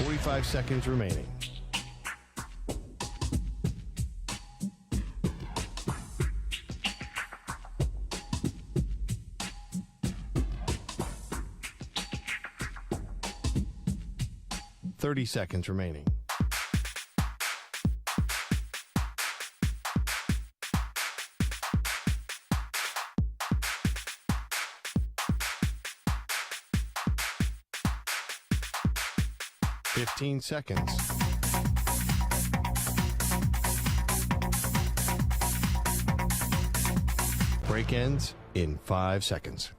45 seconds remaining. Thirty seconds remaining. Fifteen seconds. Break ends in 5 seconds.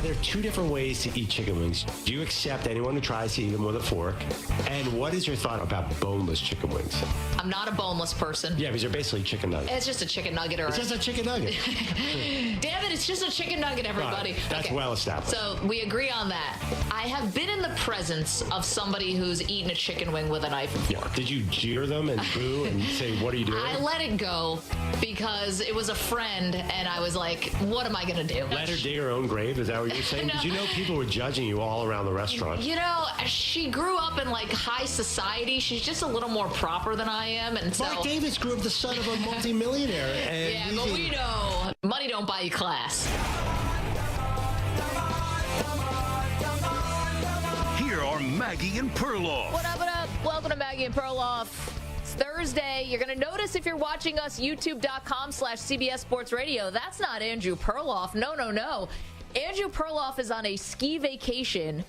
There are two different ways to eat chicken wings. Do you accept anyone who tries to eat them with a fork? And what is your thought about boneless chicken wings? I'm not a boneless person. Yeah, because they're basically chicken nuggets. It's just a chicken nugget. It's just a chicken nugget. Damn it, it's just a chicken nugget, everybody. Right. That's well established. So we agree on that. I have been in the presence of somebody who's eaten a chicken wing with a knife and fork. Yeah. Did you jeer them and boo and say, what are you doing? I let it go because it was a friend, and I was like, what am I going to do? Let her dig her own grave? Is that what you're saying? No. Did you know people were judging you all around the restaurant? You know, she grew up in, like, high society. She's just a little more proper than I am, and so... Mark Davis grew up the son of a multimillionaire. And yeah, but we know money don't buy you class. Here are Maggie and Perloff. What up, what up? Welcome to Maggie and Perloff. It's Thursday. You're going to notice if you're watching us, youtube.com/CBS Sports Radio. That's not Andrew Perloff. No, no, no. Andrew Perloff is on a ski vacation.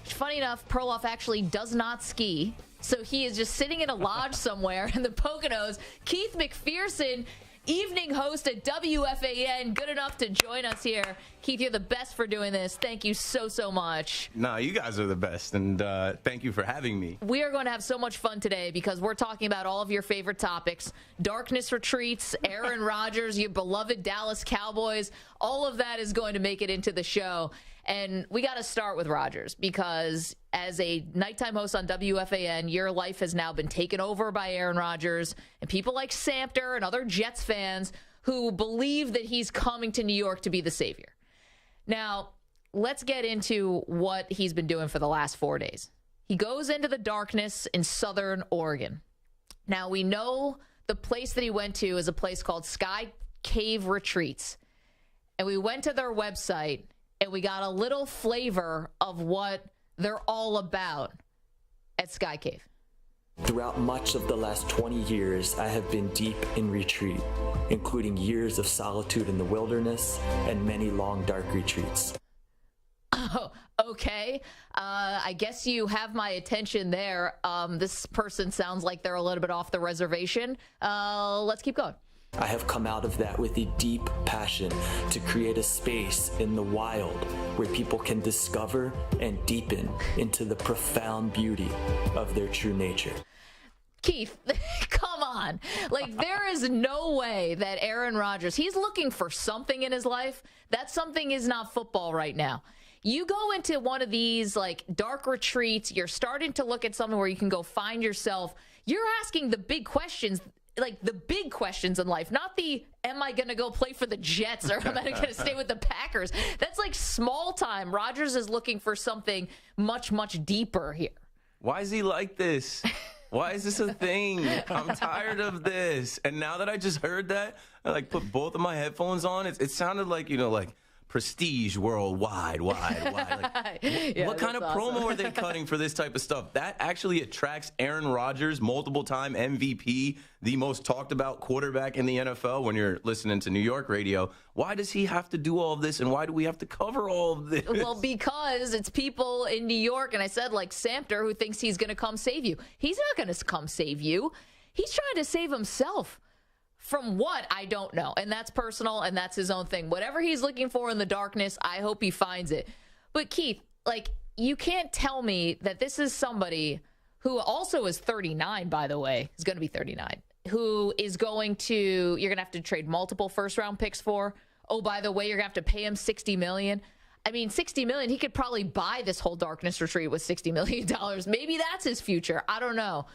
Funny enough, Perloff actually does not ski. So he is just sitting in a lodge somewhere in the Poconos. Keith McPherson, evening host at WFAN, good enough to join us here. Keith, you're the best for doing this. Thank you so, so much. No, you guys are the best, and thank you for having me. We are going to have so much fun today because we're talking about all of your favorite topics. Darkness retreats, Aaron Rodgers, your beloved Dallas Cowboys. All of that is going to make it into the show. And we got to start with Rodgers because as a nighttime host on WFAN, your life has now been taken over by Aaron Rodgers and people like Samter and other Jets fans who believe that he's coming to New York to be the savior. Now, let's get into what he's been doing for the last 4 days. He goes into the darkness in Southern Oregon. Now, we know the place that he went to is a place called Sky Cave Retreats. And we went to their website and we got a little flavor of what they're all about at Sky Cave. Throughout much of the last 20 years, I have been deep in retreat, including years of solitude in the wilderness and many long, dark retreats. Oh, okay. I guess you have my attention there. This person sounds like they're a little bit off the reservation. Let's keep going. I have come out of that with a deep passion to create a space in the wild where people can discover and deepen into the profound beauty of their true nature. Keith, come on. Like, there is no way that Aaron Rodgers, he's looking for something in his life. That something is not football right now. You go into one of these, like, dark retreats, you're starting to look at something where you can go find yourself. You're asking the big questions, like the big questions in life, not the, am I going to go play for the Jets or am I going to stay with the Packers? That's like small time. Rodgers is looking for something much, much deeper here. Why is he like this? Why is this a thing? I'm tired of this. And now that I just heard that, I like put both of my headphones on. It sounded like, you know, like prestige worldwide, wide. Like, Yeah, what kind of awesome. promo are they cutting for this type of stuff? That actually attracts Aaron Rodgers, multiple-time MVP, the most talked about quarterback in the NFL when you're listening to New York radio. Why does he have to do all of this, and why do we have to cover all of this? Well, because it's people in New York, and I said like Samter, who thinks he's going to come save you. He's not going to come save you. He's trying to save himself. From what, I don't know. And that's personal, and that's his own thing. Whatever he's looking for in the darkness, I hope he finds it. But Keith, like, you can't tell me that this is somebody who also is 39, by the way. He's going to be 39. who is you're going to have to trade multiple first-round picks for. Oh, by the way, you're going to have to pay him $60 million. I mean, $60 million, he could probably buy this whole darkness retreat with $60 million. Maybe that's his future. I don't know.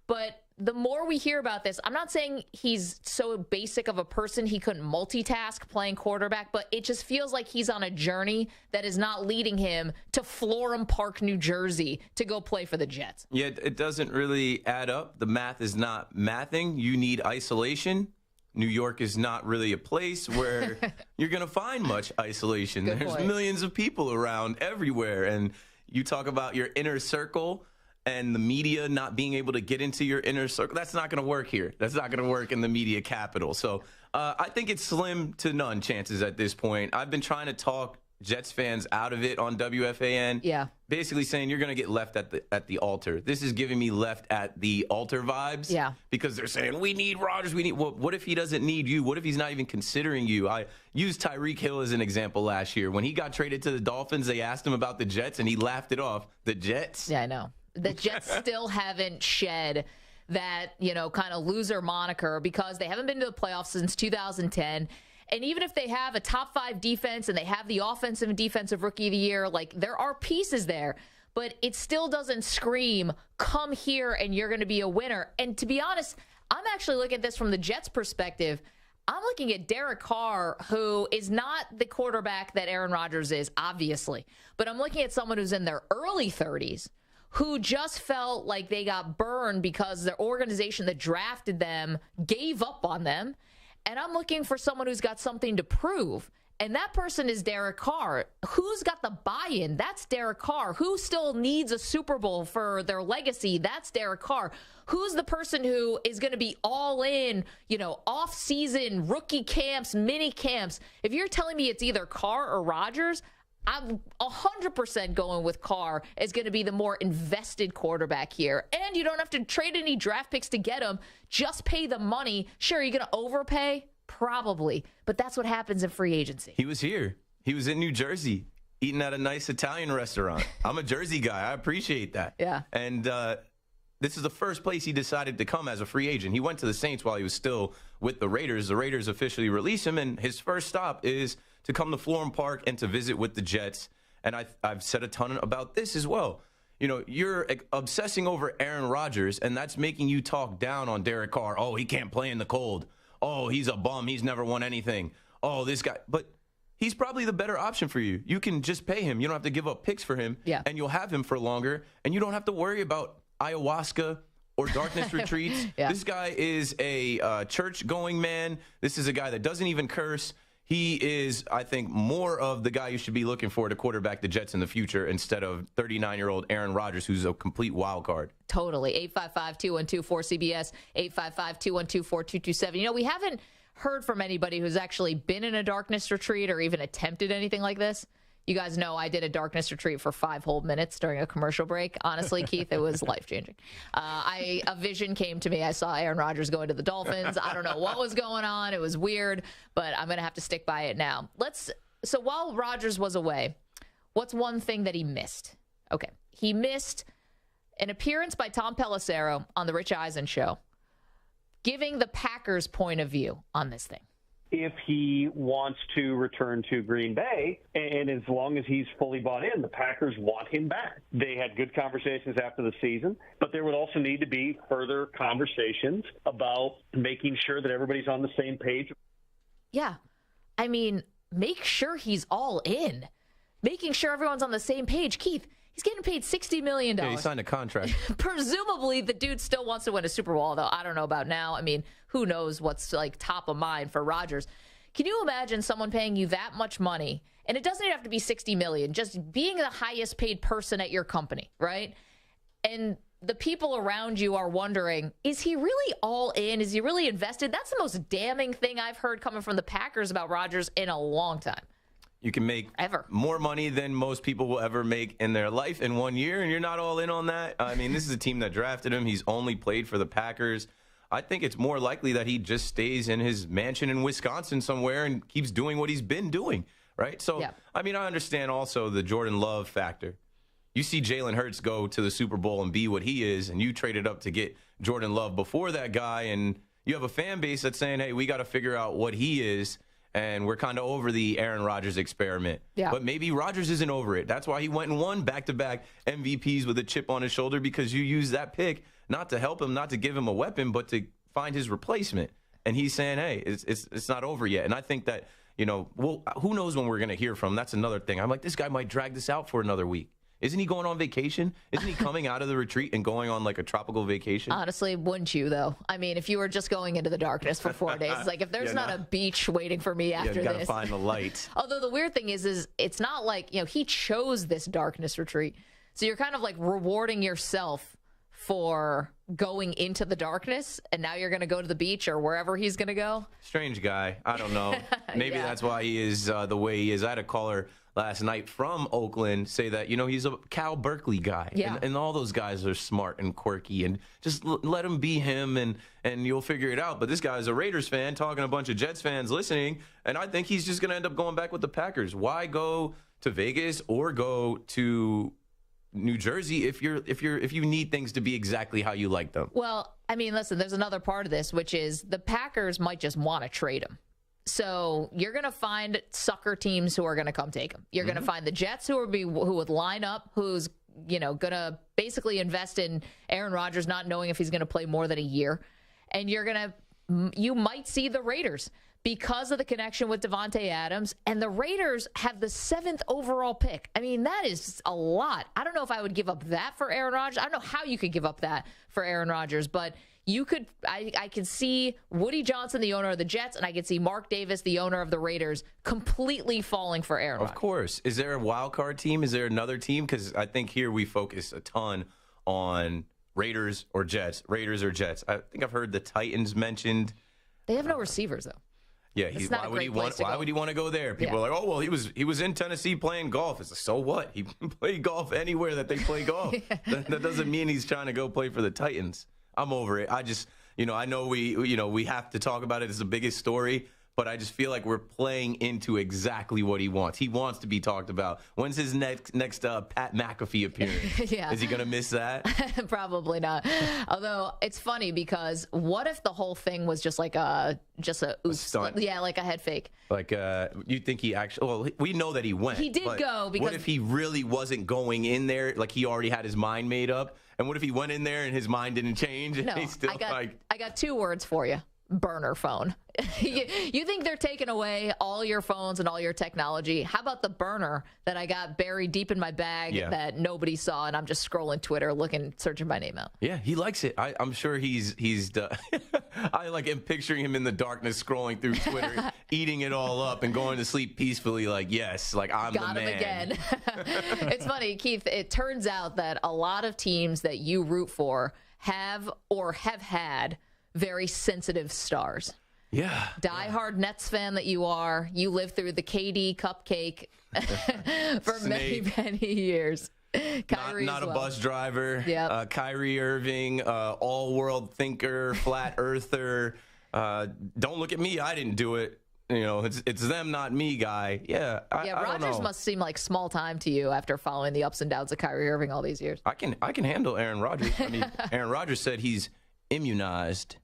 But the more we hear about this, I'm not saying he's so basic of a person he couldn't multitask playing quarterback, but it just feels like he's on a journey that is not leading him to Florham Park, New Jersey to go play for the Jets. Yeah, it doesn't really add up. The math is not mathing. You need isolation. New York is not really a place where you're going to find much isolation. There's millions of people around everywhere. And you talk about your inner circle and the media not being able to get into your inner circle. That's not going to work here. That's not going to work in the media capital. So I think it's slim to none chances at this point. I've been trying to talk Jets fans out of it on WFAN. Yeah. Basically saying you're going to get left at the altar. This is giving me left at the altar vibes. Yeah. Because they're saying, we need Rodgers. Well, what if he doesn't need you? What if he's not even considering you? I used Tyreek Hill as an example last year. When he got traded to the Dolphins, they asked him about the Jets, and he laughed it off. The Jets? Yeah, I know. The Jets still haven't shed that, kind of loser moniker because they haven't been to the playoffs since 2010. And even if they have a top 5 defense and they have the offensive and defensive rookie of the year, there are pieces there, but it still doesn't scream, come here and you're going to be a winner. And to be honest, I'm actually looking at this from the Jets' perspective. I'm looking at Derek Carr, who is not the quarterback that Aaron Rodgers is, obviously, but I'm looking at someone who's in their early 30s, who just felt like they got burned because their organization that drafted them gave up on them. And I'm looking for someone who's got something to prove. And that person is Derek Carr. Who's got the buy-in? That's Derek Carr. Who still needs a Super Bowl for their legacy? That's Derek Carr. Who's the person who is going to be all in, off-season, rookie camps, mini camps? If you're telling me it's either Carr or Rodgers, I'm 100% going with Carr as going to be the more invested quarterback here. And you don't have to trade any draft picks to get him. Just pay the money. Sure, you're going to overpay? Probably. But that's what happens in free agency. He was here. He was in New Jersey eating at a nice Italian restaurant. I'm a Jersey guy. I appreciate that. Yeah. And this is the first place he decided to come as a free agent. He went to the Saints while he was still with the Raiders. The Raiders officially released him, and his first stop is to come to Florham Park and to visit with the Jets. And I've said a ton about this as well. You're obsessing over Aaron Rodgers, and that's making you talk down on Derek Carr. Oh, he can't play in the cold. Oh, he's a bum. He's never won anything. Oh, this guy. But he's probably the better option for you. You can just pay him. You don't have to give up picks for him. Yeah. And you'll have him for longer, and you don't have to worry about ayahuasca or darkness retreats. Yeah. This guy is a church-going man. This is a guy that doesn't even curse. He is, I think, more of the guy you should be looking for to quarterback the Jets in the future instead of 39-year-old Aaron Rodgers, who's a complete wild card. Totally. 855-212-4CBS, 855-212-4227. We haven't heard from anybody who's actually been in a darkness retreat or even attempted anything like this. You guys know I did a darkness retreat for 5 whole minutes during a commercial break. Honestly, Keith, it was life-changing. A vision came to me. I saw Aaron Rodgers going to the Dolphins. I don't know what was going on. It was weird, but I'm going to have to stick by it now. So while Rodgers was away, what's one thing that he missed? Okay. He missed an appearance by Tom Pelissero on the Rich Eisen show, giving the Packers' point of view on this thing. If he wants to return to Green Bay, and as long as he's fully bought in, the Packers want him back. They had good conversations after the season, but there would also need to be further conversations about making sure that everybody's on the same page. Yeah. I mean, make sure he's all in. Making sure everyone's on the same page. Keith, he's getting paid $60 million. Yeah, he signed a contract. Presumably, the dude still wants to win a Super Bowl, though I don't know about now. I mean, who knows what's top of mind for Rodgers. Can you imagine someone paying you that much money? And it doesn't even have to be $60 million, just being the highest paid person at your company, right? And the people around you are wondering, is he really all in? Is he really invested? That's the most damning thing I've heard coming from the Packers about Rodgers in a long time. You can make more money than most people will ever make in their life in 1 year, and you're not all in on that. I mean, this is a team that drafted him. He's only played for the Packers. I think it's more likely that he just stays in his mansion in Wisconsin somewhere and keeps doing what he's been doing, right? So, yeah. I mean, I understand also the Jordan Love factor. You see Jalen Hurts go to the Super Bowl and be what he is, and you traded up to get Jordan Love before that guy, and you have a fan base that's saying, hey, we got to figure out what he is, and we're kind of over the Aaron Rodgers experiment. Yeah. But maybe Rodgers isn't over it. That's why he went and won back-to-back MVPs with a chip on his shoulder, because you used that pick not to help him, not to give him a weapon, but to find his replacement. And he's saying, hey, it's not over yet. And I think that, well, who knows when we're going to hear from him? That's another thing. I'm like, this guy might drag this out for another week. Isn't he going on vacation? Isn't he coming out of the retreat and going on like a tropical vacation? Honestly, wouldn't you, though? I mean, if you were just going into the darkness for 4 days, it's like, if there's not a beach waiting for me after you gotta this. find the light. Although the weird thing is it's not like, he chose this darkness retreat. So you're kind of like rewarding yourself for going into the darkness, and now you're going to go to the beach or wherever he's going to go. Strange guy. I don't know. Maybe that's why he is the way he is. I had a caller last night from Oakland say that, he's a Cal Berkeley guy. Yeah. And all those guys are smart and quirky, and just let him be him, and you'll figure it out. But this guy's a Raiders fan talking to a bunch of Jets fans listening, and I think he's just going to end up going back with the Packers. Why go to Vegas or go to New Jersey if you need things to be exactly how you like them? Well, I mean, listen, there's another part of this, which is the Packers might just want to trade him. So you're going to find sucker teams who are going to come take him. You're going to find the Jets who would line up, who's going to basically invest in Aaron Rodgers, not knowing if he's going to play more than a year. And you might see the Raiders because of the connection with Devontae Adams, and the Raiders have the 7th overall pick. I mean, that is a lot. I don't know if I would give up that for Aaron Rodgers. I don't know how you could give up that for Aaron Rodgers, but you could. I can see Woody Johnson, the owner of the Jets, and I can see Mark Davis, the owner of the Raiders, completely falling for Aaron Rodgers. Of course. Is there a wild card team? Is there another team? Because I think here we focus a ton on Raiders or Jets. Raiders or Jets. I think I've heard the Titans mentioned. They have no receivers, though. Yeah, why would he want to go there? People are like, oh, well, he was in Tennessee playing golf. It's like, so what? He can play golf anywhere that they play golf. That doesn't mean he's trying to go play for the Titans. I'm over it. I just, I know we have to talk about it. It's the biggest story, but I just feel like we're playing into exactly what he wants. He wants to be talked about. When's his next Pat McAfee appearance? Yeah. Is he going to miss that? Probably not. Although it's funny because what if the whole thing was just like a stunt? Yeah, like a head fake. Like you think he actually? Well, we know that he went. He did go because. What if he really wasn't going in there? Like he already had his mind made up. And what if he went in there and his mind didn't change? And No, he's still I got 2 words for you. Burner phone. You think they're taking away all your phones and all your technology? How about the burner that I got buried deep in my bag that nobody saw, and I'm just scrolling Twitter, searching my name out? Yeah, he likes it. I'm sure he's I like him picturing him in the darkness scrolling through Twitter, eating it all up and going to sleep peacefully like, yes, like I'm Got the man. him again. It's funny, Keith, it turns out that a lot of teams that you root for have had very sensitive stars. Yeah. Die-hard Nets fan that you are. You lived through the KD cupcake for many, many years. Kyrie not a well. bus driver. Yep. Kyrie Irving, all-world thinker, flat earther. Don't look at me. I didn't do it. It's them, not me, guy. Yeah. I Rodgers don't know. must seem like small time to you after following the ups and downs of Kyrie Irving all these years. I can handle Aaron Rodgers. I mean, Aaron Rodgers said he's immunized.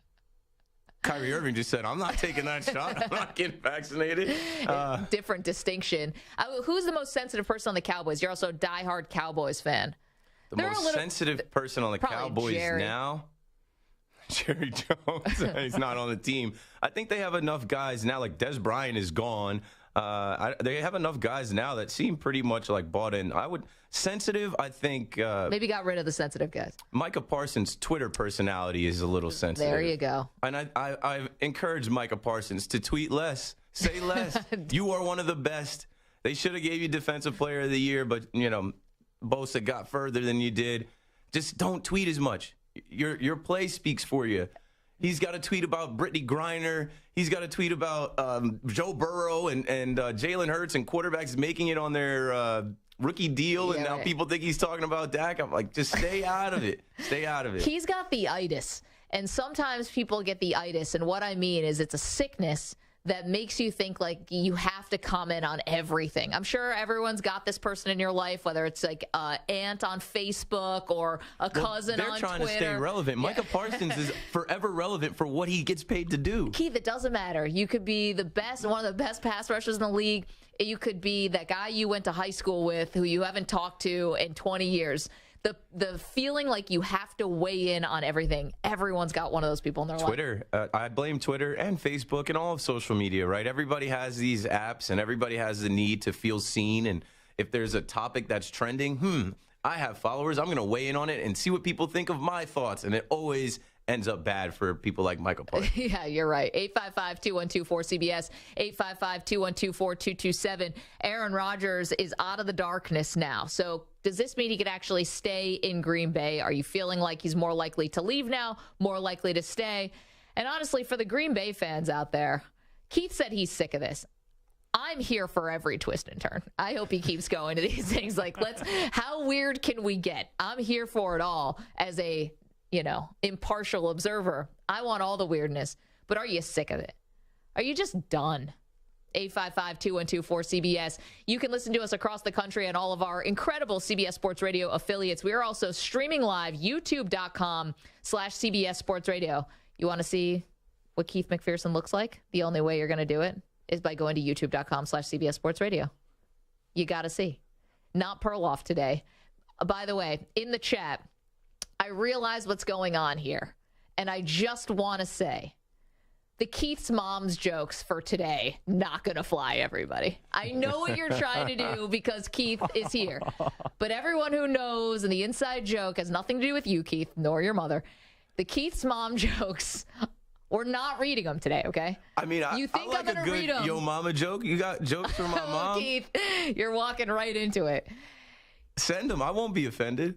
Kyrie Irving just said, I'm not taking that shot. I'm not getting vaccinated. Different distinction. Who's the most sensitive person on the Cowboys? You're also a diehard Cowboys fan. The most sensitive person on the Cowboys Jerry. now? Jerry Jones. He's not on the team. I think they have enough guys now, like Des Bryant is gone. They have enough guys now that seem pretty much like bought in. Sensitive, I think. Maybe got rid of the sensitive guys. Micah Parsons' Twitter personality is a little sensitive. There you go. And I've encouraged Micah Parsons to tweet less, say less. You are one of the best. They should have gave you Defensive Player of the Year, but, Bosa got further than you did. Just don't tweet as much. Your play speaks for you. He's got a tweet about Brittany Griner. He's got a tweet about Joe Burrow and Jalen Hurts and quarterbacks making it on their rookie deal. And now people think he's talking about Dak. I'm like, just stay out of it. Stay out of it. He's got the itis. And sometimes people get the itis. And what I mean is it's a sickness that makes you think like you have to comment on everything? I'm sure everyone's got this person in your life, whether it's like an aunt on Facebook or a cousin on Twitter. They're trying to stay relevant. Micah Parsons is forever relevant for what he gets paid to do. Keith, it doesn't matter. You could be the best, one of the best pass rushers in the league. You could be that guy you went to high school with who you haven't talked to in 20 years. The feeling like you have to weigh in on everything. Everyone's got one of those people in their life. Twitter. I blame Twitter and Facebook and all of social media, right? Everybody has these apps and everybody has the need to feel seen. And if there's a topic that's trending, I have followers. I'm going to weigh in on it and see what people think of my thoughts. And it always ends up bad for people like Michael Parsons. Yeah, you're right. 855-212-4CBS, 855-212-4227. Aaron Rodgers is out of the darkness now. So does this mean he could actually stay in Green Bay? Are you feeling like he's more likely to leave now, more likely to stay? And honestly, for the Green Bay fans out there, Keith said he's sick of this. I'm here for every twist and turn. I hope he keeps going to these things. Like, how weird can we get? I'm here for it all as a impartial observer. I want all the weirdness, but are you sick of it? Are you just done? 855-212-4CBS. You can listen to us across the country and all of our incredible CBS Sports Radio affiliates. We are also streaming live, youtube.com/CBS Sports Radio. You want to see what Keith McPherson looks like? The only way you're going to do it is by going to youtube.com/CBS Sports Radio. You got to see. Not Perloff today. By the way, in the chat, I realize what's going on here, and I just want to say the Keith's mom's jokes for today, not going to fly, everybody. I know what you're trying to do because Keith is here, but everyone who knows, and the inside joke has nothing to do with you, Keith, nor your mother. The Keith's mom jokes, we're not reading them today, okay? I mean, you think I like I'm gonna read them. Yo mama joke. You got jokes from my mom? Keith, you're walking right into it. Send them. I won't be offended.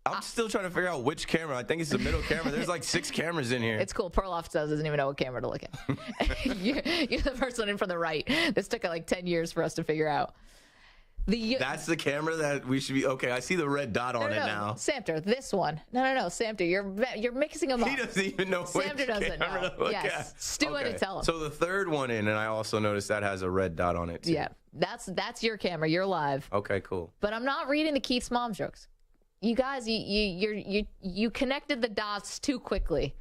I'm still trying to figure out which camera. I think it's the middle camera. There's like 6 cameras in here. It's cool. Perloff doesn't even know what camera to look at. You're the first one in from the right. This took like 10 years for us to figure out. That's the camera that we should be. Okay, I see the red dot on it now. Samter, this one. No, Samter, you're mixing them up. He doesn't even know which Samter doesn't camera know. to look yes. at. Stu had to tell him. So the third one in, and I also noticed that has a red dot on it too. Yeah, that's your camera. You're live. Okay, cool. But I'm not reading the Keith's mom jokes. You guys, you connected the dots too quickly.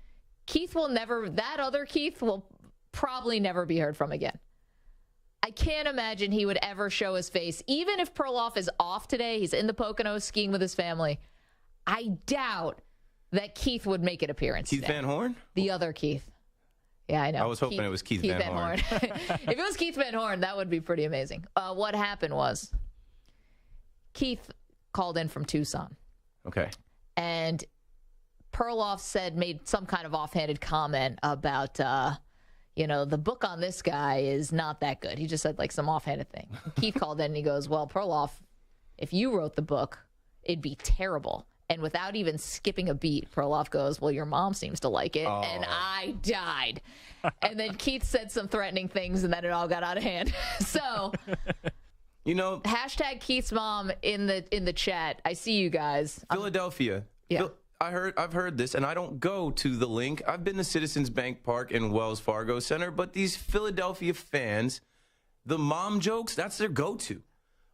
That other Keith will probably never be heard from again. I can't imagine he would ever show his face. Even if Perloff is off today, he's in the Poconos skiing with his family, I doubt that Keith would make an appearance Keith today. Van Horn? The other Keith. Yeah, I know. I was hoping it was Keith Van Horn. If it was Keith Van Horn, that would be pretty amazing. What happened was Keith called in from Tucson. Okay. And Perloff made some kind of offhanded comment about, the book on this guy is not that good. He just said like some offhanded thing. Keith called in and he goes, well, Perloff, if you wrote the book, it'd be terrible. And without even skipping a beat, Perloff goes, well, your mom seems to like it. Oh. And I died. And then Keith said some threatening things and then it all got out of hand. So... hashtag Keith's mom in the chat. I see you guys. Philadelphia. Yeah. I've heard this, and I don't go to the link. I've been to Citizens Bank Park and Wells Fargo Center, but these Philadelphia fans, the mom jokes, that's their go-to.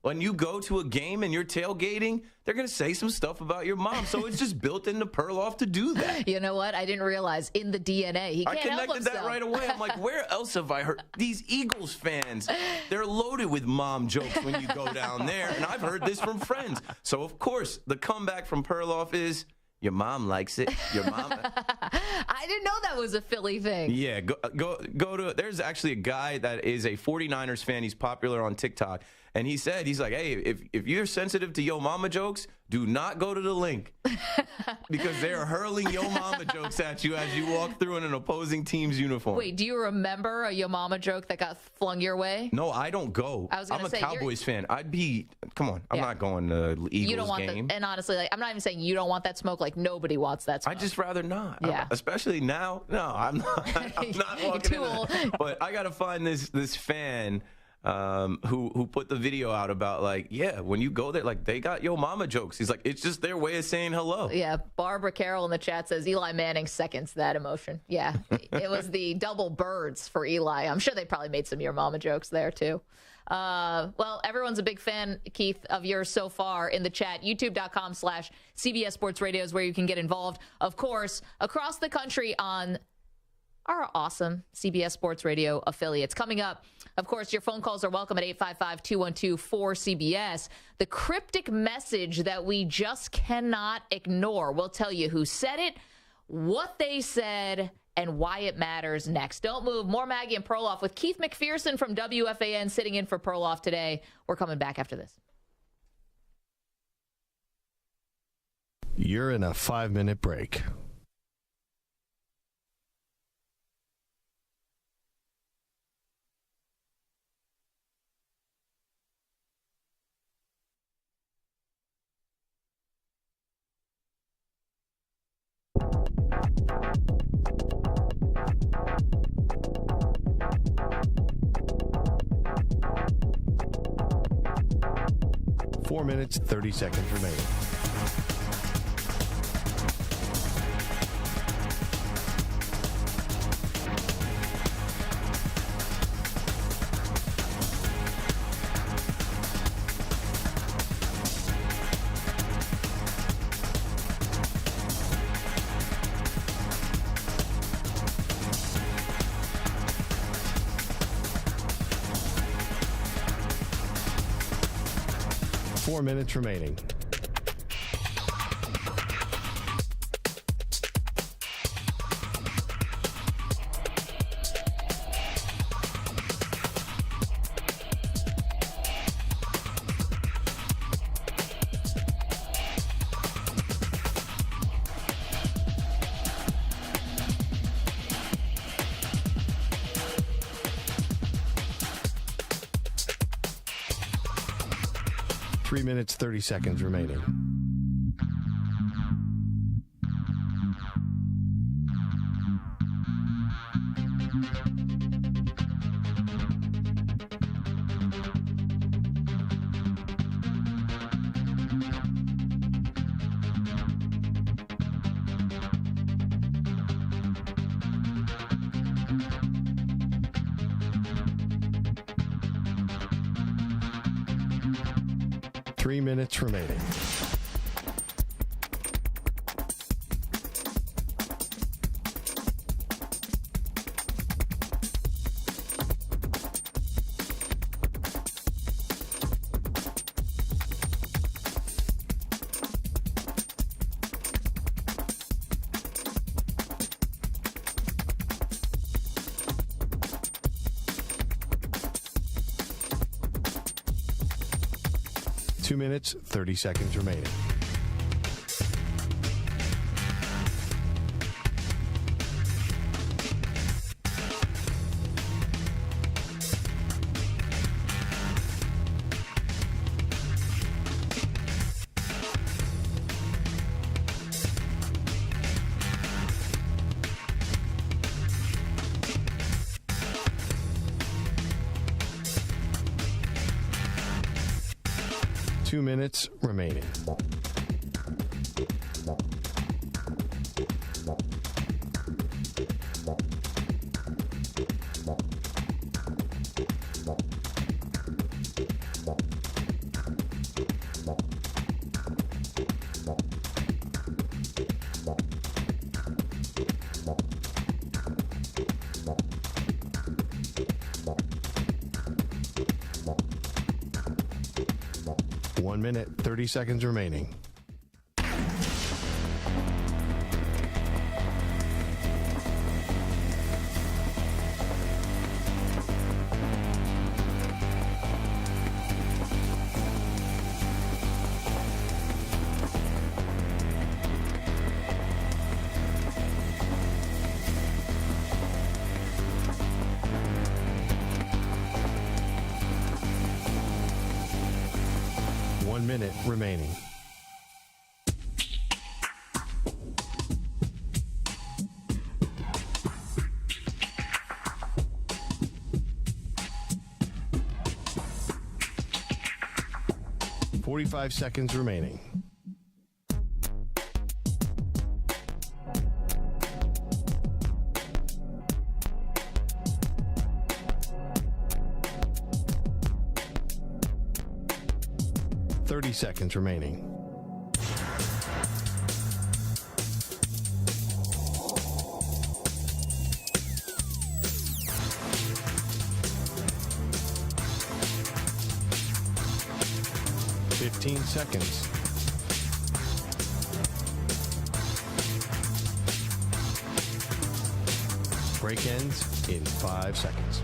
When you go to a game and you're tailgating, they're going to say some stuff about your mom. So it's just built into Perloff to do that. You know what? I didn't realize in the DNA. He can't help himself. I connected that right away. I'm like, where else have I heard? These Eagles fans, they're loaded with mom jokes when you go down there. And I've heard this from friends. So, of course, the comeback from Perloff is, your mom likes it. Your mom. I didn't know that was a Philly thing. Yeah, go to. There's actually a guy that is a 49ers fan. He's popular on TikTok. And he's like, hey, if you're sensitive to Yo Mama jokes, do not go to the link. Because they are hurling Yo Mama jokes at you as you walk through in an opposing team's uniform. Wait, do you remember a Yo Mama joke that got flung your way? No, I don't go. I'm a Cowboys fan. Come on, I'm not going to Eagles you don't want game. And honestly, I'm not even saying you don't want that smoke. Like, nobody wants that smoke. I just rather not. Yeah. Especially now. No, I'm not walking too old. But I got to find this fan who put the video out about, like, yeah, when you go there, like, they got yo mama jokes. He's like, it's just their way of saying hello. Yeah, Barbara Carroll in the chat says Eli Manning seconds that emotion. Yeah, it was the double birds for Eli. I'm sure they probably made some your mama jokes there, too. Well, everyone's a big fan, Keith, of yours so far in the chat. YouTube.com/CBS Sports Radio is where you can get involved. Of course, across the country on our awesome CBS Sports Radio affiliates. Coming up, of course, your phone calls are welcome at 855-212-4CBS. The cryptic message that we just cannot ignore. We'll tell you who said it, what they said, and why it matters next. Don't move. More Maggie and Perloff with Keith McPherson from WFAN sitting in for Perloff today. We're coming back after this. You're in a 5-minute break. Four minutes, 30 seconds remaining. Four minutes remaining. Three minutes, 30 seconds remaining. Three minutes remaining. Two minutes, 30 seconds remaining. Two minutes remaining. One minute, 30 seconds remaining. One minute remaining. 45 seconds remaining. Seconds remaining. Seconds. Break ends in 5 seconds.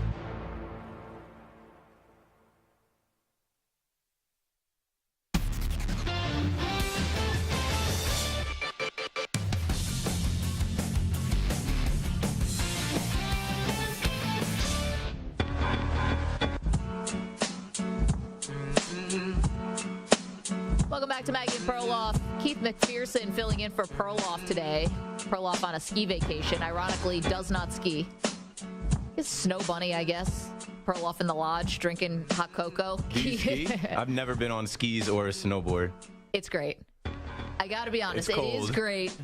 Welcome back to Maggie and Perloff. Keith McPherson filling in for Perloff today. Perloff on a ski vacation. Ironically, does not ski. He's snow bunny, I guess. Perloff in the lodge drinking hot cocoa. Do you ski? I've never been on skis or a snowboard. It's great. I got to be honest. It's it cold. is great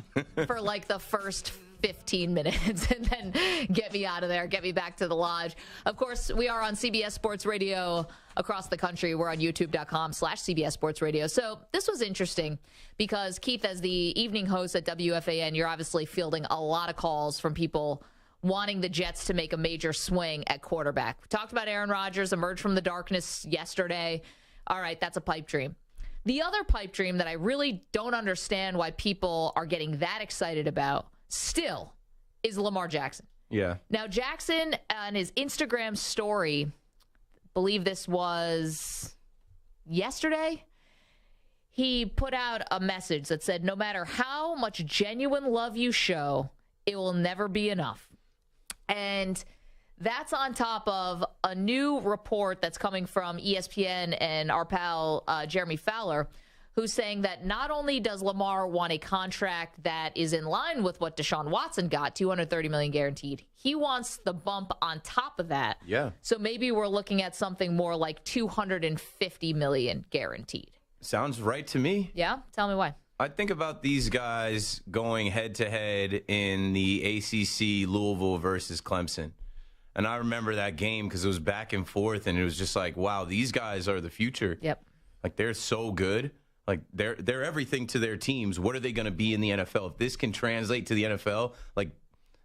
for like the first 15 minutes and then get me out of there, get me back to the lodge. Of course, we are on CBS Sports Radio across the country. We're on youtube.com/CBS Sports Radio. So this was interesting because, Keith, as the evening host at WFAN, you're obviously fielding a lot of calls from people wanting the Jets to make a major swing at quarterback. We talked about Aaron Rodgers emerged from the darkness yesterday. All right, that's a pipe dream. The other pipe dream that I really don't understand why people are getting that excited about still is Lamar Jackson. Yeah. Now, Jackson on his Instagram story, believe this was yesterday, he put out a message that said, no matter how much genuine love you show, it will never be enough. And that's on top of a new report that's coming from ESPN and our pal Jeremy Fowler, who's saying that not only does Lamar want a contract that is in line with what Deshaun Watson got, $230 million guaranteed, he wants the bump on top of that. Yeah. So maybe we're looking at something more like $250 million guaranteed. Sounds right to me. Yeah? Tell me why. I think about these guys going head-to-head in the ACC, Louisville versus Clemson. And I remember that game because it was back and forth, and it was just like, wow, these guys are the future. Yep. Like, they're so good. Like, they're everything to their teams. What are they going to be in the NFL? If this can translate to the NFL, like,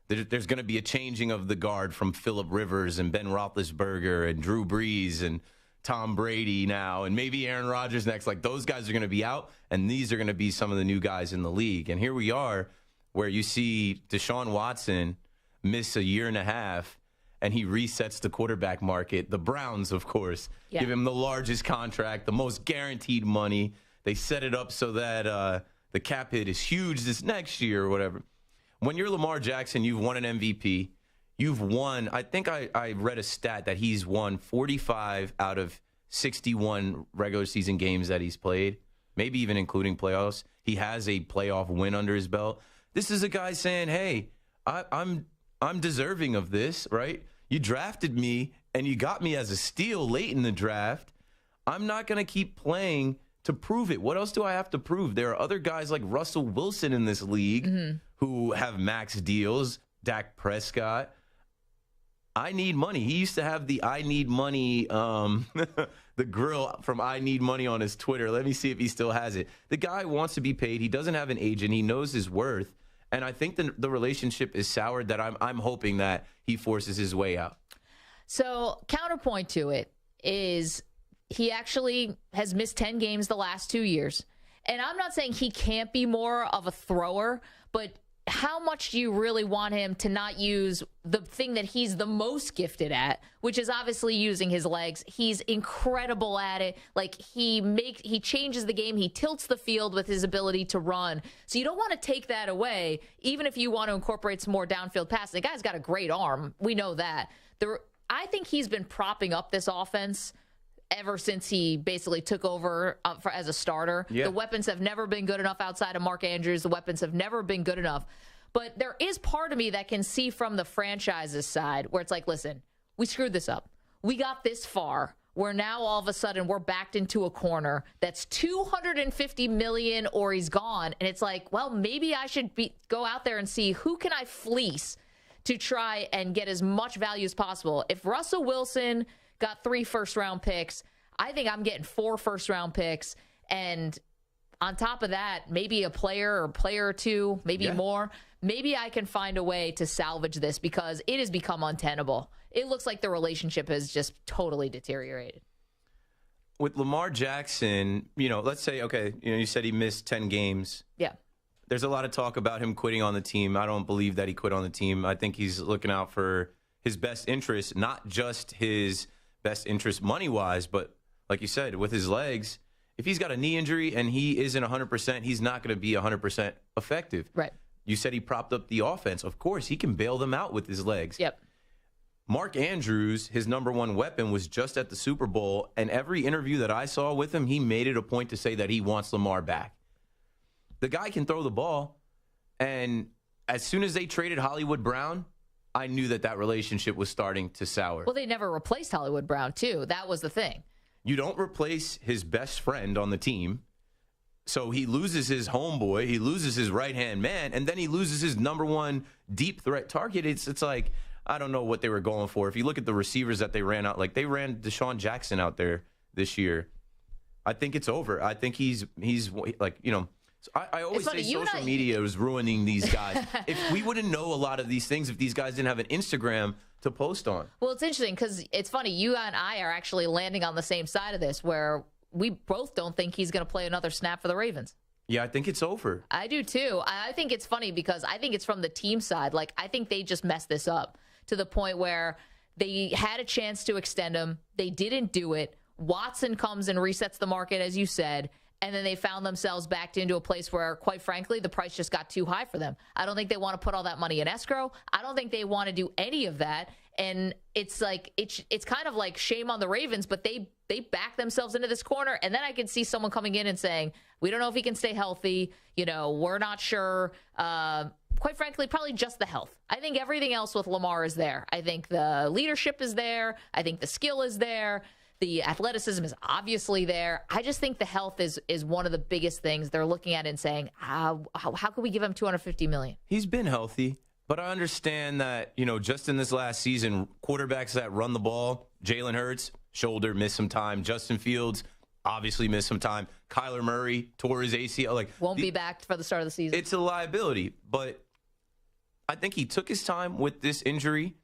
there's going to be a changing of the guard from Phillip Rivers and Ben Roethlisberger and Drew Brees and Tom Brady now, and maybe Aaron Rodgers next. Like, those guys are going to be out, and these are going to be some of the new guys in the league. And here we are where you see Deshaun Watson miss a year and a half, and he resets the quarterback market. The Browns, of course, give him the largest contract, the most guaranteed money. They set it up so that the cap hit is huge this next year or whatever. When you're Lamar Jackson, you've won an MVP. You've won, I think I read a stat that he's won 45 out of 61 regular season games that he's played, maybe even including playoffs. He has a playoff win under his belt. This is a guy saying, hey, I'm deserving of this, right? You drafted me, and you got me as a steal late in the draft. I'm not going to keep playing to prove it. What else do I have to prove? There are other guys like Russell Wilson in this league who have max deals, Dak Prescott. I need money. He used to have the I need money, the grill from I need money on his Twitter. Let me see if he still has it. The guy wants to be paid. He doesn't have an agent. He knows his worth. And I think the relationship is soured that I'm hoping that he forces his way out. So counterpoint to it is he actually has missed 10 games the last 2 years. And I'm not saying he can't be more of a thrower, but how much do you really want him to not use the thing that he's the most gifted at, which is obviously using his legs? He's incredible at it. Like, he changes the game. He tilts the field with his ability to run. So you don't want to take that away, even if you want to incorporate some more downfield passing. The guy's got a great arm. We know that. I think he's been propping up this offense ever since he basically took over as a starter. Yeah. The weapons have never been good enough outside of Mark Andrews. The weapons have never been good enough. But there is part of me that can see from the franchise's side where it's like, listen, we screwed this up. We got this far. where now all of a sudden we're backed into a corner that's $250 million or he's gone. And it's like, well, maybe I should go out there and see who can I fleece to try and get as much value as possible. If Russell Wilson got 3 first-round picks, I think I'm getting 4 first-round picks. And on top of that, maybe a player or two, maybe more. Maybe I can find a way to salvage this because it has become untenable. It looks like the relationship has just totally deteriorated. With Lamar Jackson, let's say, okay, you said he missed 10 games. Yeah. There's a lot of talk about him quitting on the team. I don't believe that he quit on the team. I think he's looking out for his best interest, not just his best interest money-wise, but like you said, with his legs, if he's got a knee injury and he isn't 100%, he's not going to be 100% effective. Right. You said he propped up the offense. Of course, he can bail them out with his legs. Yep. Mark Andrews, his number one weapon, was just at the Super Bowl, and every interview that I saw with him, he made it a point to say that he wants Lamar back. The guy can throw the ball, and as soon as they traded Hollywood Brown, I knew that relationship was starting to sour. Well, they never replaced Hollywood Brown, too. That was the thing. You don't replace his best friend on the team. So he loses his homeboy, he loses his right-hand man, and then he loses his number one deep threat target. It's like, I don't know what they were going for. If you look at the receivers that they ran out, like they ran Deshaun Jackson out there this year. I think it's over. I think he's like, I always say social media is ruining these guys. If we wouldn't know a lot of these things if these guys didn't have an Instagram to post on. Well, it's interesting because it's funny. You and I are actually landing on the same side of this where we both don't think he's going to play another snap for the Ravens. Yeah, I think it's over. I do, too. I think it's funny because I think it's from the team side. Like, I think they just messed this up to the point where they had a chance to extend him. They didn't do it. Watson comes and resets the market, as you said, and then they found themselves backed into a place where, quite frankly, the price just got too high for them. I don't think they want to put all that money in escrow. I don't think they want to do any of that. And it's like it's kind of like shame on the Ravens, but they back themselves into this corner. And then I can see someone coming in and saying, we don't know if he can stay healthy. We're not sure. Quite frankly, probably just the health. I think everything else with Lamar is there. I think the leadership is there. I think the skill is there. The athleticism is obviously there. I just think the health is one of the biggest things they're looking at and saying, how can we give him $250 million? He's been healthy. But I understand that, just in this last season, quarterbacks that run the ball, Jalen Hurts, shoulder, missed some time. Justin Fields, obviously missed some time. Kyler Murray tore his ACL. Won't be back for the start of the season. It's a liability. But I think he took his time with this injury,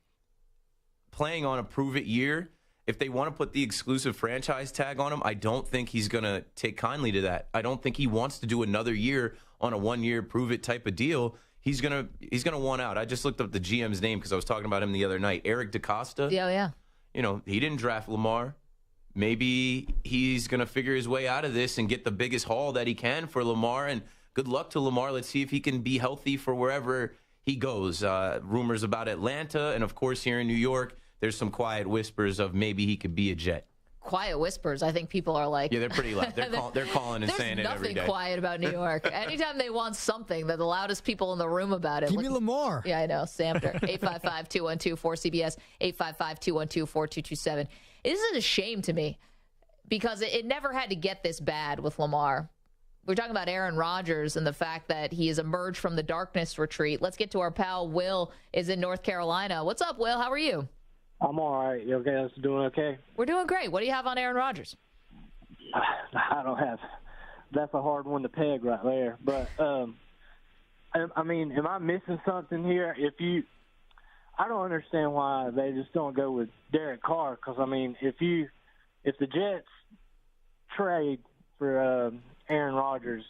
playing on a prove-it year. If they want to put the exclusive franchise tag on him, I don't think he's going to take kindly to that. I don't think he wants to do another year on a one-year prove-it type of deal. He's gonna want out. I just looked up the GM's name because I was talking about him the other night. Eric DeCosta. Yeah. He didn't draft Lamar. Maybe he's gonna figure his way out of this and get the biggest haul that he can for Lamar. And good luck to Lamar. Let's see if he can be healthy for wherever he goes. Rumors about Atlanta, and of course here in New York, there's some quiet whispers of maybe he could be a Jet. Quiet whispers. I think people are like... Yeah, they're pretty loud. They're calling and saying it every day. There's nothing quiet about New York. Anytime they want something, they're the loudest people in the room about it. Give me Lamar. Yeah, I know. Samter. 855-212-4CBS. 855-212-4227. This is a shame to me because it never had to get this bad with Lamar. We're talking about Aaron Rodgers and the fact that he has emerged from the darkness retreat. Let's get to our pal. Will is in North Carolina. What's up, Will? How are you? I'm all right. You guys doing okay? We're doing great. What do you have on Aaron Rodgers? I don't have. That's a hard one to peg right there. But I mean, am I missing something here? I don't understand why they just don't go with Derek Carr. Because I mean, if the Jets trade for Aaron Rodgers,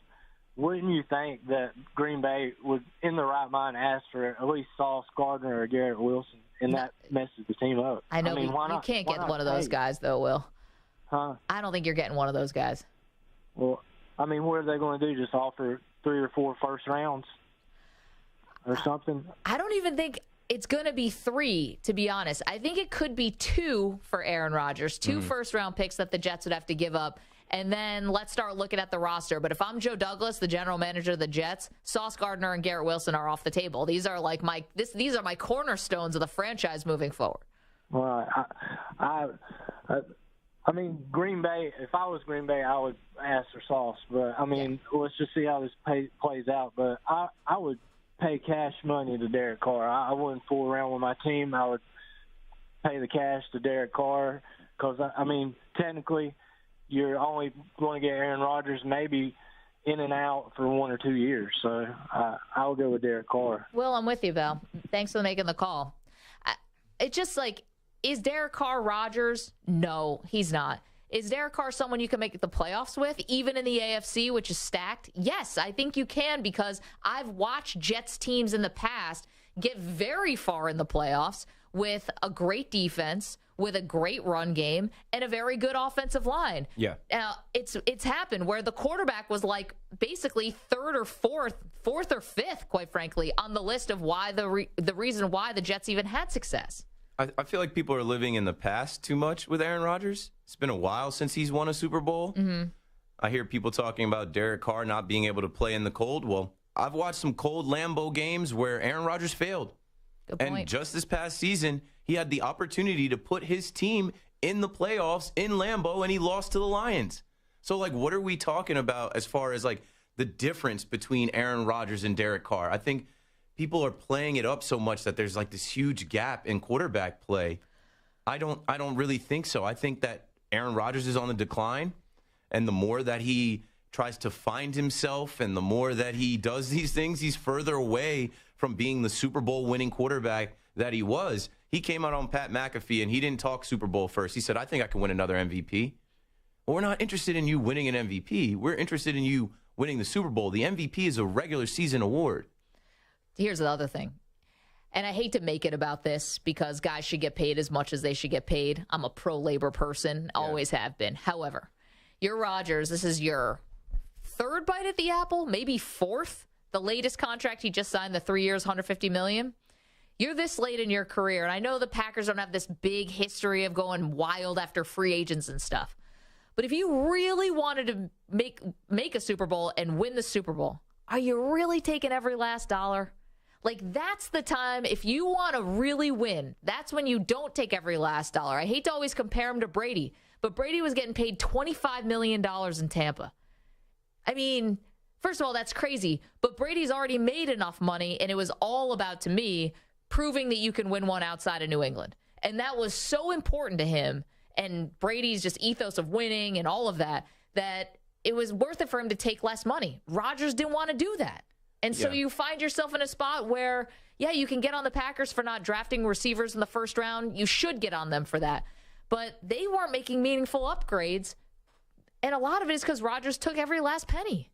wouldn't you think that Green Bay would, in the right mind, ask for at least Sauce Gardner or Garrett Wilson? And that messes the team up. I know. Why not? You can't get one of those guys, though, Will. Huh? I don't think you're getting one of those guys. Well, I mean, what are they going to do? Just offer 3 or 4 first rounds or something? I don't even think it's going to be 3, to be honest. I think it could be 2 for Aaron Rodgers, 2 first-round picks that the Jets would have to give up. And then let's start looking at the roster. But if I'm Joe Douglas, the general manager of the Jets, Sauce Gardner and Garrett Wilson are off the table. These are like these are my cornerstones of the franchise moving forward. Well, I mean, Green Bay, if I was Green Bay, I would ask for Sauce. But, I mean, let's just see how this plays out. But I would pay cash money to Derek Carr. I wouldn't fool around with my team. I would pay the cash to Derek Carr because, I mean, technically you're only going to get Aaron Rodgers maybe in and out for 1 or 2 years. So I'll go with Derek Carr. Well, I'm with you, Val. Thanks for making the call. It's just like, is Derek Carr Rodgers? No, he's not. Is Derek Carr someone you can make the playoffs with, even in the AFC, which is stacked? Yes, I think you can, because I've watched Jets teams in the past get very far in the playoffs with a great defense, with a great run game, and a very good offensive line. Yeah. Now, it's happened where the quarterback was like basically third or fourth or fifth, quite frankly, on the list of why the reason why the Jets even had success. I feel like people are living in the past too much with Aaron Rodgers. It's been a while since he's won a Super Bowl. Mm-hmm. I hear people talking about Derek Carr not being able to play in the cold. Well, I've watched some cold Lambeau games where Aaron Rodgers failed. Good point. And just this past season, he had the opportunity to put his team in the playoffs in Lambeau, and he lost to the Lions. So, like, what are we talking about as far as, like, the difference between Aaron Rodgers and Derek Carr? I think people are playing it up so much that there's like this huge gap in quarterback play. I don't really think so. I think that Aaron Rodgers is on the decline, and the more that he tries to find himself and the more that he does these things, he's further away from being the Super Bowl winning quarterback that he was. He came out on Pat McAfee and he didn't talk Super Bowl first. He said, I think I can win another MVP. Well, we're not interested in you winning an MVP. We're interested in you winning the Super Bowl. The MVP is a regular season award. Here's the other thing. And I hate to make it about this because guys should get paid as much as they should get paid. I'm a pro-labor person, always have been. However, you're Rodgers. This is your third bite at the apple, maybe fourth. The latest contract he just signed, the 3 years, $150 million. You're this late in your career, and I know the Packers don't have this big history of going wild after free agents and stuff. But if you really wanted to make a Super Bowl and win the Super Bowl, are you really taking every last dollar? Like, that's the time, if you want to really win, that's when you don't take every last dollar. I hate to always compare him to Brady, but Brady was getting paid $25 million in Tampa. I mean, first of all, that's crazy, but Brady's already made enough money, and it was all about, to me, proving that you can win one outside of New England. And that was so important to him, and Brady's just ethos of winning and all of that, that it was worth it for him to take less money. Rodgers didn't want to do that. And so you find yourself in a spot where, you can get on the Packers for not drafting receivers in the first round. You should get on them for that. But they weren't making meaningful upgrades. And a lot of it is because Rodgers took every last penny.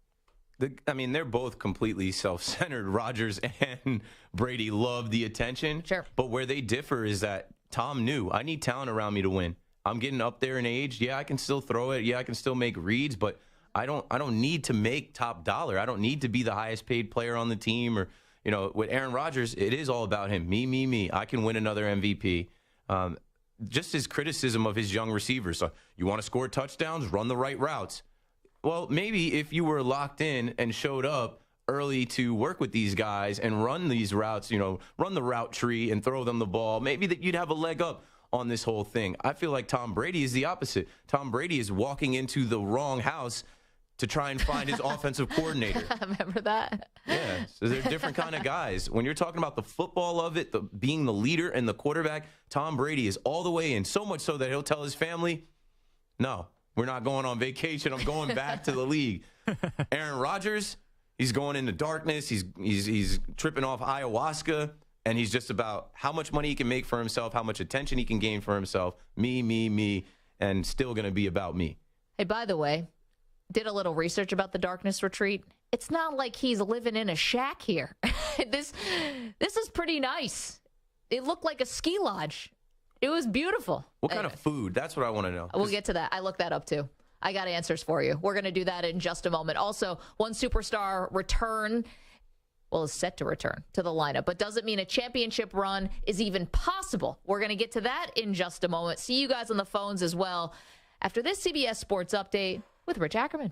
They're both completely self-centered. Rodgers and Brady love the attention. Sure. But where they differ is that Tom knew, I need talent around me to win. I'm getting up there in age. Yeah, I can still throw it. Yeah, I can still make reads, but I don't need to make top dollar. I don't need to be the highest paid player on the team. Or, with Aaron Rodgers, it is all about him. Me. I can win another MVP. Just his criticism of his young receivers. So you want to score touchdowns, run the right routes. Well, maybe if you were locked in and showed up early to work with these guys and run these routes, run the route tree and throw them the ball, maybe that you'd have a leg up on this whole thing. I feel like Tom Brady is the opposite. Tom Brady is walking into the wrong house to try and find his offensive coordinator. Remember that? Yeah, so they're different kind of guys. When you're talking about the football of it, being the leader and the quarterback, Tom Brady is all the way in, so much so that he'll tell his family, no, we're not going on vacation. I'm going back to the league. Aaron Rodgers, he's going into darkness. He's tripping off ayahuasca, and he's just about how much money he can make for himself, how much attention he can gain for himself, me, and still going to be about me. Hey, by the way, did a little research about the Darkness Retreat. It's not like he's living in a shack here. This is pretty nice. It looked like a ski lodge. It was beautiful. What kind of food? That's what I want to know. We'll get to that. I looked that up too. I got answers for you. We're going to do that in just a moment. Also, one superstar is set to return to the lineup, but doesn't mean a championship run is even possible. We're going to get to that in just a moment. See you guys on the phones as well after this CBS Sports Update with Rich Ackerman.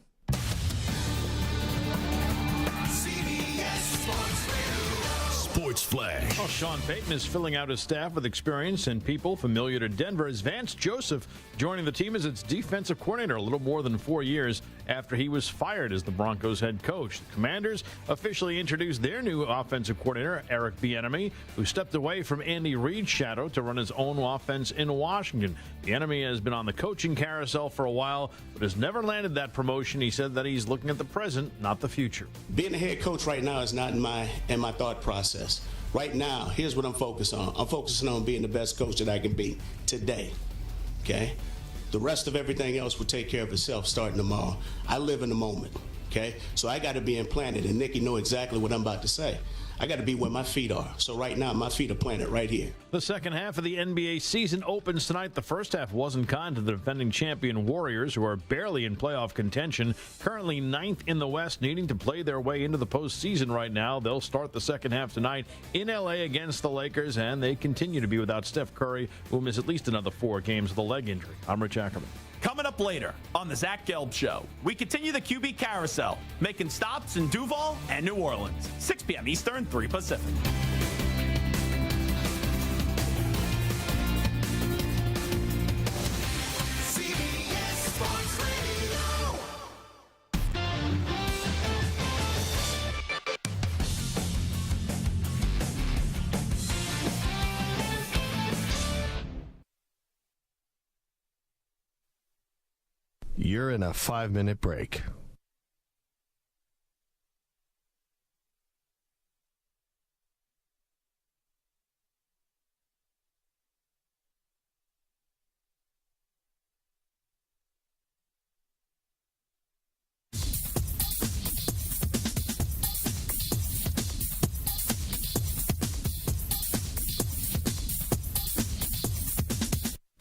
CBS Sports Radio. Sports Flash. Well, Sean Payton is filling out his staff with experience and people familiar to Denver as Vance Joseph joining the team as its defensive coordinator a little more than 4 years after he was fired as the Broncos head coach. The Commanders officially introduced their new offensive coordinator, Eric Bieniemy, who stepped away from Andy Reid's shadow to run his own offense in Washington. Bieniemy has been on the coaching carousel for a while, but has never landed that promotion. He said that he's looking at the present, not the future. Being a head coach right now is not in my thought process. Right now, here's what I'm focused on. I'm focusing on being the best coach that I can be today, okay? The rest of everything else will take care of itself starting tomorrow. I live in the moment, okay? So I got to be implanted, and Nikki know exactly what I'm about to say. I got to be where my feet are. So right now, my feet are planted right here. The second half of the NBA season opens tonight. The first half wasn't kind to the defending champion Warriors, who are barely in playoff contention, currently 9th in the West, needing to play their way into the postseason right now. They'll start the second half tonight in L.A. against the Lakers, and they continue to be without Steph Curry, who will miss at least another 4 games with a leg injury. I'm Rich Ackerman. Coming up later on the Zach Gelb Show, we continue the QB carousel, making stops in Duval and New Orleans. 6 p.m. Eastern, 3 Pacific. CBS Sports Radio. You're in a 5-minute break.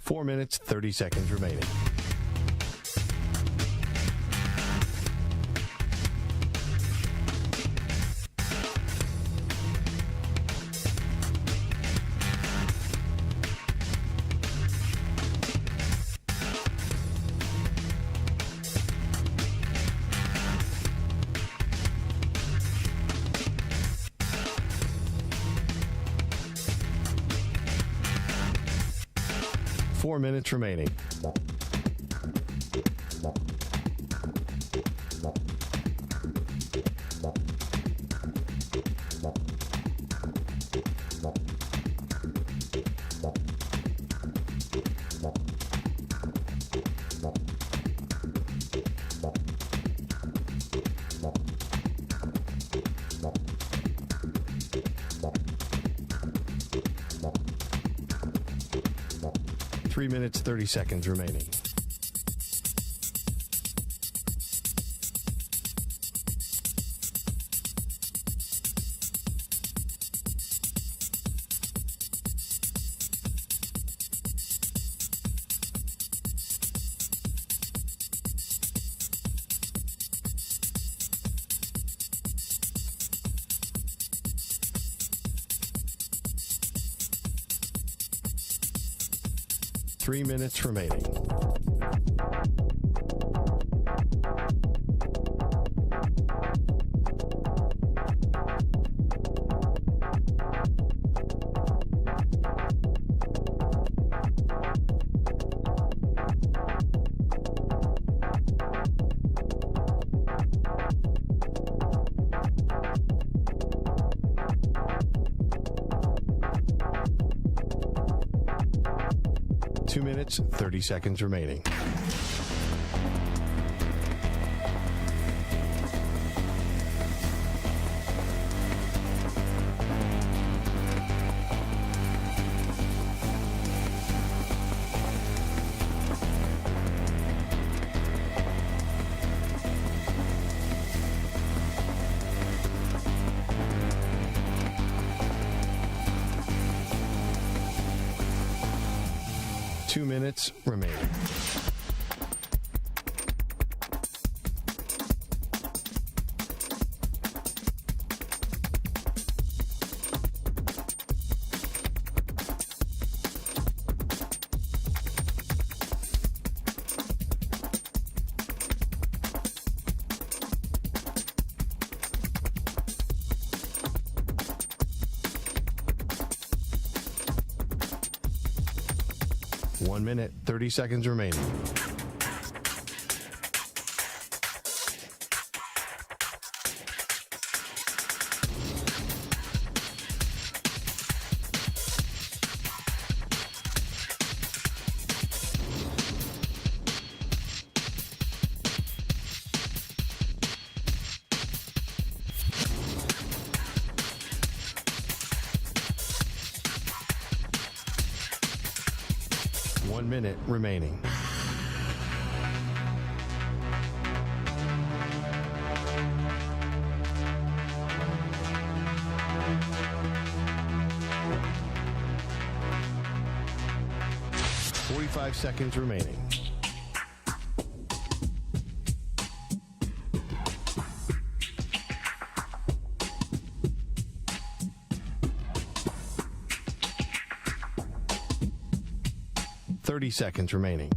Four minutes, 30 seconds remaining. Four minutes remaining. Three minutes, 30 seconds remaining. Three minutes remaining. Two minutes, 30 seconds remaining. Two minutes remaining. 1 minute, 30 seconds remaining. One minute remaining. Five seconds remaining. Thirty seconds remaining.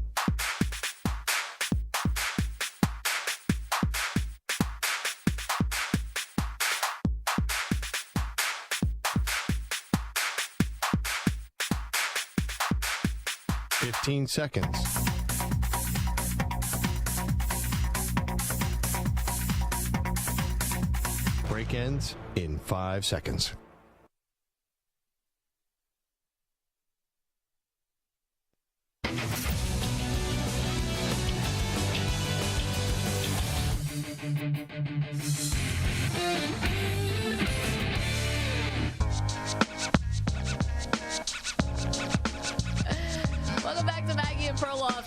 Seconds. Break ends in 5 seconds.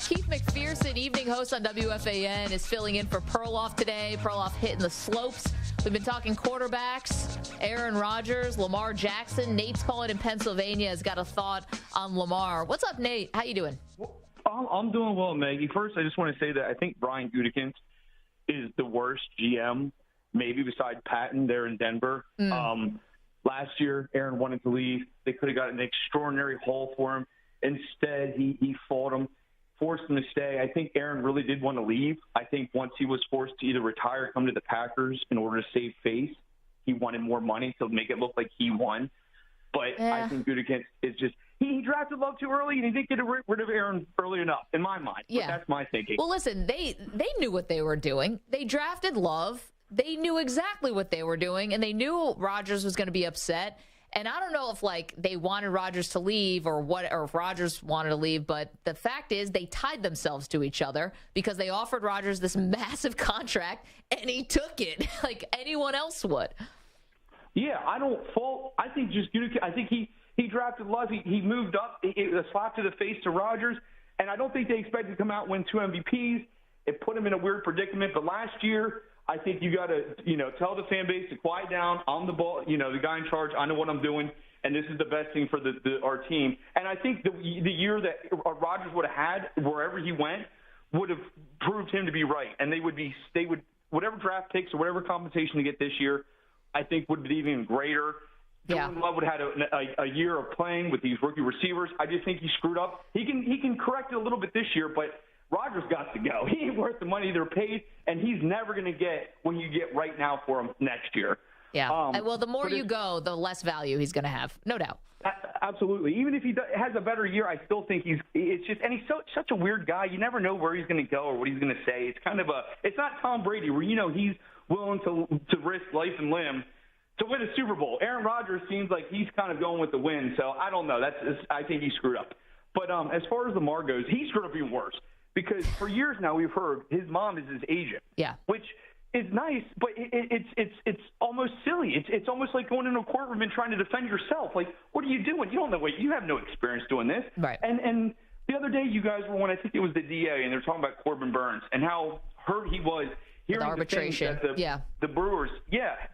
Keith McPherson, evening host on WFAN, is filling in for Perloff today. Perloff hitting the slopes. We've been talking quarterbacks. Aaron Rodgers, Lamar Jackson. Nate's calling in Pennsylvania, has got a thought on Lamar. What's up, Nate? How you doing? I'm doing well, Maggie. First, I just want to say that I think Brian Gutekunst is the worst GM, maybe besides Patton there in Denver. Last year, Aaron wanted to leave. They could have got an extraordinary haul for him. Instead, he fought him, forced him to stay. I think Aaron really did want to leave. I think once he was forced to either retire or come to the Packers in order to save face, he wanted more money to make it look like he won. But I think Gutekunst is just he drafted Love too early, and he didn't get rid of Aaron early enough, in my mind. Yeah. But that's my thinking. Well, listen, they knew what they were doing. They drafted Love. They knew exactly what they were doing, and they knew Rodgers was going to be upset. And I don't know if they wanted Rodgers to leave or if Rodgers wanted to leave, but the fact is they tied themselves to each other because they offered Rodgers this massive contract and he took it like anyone else would. Yeah, I don't fault. I think just I think he drafted Love. He moved up. A slap to the face to Rodgers, and I don't think they expected to come out and win 2 MVPs. It put him in a weird predicament. But last year, I think you got to, tell the fan base to quiet down. I'm the ball, the guy in charge. I know what I'm doing, and this is the best thing for our team. And I think the year that Rodgers would have had wherever he went would have proved him to be right. And they would whatever draft picks or whatever compensation to get this year, I think would be even greater. Jordan Love would have had a year of playing with these rookie receivers. I just think he screwed up. He can correct it a little bit this year, but Rodgers got to go. He ain't worth the money they're paid, and he's never going to get what you get right now for him next year. Yeah. Well, the more you go, the less value he's going to have, no doubt. Absolutely. Even if he has a better year, I still think and he's such a weird guy. You never know where he's going to go or what he's going to say. It's kind of it's not Tom Brady where, he's willing to risk life and limb to win a Super Bowl. Aaron Rodgers seems like he's kind of going with the win, so I don't know. I think he screwed up. But as far as Lamar goes, he screwed up even worse. Because for years now we've heard his mom is his agent, which is nice, but it's almost silly. It's almost like going into a courtroom and trying to defend yourself. Like, what are you doing? You don't know you have no experience doing this. Right. And the other day you guys were on, I think it was the DA, and they were talking about Corbin Burns and how hurt he was hearing the arbitration. Things that the Brewers,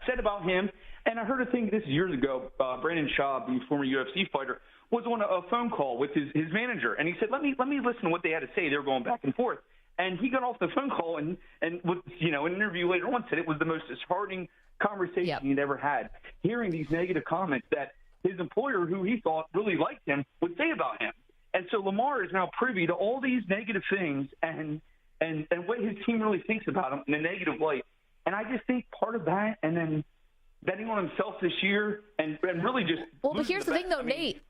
said about him. And I heard a thing this years ago. Brandon Schaub, the former UFC fighter, was on a phone call with his manager, and he said, "Let me listen to what they had to say." They were going back and forth, and he got off the phone call and with an interview later on said it was the most disheartening conversation he'd ever had, hearing these negative comments that his employer, who he thought really liked him, would say about him. And so Lamar is now privy to all these negative things and what his team really thinks about him in a negative light. And I just think part of that, and then betting on himself this year and really just. Well, but here's the thing, though, Nate.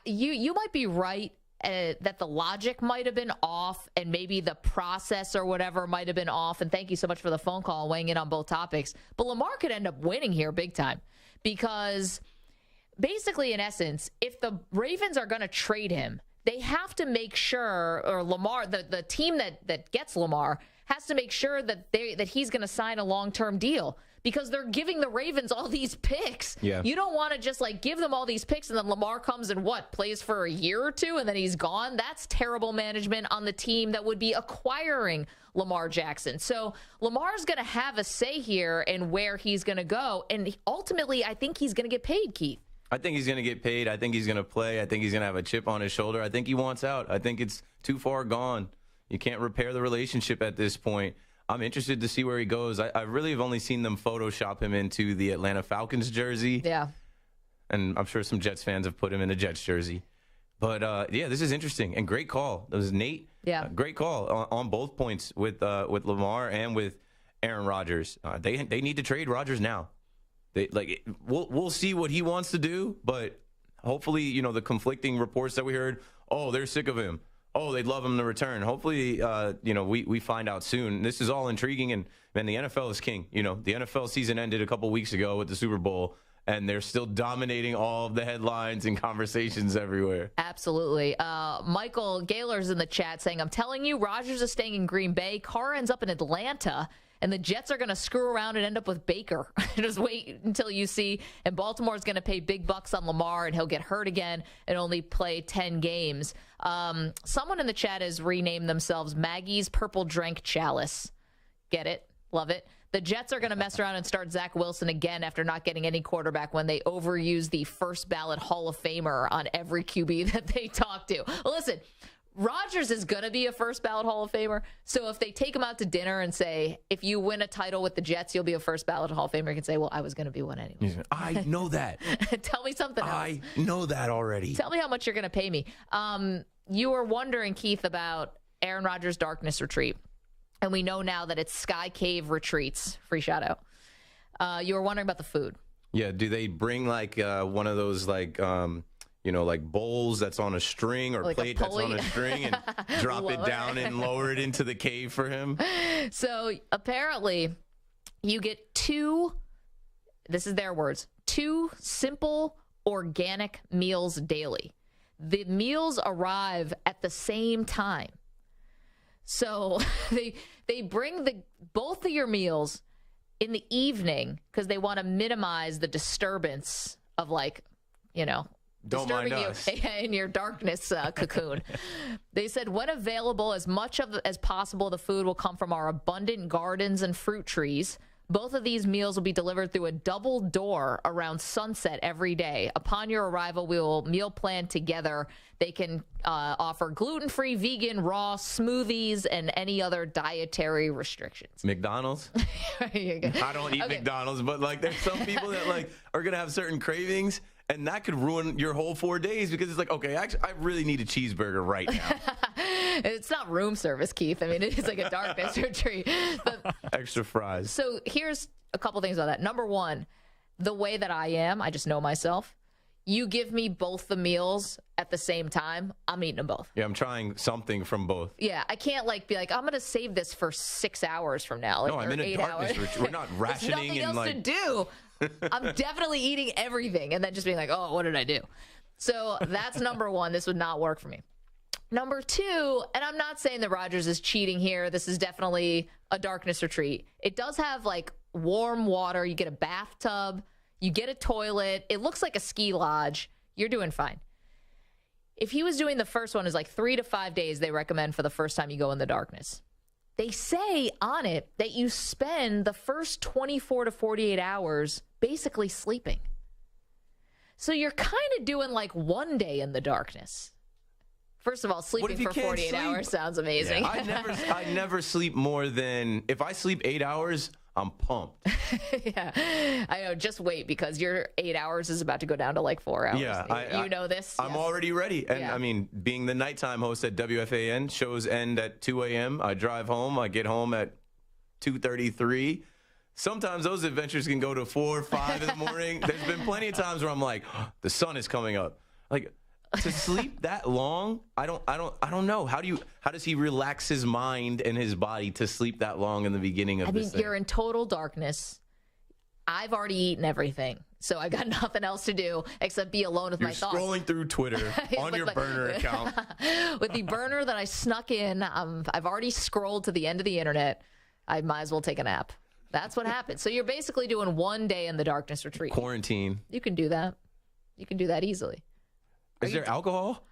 You might be right that the logic might have been off and maybe the process or whatever might have been off. And thank you so much for the phone call weighing in on both topics. But Lamar could end up winning here big time because basically, in essence, if the Ravens are going to trade him, they have to make sure, or Lamar, the team that gets Lamar has to make sure that he's going to sign a long-term deal because they're giving the Ravens all these picks. Yeah. You don't want to just give them all these picks and then Lamar comes and plays for a year or two and then he's gone. That's terrible management on the team that would be acquiring Lamar Jackson. So Lamar's going to have a say here in where he's going to go. And ultimately, I think he's going to get paid, Keith. I think he's going to get paid. I think he's going to play. I think he's going to have a chip on his shoulder. I think he wants out. I think it's too far gone. You can't repair the relationship at this point. I'm interested to see where he goes. I really have only seen them Photoshop him into the Atlanta Falcons jersey. Yeah. And I'm sure some Jets fans have put him in a Jets jersey. But, yeah, this is interesting. And great call. That was Nate. Yeah. Great call on both points with Lamar and with Aaron Rodgers. They need to trade Rodgers now. We'll see what he wants to do, but hopefully, the conflicting reports that we heard, they're sick of him. They'd love him to return. Hopefully, we find out soon. This is all intriguing, and man, the NFL is king. The NFL season ended a couple weeks ago with the Super Bowl, and they're still dominating all of the headlines and conversations everywhere. Absolutely. Michael Gaylor's in the chat saying, I'm telling you, Rodgers is staying in Green Bay. Carr ends up in Atlanta. And the Jets are going to screw around and end up with Baker. Just wait until you see. And Baltimore's going to pay big bucks on Lamar, and he'll get hurt again and only play 10 games. Someone in the chat has renamed themselves Maggie's Purple Drink Chalice. Get it? Love it. The Jets are going to mess around and start Zach Wilson again after not getting any quarterback when they overuse the first ballot Hall of Famer on every QB that they talk to. Listen, Rodgers is going to be a first ballot Hall of Famer. So if they take him out to dinner and say, if you win a title with the Jets, you'll be a first ballot Hall of Famer, you can say, well, I was going to be one anyway. I know that. Tell me something else. I know that already. Tell me how much you're going to pay me. You were wondering, Keith, about Aaron Rodgers' Darkness Retreat. And we know now that it's Sky Cave Retreats. Free shout out. You were wondering about the food. Yeah. Do they bring one of those bowls that's on a string or plate that's on a string and drop it down and lower it into the cave for him? So apparently you get this is their words, 2 simple organic meals daily. The meals arrive at the same time. So they bring both of your meals in the evening because they want to minimize the disturbance of disturbing you in your darkness cocoon. They said, when available, as much as possible, the food will come from our abundant gardens and fruit trees. Both of these meals will be delivered through a double door around sunset every day. Upon your arrival, we will meal plan together. They can offer gluten-free, vegan, raw, smoothies, and any other dietary restrictions. McDonald's? I don't eat McDonald's, but there's some people that are going to have certain cravings. And that could ruin your whole 4 days because it's okay, actually, I really need a cheeseburger right now. It's not room service, Keith. I mean, it is a darkness retreat. But, extra fries. So here's a couple things about that. Number one, the way that I am, I just know myself. You give me both the meals at the same time, I'm eating them both. Yeah, I'm trying something from both. Yeah, I can't be I'm going to save this for 6 hours from now. No, I'm in a darkness retreat. We're not rationing. There's nothing else to do. I'm definitely eating everything and then just being what did I do? So that's number one. This would not work for me. Number two, and I'm not saying that Rodgers is cheating here. This is definitely a darkness retreat. It does have warm water. You get a bathtub. You get a toilet. It looks like a ski lodge. You're doing fine. If he was doing the first one, is 3 to 5 days they recommend for the first time you go in the darkness. They say on it that you spend the first 24 to 48 hours basically sleeping. So you're kind of doing 1 day in the darkness. First of all, sleeping for 48 hours sounds amazing. Yeah. I never sleep more than, if I sleep 8 hours, I'm pumped. Yeah, I know. Just wait because your 8 hours is about to go down to 4 hours. Yeah, you know this. I'm already ready. And I mean, being the nighttime host at WFAN, shows end at 2 a.m. I drive home. I get home at 2:33. Sometimes those adventures can go to 4 or 5 in the morning. There's been plenty of times where I'm the sun is coming up. To sleep that long, I don't know. How does he relax his mind and his body to sleep that long in the beginning of this thing? You're in total darkness. I've already eaten everything, so I got nothing else to do except be alone with my thoughts. You're scrolling through Twitter on your burner account. With the burner that I snuck in, I've already scrolled to the end of the internet. I might as well take a nap. That's what happens. So you're basically doing 1 day in the darkness retreat. Quarantine. You can do that. You can do that easily. Is there alcohol?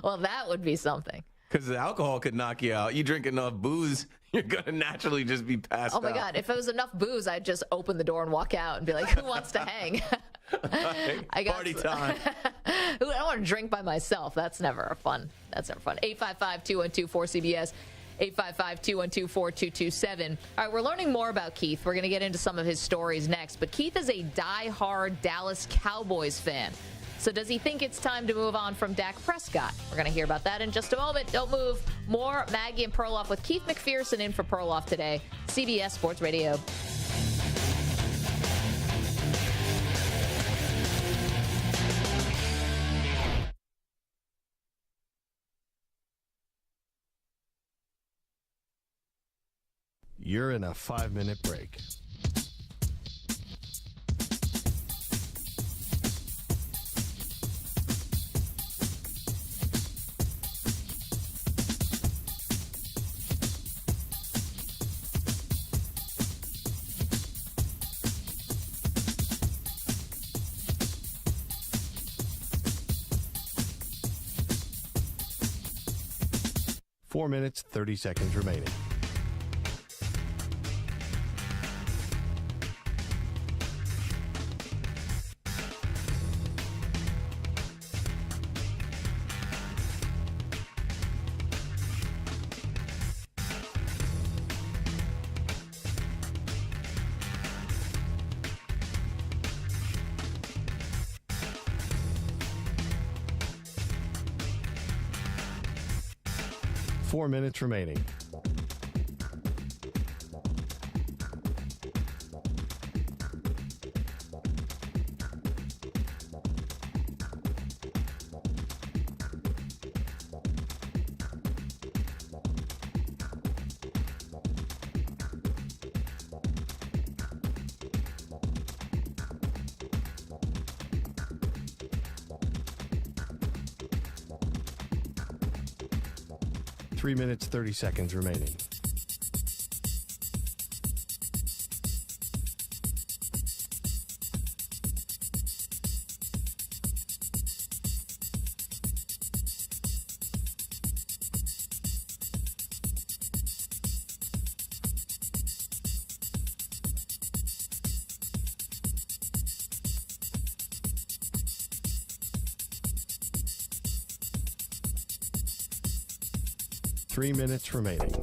Well, that would be something. Because the alcohol could knock you out. You drink enough booze, you're going to naturally just be passed out. Oh, my God. If it was enough booze, I'd just open the door and walk out and be like, who wants to hang? Party time. I don't want to drink by myself. That's never fun. 855-212-4CBS. 855-212-4227. All right, we're learning more about Keith. We're going to get into some of his stories next. But Keith is a diehard Dallas Cowboys fan. So does he think it's time to move on from Dak Prescott? We're going to hear about that in just a moment. Don't move. More Maggie and Perloff with Keith McPherson in for Perloff today. CBS Sports Radio. You're in a 5-minute break. Four minutes, 30 seconds remaining. Four minutes remaining. Three minutes, 30 seconds remaining. Three minutes remaining.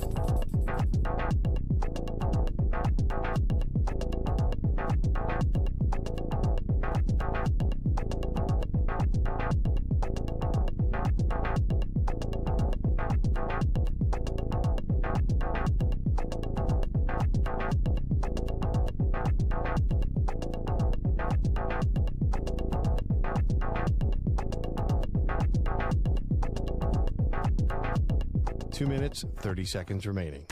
Two minutes, 30 seconds remaining.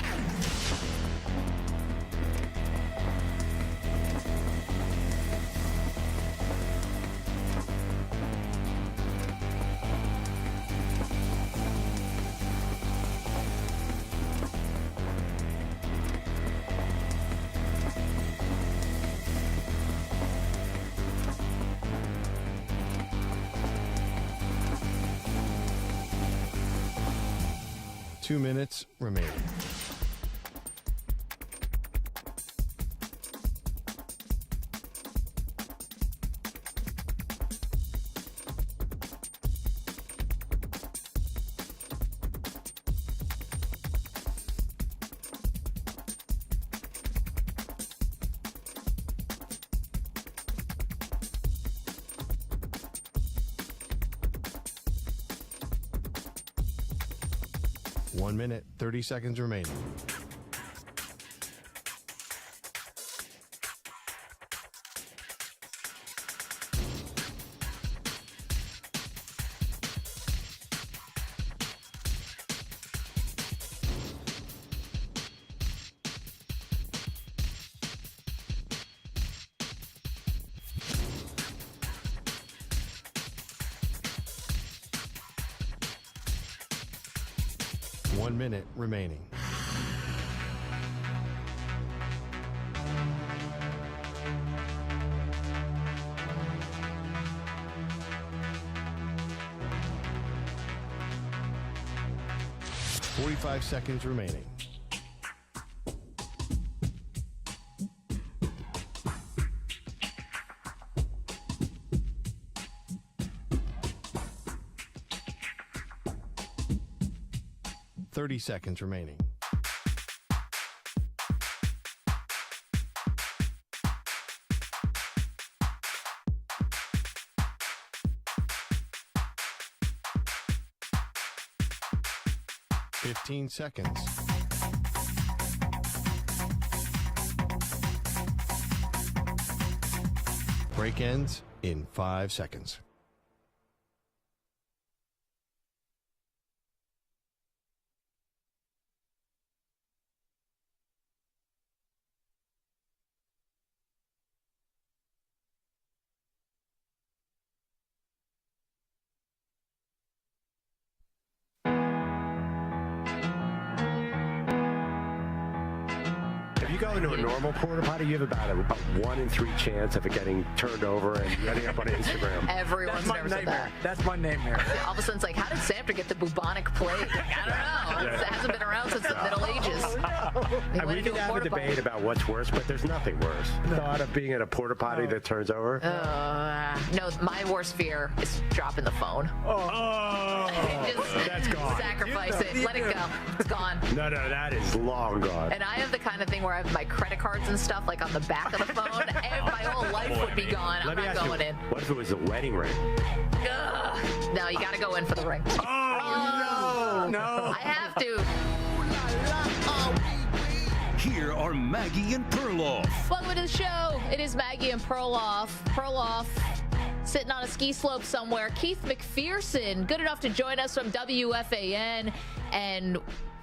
Two minutes remaining. One minute, 30 seconds remaining. 1 minute remaining. .45 seconds remaining. .30 seconds remaining. .15 seconds. Break ends in 5 seconds. If you go into a normal porta potty, you have about a 1 in 3 chance of it getting turned over and ending up on Instagram. Everyone's never said that. That's my nightmare. All of a sudden, it's like, how did Samter get the bubonic plague? Like, I don't know. It hasn't been around since the Middle Ages. We can have a debate about what's worse, but there's nothing worse. The thought of being in a porta potty that turns over. No, my worst fear is dropping the phone. That's gone. Sacrifice it. Let it go. It's gone. No, that is long gone. And I have the kind of thing where I have my credit cards and stuff like on the back of the phone, and my whole life would be gone. I'm not going in. What if it was a wedding ring? Ugh. No, you got to go in for the ring. No. I have to. Here are Maggie and Perloff. Welcome to the show. It is Maggie and Perloff. Perloff sitting on a ski slope somewhere. Keith McPherson, good enough to join us from WFAN. And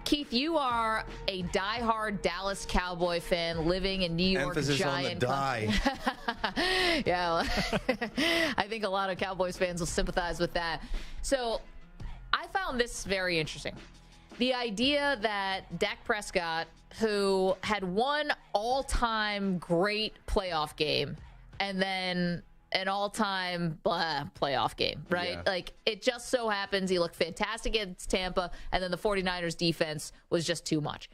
Keith, you are a diehard Dallas Cowboy fan living in New York. Emphasis Giant on the die. Yeah, I think a lot of Cowboys fans will sympathize with that. So I found this very interesting. The idea that Dak Prescott, who had one all-time great playoff game and then an all-time playoff game, right? Yeah. Like, it just so happens he looked fantastic against Tampa, and then the 49ers defense was just too much.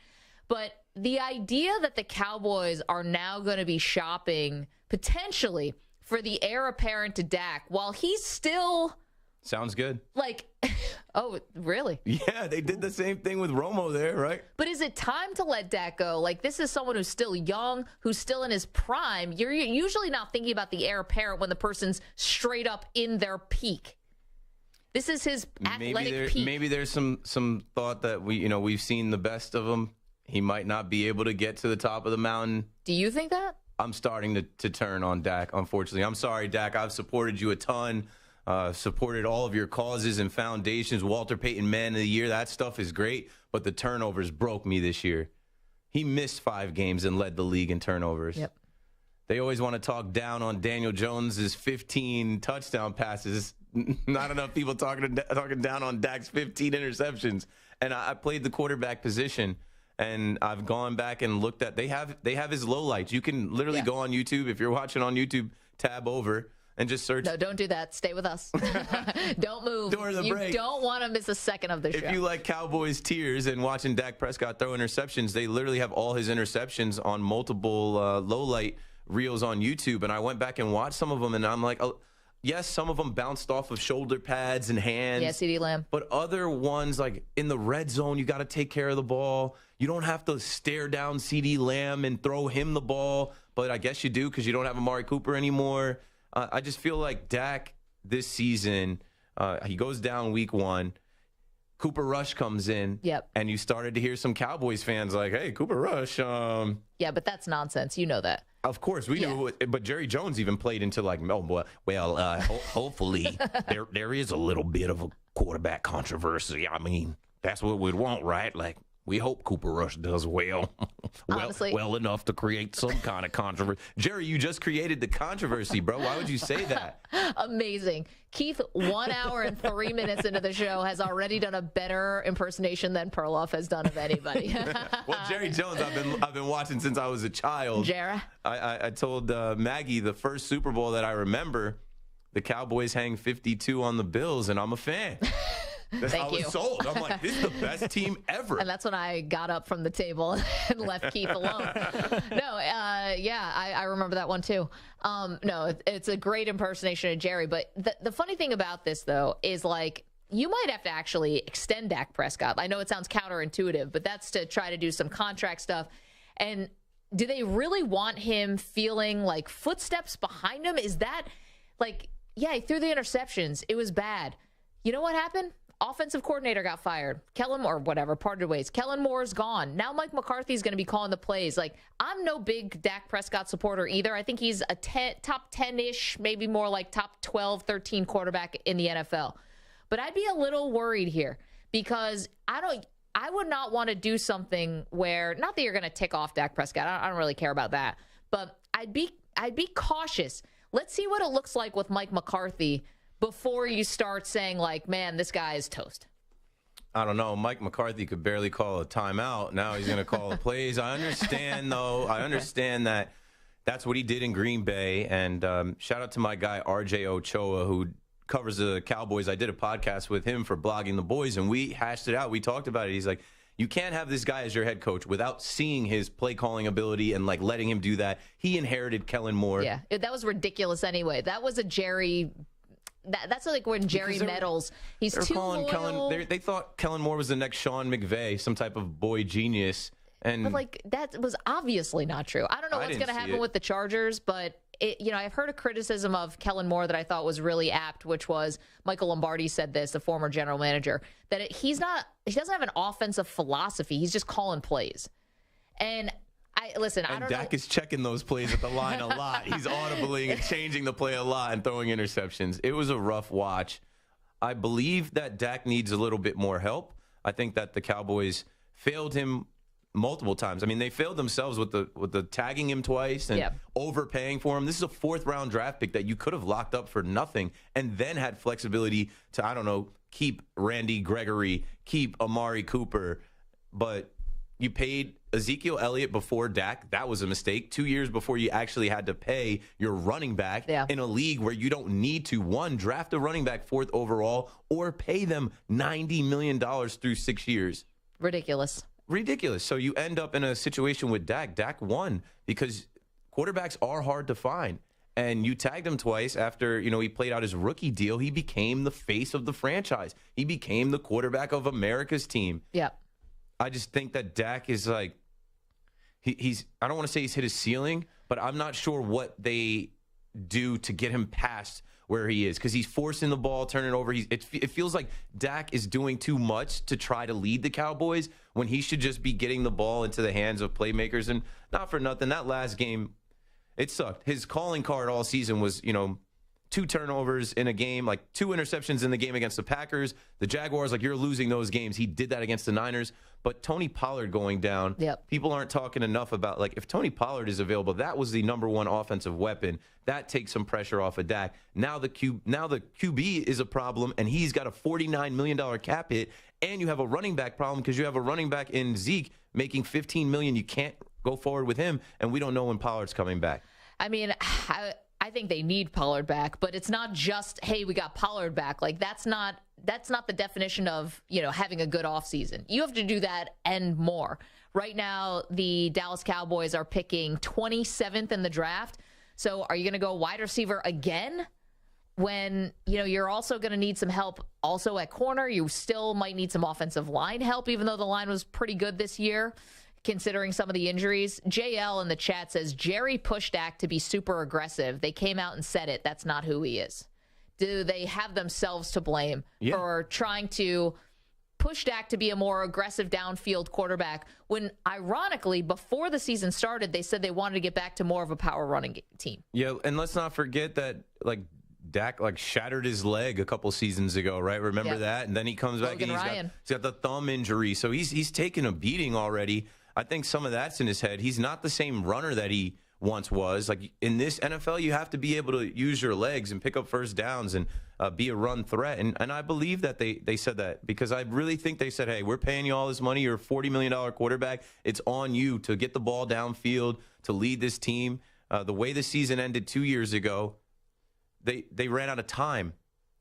But the idea that the Cowboys are now going to be shopping potentially for the heir apparent to Dak while he's still... Sounds good. Like, oh, really? Yeah, they did the same thing with Romo there, right? But is it time to let Dak go? Like, this is someone who's still young, who's still in his prime. You're usually not thinking about the heir apparent when the person's straight up in their peak. This is his athletic peak. Maybe there's some thought that we've seen the best of him. He might not be able to get to the top of the mountain. Do you think that? I'm starting to turn on Dak, unfortunately. I'm sorry, Dak. I've supported you a ton. Supported all of your causes and foundations. Walter Payton Man of the Year. That stuff is great, but the turnovers broke me this year. He missed 5 games and led the league in turnovers. Yep. They always want to talk down on Daniel Jones's 15 touchdown passes. Not enough people talking down on Dak's 15 interceptions. And I played the quarterback position, and I've gone back and looked at. They have his lowlights. You can literally go on YouTube if you're watching on YouTube. Tab over. And just search. No, don't do that. Stay with us. Don't move. During the break. You don't want to miss a second of the show. If you like Cowboys tears and watching Dak Prescott throw interceptions, they literally have all his interceptions on multiple low-light reels on YouTube. And I went back and watched some of them, and I'm like, oh, yes, some of them bounced off of shoulder pads and hands. Yeah, CeeDee Lamb. But other ones, like in the red zone, you got to take care of the ball. You don't have to stare down CeeDee Lamb and throw him the ball. But I guess you do because you don't have Amari Cooper anymore. I just feel like Dak this season, he goes down week 1. Cooper Rush comes in. Yep. And you started to hear some Cowboys fans like, hey, Cooper Rush. Yeah, but that's nonsense. You know that. Of course, we knew. But Jerry Jones even played into like, hopefully there is a little bit of a quarterback controversy. I mean, that's what we'd want, right? Like, We hope Cooper Rush does well. Honestly. well enough to create some kind of controversy. Jerry, you just created the controversy, bro. Why would you say that? Amazing. Keith, 1 hour and 3 minutes into the show, has already done a better impersonation than Perloff has done of anybody. Well, Jerry Jones, I've been watching since I was a child. Jera? I told Maggie the first Super Bowl that I remember, the Cowboys hang 52 on the Bills, and I'm a fan. I was sold. I'm like, this is the best team ever. And that's when I got up from the table and left Keith alone. I remember that one too. No, it's a great impersonation of Jerry. But the funny thing about this, though, is like, you might have to actually extend Dak Prescott. I know it sounds counterintuitive, but that's to try to do some contract stuff. And do they really want him feeling like footsteps behind him? Is that like, yeah, he threw the interceptions. It was bad. You know what happened? Offensive coordinator got fired. Kellen Moore, whatever, parted ways. Kellen Moore's gone. Now Mike McCarthy's going to be calling the plays. Like, I'm no big Dak Prescott supporter either. I think he's a top 10-ish, maybe more like top 12, 13 quarterback in the NFL. But I'd be a little worried here because I would not want to do something where, not that you're going to tick off Dak Prescott. I don't really care about that. But I'd be cautious. Let's see what it looks like with Mike McCarthy before you start saying, like, man, this guy is toast. I don't know. Mike McCarthy could barely call a timeout. Now he's going to call the plays. I understand, though. I understand that that's what he did in Green Bay. And shout out to my guy, RJ Ochoa, who covers the Cowboys. I did a podcast with him for Blogging the Boys, and we hashed it out. We talked about it. He's like, you can't have this guy as your head coach without seeing his play calling ability and like letting him do that. He inherited Kellen Moore. Yeah, that was ridiculous anyway. That was a Jerry... That's like when Jerry meddles. He's too loyal. They thought Kellen Moore was the next Sean McVay, some type of boy genius. But like, that was obviously not true. I don't know what's going to happen with the Chargers, but I've heard a criticism of Kellen Moore that I thought was really apt, which was Michael Lombardi said this, the former general manager, that he doesn't have an offensive philosophy. He's just calling plays. And I don't know. Dak is checking those plays at the line a lot. He's audibling and changing the play a lot and throwing interceptions. It was a rough watch. I believe that Dak needs a little bit more help. I think that the Cowboys failed him multiple times. I mean, they failed themselves with the tagging him twice and overpaying for him. This is a 4th-round draft pick that you could have locked up for nothing and then had flexibility to, keep Randy Gregory, keep Amari Cooper, but you paid Ezekiel Elliott before Dak. That was a mistake. 2 years before you actually had to pay your running back in a league where you don't need to, one, draft a running back 4th overall or pay them $90 million through 6 years. Ridiculous. So you end up in a situation with Dak. Dak won because quarterbacks are hard to find. And you tagged him twice after, he played out his rookie deal. He became the face of the franchise. He became the quarterback of America's team. Yeah. I just think that Dak is like, he's I don't want to say he's hit his ceiling, but I'm not sure what they do to get him past where he is because he's forcing the ball, turning it over. It feels like Dak is doing too much to try to lead the Cowboys when he should just be getting the ball into the hands of playmakers. And not for nothing, that last game, it sucked. His calling card all season was, 2 turnovers in a game, like 2 interceptions in the game against the Packers. The Jaguars, like, you're losing those games. He did that against the Niners. But Tony Pollard going down, people aren't talking enough about, like, if Tony Pollard is available, that was the number 1 offensive weapon. That takes some pressure off of Dak. Now the QB is a problem, and he's got a $49 million cap hit, and you have a running back problem because you have a running back in Zeke making $15 million. You can't go forward with him, and we don't know when Pollard's coming back. I mean, I think they need Pollard back, but it's not just, hey, we got Pollard back. Like, that's not the definition of, having a good offseason. You have to do that and more. Right now, the Dallas Cowboys are picking 27th in the draft. So are you going to go wide receiver again when, you're also going to need some help also at corner? You still might need some offensive line help, even though the line was pretty good this year, considering some of the injuries. JL in the chat says, Jerry pushed Dak to be super aggressive. They came out and said it. That's not who he is. Do they have themselves to blame for trying to push Dak to be a more aggressive downfield quarterback when, ironically, before the season started, they said they wanted to get back to more of a power running team? Yeah, and let's not forget that, like, Dak like shattered his leg a couple seasons ago, right? Remember that? And then he comes back and he's got the thumb injury. So he's taken a beating already. I think some of that's in his head. He's not the same runner that he once was. Like in this NFL, you have to be able to use your legs and pick up first downs and be a run threat. And I believe that they said that because I really think they said, hey, we're paying you all this money. You're a $40 million quarterback. It's on you to get the ball downfield, to lead this team. The way the season ended 2 years ago, they ran out of time,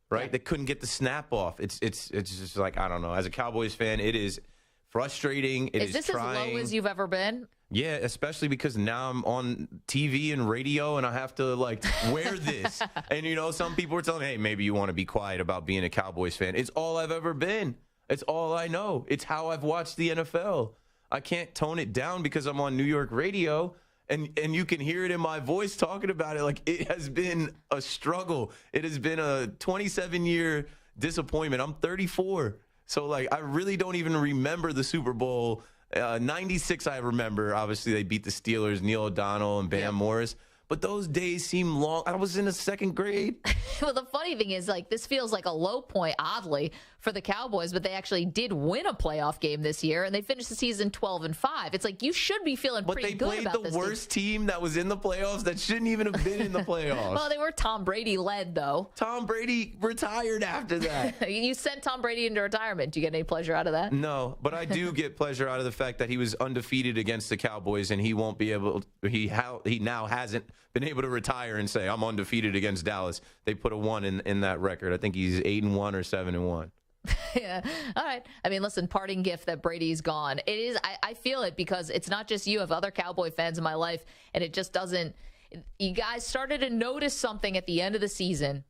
right? Yeah. They couldn't get the snap off. It's just like, I don't know. As a Cowboys fan, it is frustrating. Is this as low as you've ever been? Yeah, especially because now I'm on TV and radio and I have to like wear this. And, you know, some people are telling me, hey, maybe you want to be quiet about being a Cowboys fan. It's all I've ever been. It's all I know. It's how I've watched the NFL. I can't tone it down because I'm on New York radio. And you can hear it in my voice talking about it. Like, it has been a struggle. It has been a 27-year disappointment. I'm 34. So, like, I really don't even remember the Super Bowl. 96, I remember. Obviously, they beat the Steelers, Neil O'Donnell and Bam Morris. But those days seem long. I was in the second grade. Well, the funny thing is, like, this feels like a low point, oddly, for the Cowboys, but they actually did win a playoff game this year, and they finished the season 12-5. It's like you should be feeling pretty good about this. But they played the worst team that was in the playoffs that shouldn't even have been in the playoffs. Well, they were Tom Brady led, though. Tom Brady retired after that. You sent Tom Brady into retirement. Do you get any pleasure out of that? No, but I do get pleasure out of the fact that he was undefeated against the Cowboys, and he won't be able. He now hasn't been able to retire and say I'm undefeated against Dallas. They put a 1 in that record. I think he's 8-1 or 7-1. Yeah. All right. I mean, listen, parting gift that Brady's gone. It is. I feel it because it's not just you. I have other Cowboy fans in my life, and it just doesn't. You guys started to notice something at the end of the season,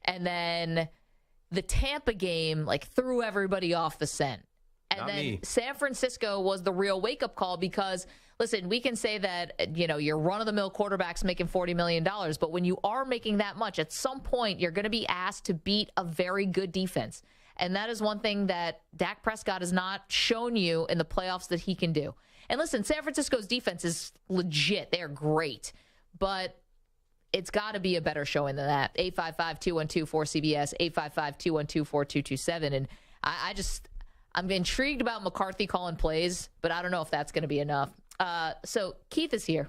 and then the Tampa game like threw everybody off the scent. And then San Francisco was the real wake-up call because, listen, we can say that, you know, your run-of-the-mill quarterback's making $40 million, but when you are making that much, at some point you're going to be asked to beat a very good defense. And that is one thing that Dak Prescott has not shown you in the playoffs that he can do. And listen, San Francisco's defense is legit. They're great. But it's got to be a better showing than that. 855-212-4CBS, 855-212-4227. And I'm intrigued about McCarthy calling plays, but I don't know if that's going to be enough. So Keith is here.